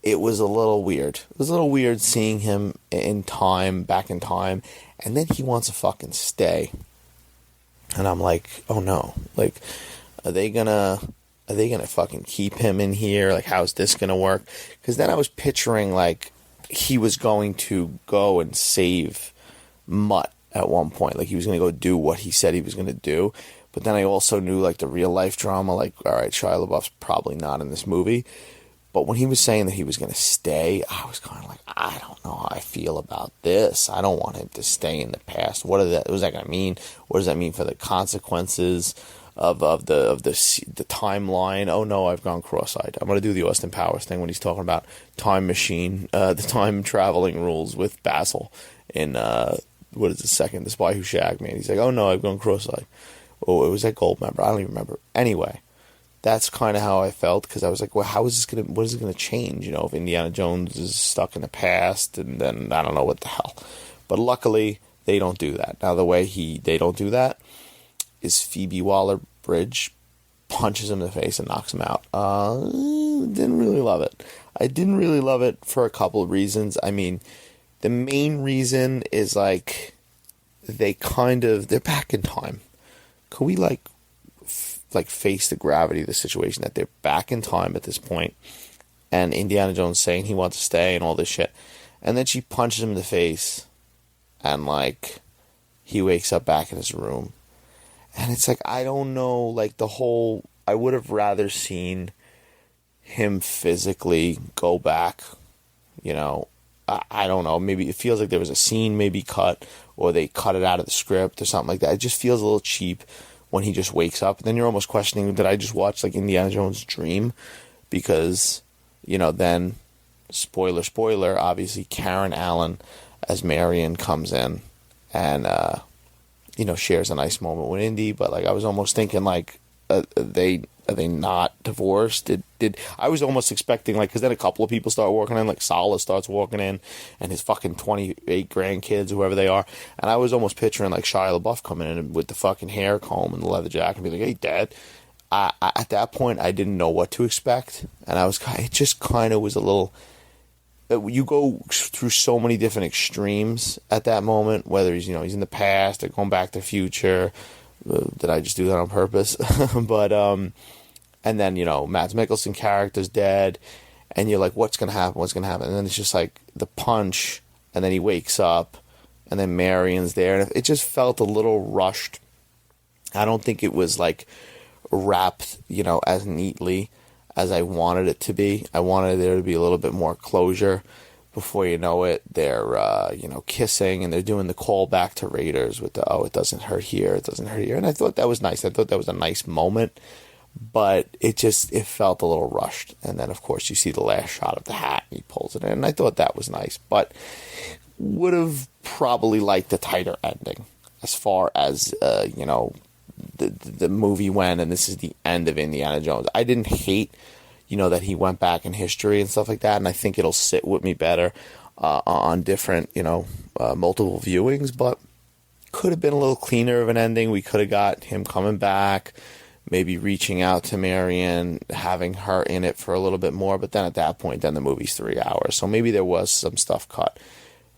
it was a little weird. It was a little weird seeing him back in time, and then he wants to fucking stay. And I'm like, oh no, like, are they gonna fucking keep him in here? Like, how's this gonna work? Because then I was picturing, like, he was going to go and save Mutt at one point. Like, he was gonna go do what he said he was gonna do. But then I also knew, like, the real life drama, like, all right, Shia LaBeouf's probably not in this movie. But when he was saying that he was going to stay, I was kind of like, I don't know how I feel about this. I don't want him to stay in the past. What is that going to mean? What does that mean for the consequences of the timeline? Oh no, I've gone cross-eyed. I'm going to do the Austin Powers thing when he's talking about time machine, the time traveling rules with Basil in the Spy Who Shagged Me. And he's like, oh no, I've gone cross-eyed. Oh, it was that Goldmember. I don't even remember. Anyway. That's kind of how I felt, because I was like, well, what is it going to change, if Indiana Jones is stuck in the past, and then I don't know what the hell. But luckily, they don't do that. Now, the way they don't do that is Phoebe Waller-Bridge punches him in the face and knocks him out. Didn't really love it. I didn't really love it for a couple of reasons. I mean, the main reason is, like, they're back in time. Could we, like face the gravity of the situation that they're back in time at this point, and Indiana Jones saying he wants to stay and all this shit, and then she punches him in the face, and like he wakes up back in his room, and it's like, I don't know, like I would have rather seen him physically go back, I don't know, maybe it feels like there was a scene maybe cut, or they cut it out of the script or something like that. It just feels a little cheap when he just wakes up. And then you're almost questioning, did I just watch like Indiana Jones' dream? Because, then, spoiler, obviously Karen Allen as Marion comes in and, shares a nice moment with Indy. But like, I was almost thinking, like, are they not divorced? Did I was almost expecting, like, because then a couple of people start walking in, like Sala starts walking in, and his fucking 28 grandkids, whoever they are, and I was almost picturing like Shia LaBeouf coming in with the fucking hair comb and the leather jacket and be like, hey Dad. At that point I didn't know what to expect, and it just kind of was a little, you go through so many different extremes at that moment, whether he's in the past or going back to the future. Did I just do that on purpose? But and then Mads Mikkelsen character's dead, and you're like, what's gonna happen? And then it's just like the punch, and then he wakes up, and then Marion's there, and it just felt a little rushed. I don't think it was like wrapped as neatly as I wanted it to be. I wanted there to be a little bit more closure. Before you know it, they're kissing, and they're doing the call back to Raiders with the, it doesn't hurt here, and I thought that was nice. I thought that was a nice moment, but it felt a little rushed. And then of course you see the last shot of the hat, and he pulls it in, and I thought that was nice, but would have probably liked a tighter ending as far as the movie went, and this is the end of Indiana Jones. I didn't hate that he went back in history and stuff like that, and I think it'll sit with me better on different, multiple viewings, but could have been a little cleaner of an ending. We could have got him coming back, maybe reaching out to Marion, having her in it for a little bit more, but then at that point, then the movie's 3 hours, so maybe there was some stuff cut,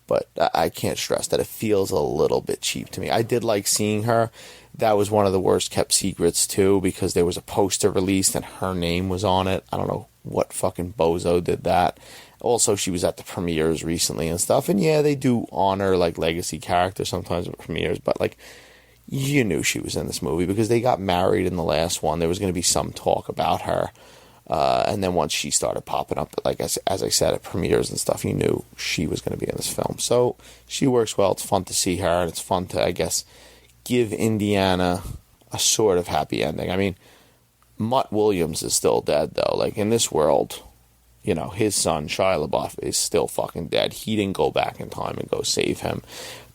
but I can't stress that it feels a little bit cheap to me. I did like seeing her. That was one of the worst kept secrets too, because there was a poster released and her name was on it. I don't know what fucking bozo did that. Also, she was at the premieres recently and stuff, and yeah, they do honor like legacy characters sometimes at premieres, but like, you knew she was in this movie because they got married in the last one. There was going to be some talk about her, and then once she started popping up, like as I said, at premieres and stuff, you knew she was going to be in this film. So she works well. It's fun to see her, and it's fun to, I guess, give Indiana a sort of happy ending. I mean, Mutt Williams is still dead, though. Like, in this world, his son, Shia LaBeouf, is still fucking dead. He didn't go back in time and go save him.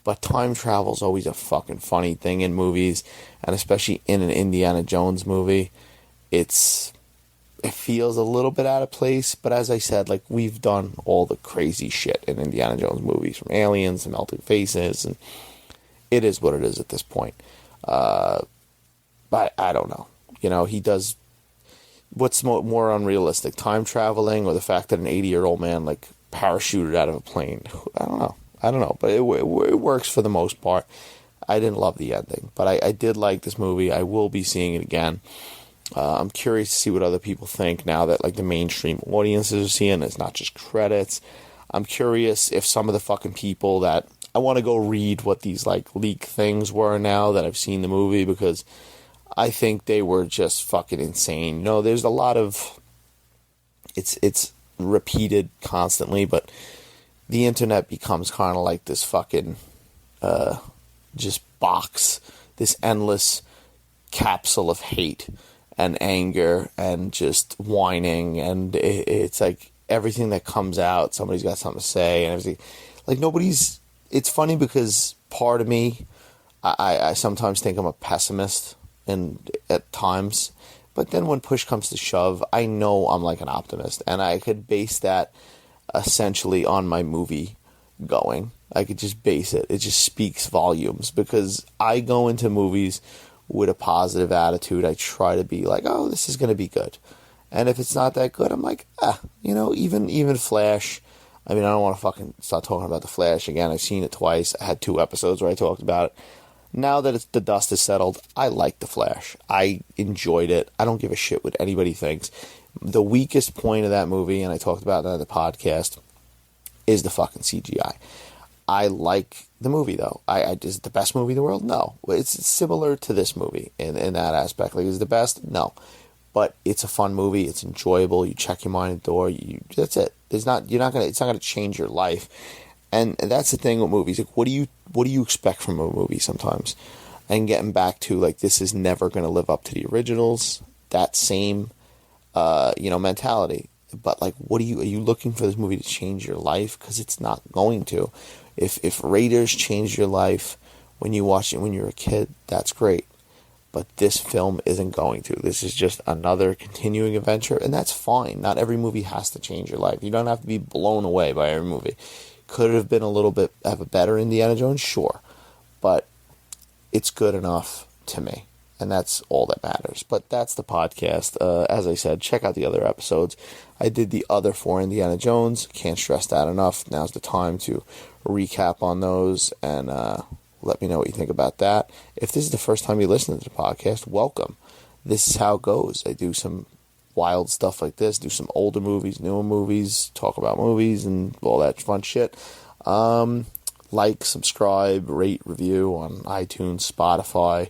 But time travel is always a fucking funny thing in movies, and especially in an Indiana Jones movie. It's it feels a little bit out of place, but as I said, like, we've done all the crazy shit in Indiana Jones movies, from aliens to melting faces, and it is what it is at this point. But I don't know. You know, he does... What's more unrealistic, time traveling or the fact that an 80-year-old man, like, parachuted out of a plane? I don't know, but it works for the most part. I didn't love the ending, but I did like this movie. I will be seeing it again. I'm curious to see what other people think now that, like, the mainstream audiences are seeing it. It's not just credits. I'm curious if some of the fucking people that... I want to go read what these, like, leak things were now that I've seen the movie, because I think they were just fucking insane. You know, there's a lot of... It's repeated constantly, but the internet becomes kind of like this fucking... just box. This endless capsule of hate and anger and just whining, and it's like everything that comes out, somebody's got something to say, and everything. Like, nobody's... It's funny because part of me, I sometimes think I'm a pessimist, and at times, but then when push comes to shove, I know I'm like an optimist, and I could base that essentially on my movie going. I could just base it. It just speaks volumes, because I go into movies with a positive attitude. I try to be like, oh, this is going to be good. And if it's not that good, I'm like, you know, even Flash. I mean, I don't want to fucking start talking about the Flash again. I've seen it twice. I had 2 episodes where I talked about it. Now that the dust is settled, I like the Flash. I enjoyed it. I don't give a shit what anybody thinks. The weakest point of that movie, and I talked about that in the podcast, is the fucking CGI. I like the movie, though. Is it the best movie in the world? No. It's similar to this movie in that aspect. Like, is it the best? No. But it's a fun movie. It's enjoyable. You check your mind at the door. That's it. It's not gonna change your life. And that's the thing with movies. Like, what do you expect from a movie sometimes? And getting back to, like, this is never gonna live up to the originals. That same, mentality. But, like, are you looking for this movie to change your life? Because it's not going to. If Raiders changed your life when you watched it when you were a kid, that's great. But this film isn't going to. This is just another continuing adventure, and that's fine. Not every movie has to change your life. You don't have to be blown away by every movie. Could it have been a little bit of a better Indiana Jones? Sure. But it's good enough to me, and that's all that matters. But that's the podcast. As I said, check out the other episodes. I did the other 4 Indiana Jones. Can't stress that enough. Now's the time to recap on those, and let me know what you think about that. If this is the first time you listen to the podcast, welcome. This is how it goes. I do some wild stuff like this, do some older movies, newer movies, talk about movies, and all that fun shit. Like, subscribe, rate, review on iTunes, Spotify.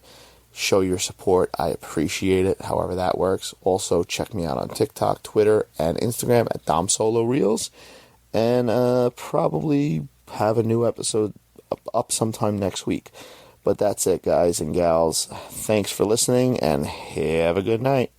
Show your support. I appreciate it, however that works. Also, check me out on TikTok, Twitter, and Instagram at DomSoloReels. And probably have a new episode up sometime next week. But that's it, guys and gals. Thanks for listening, and have a good night.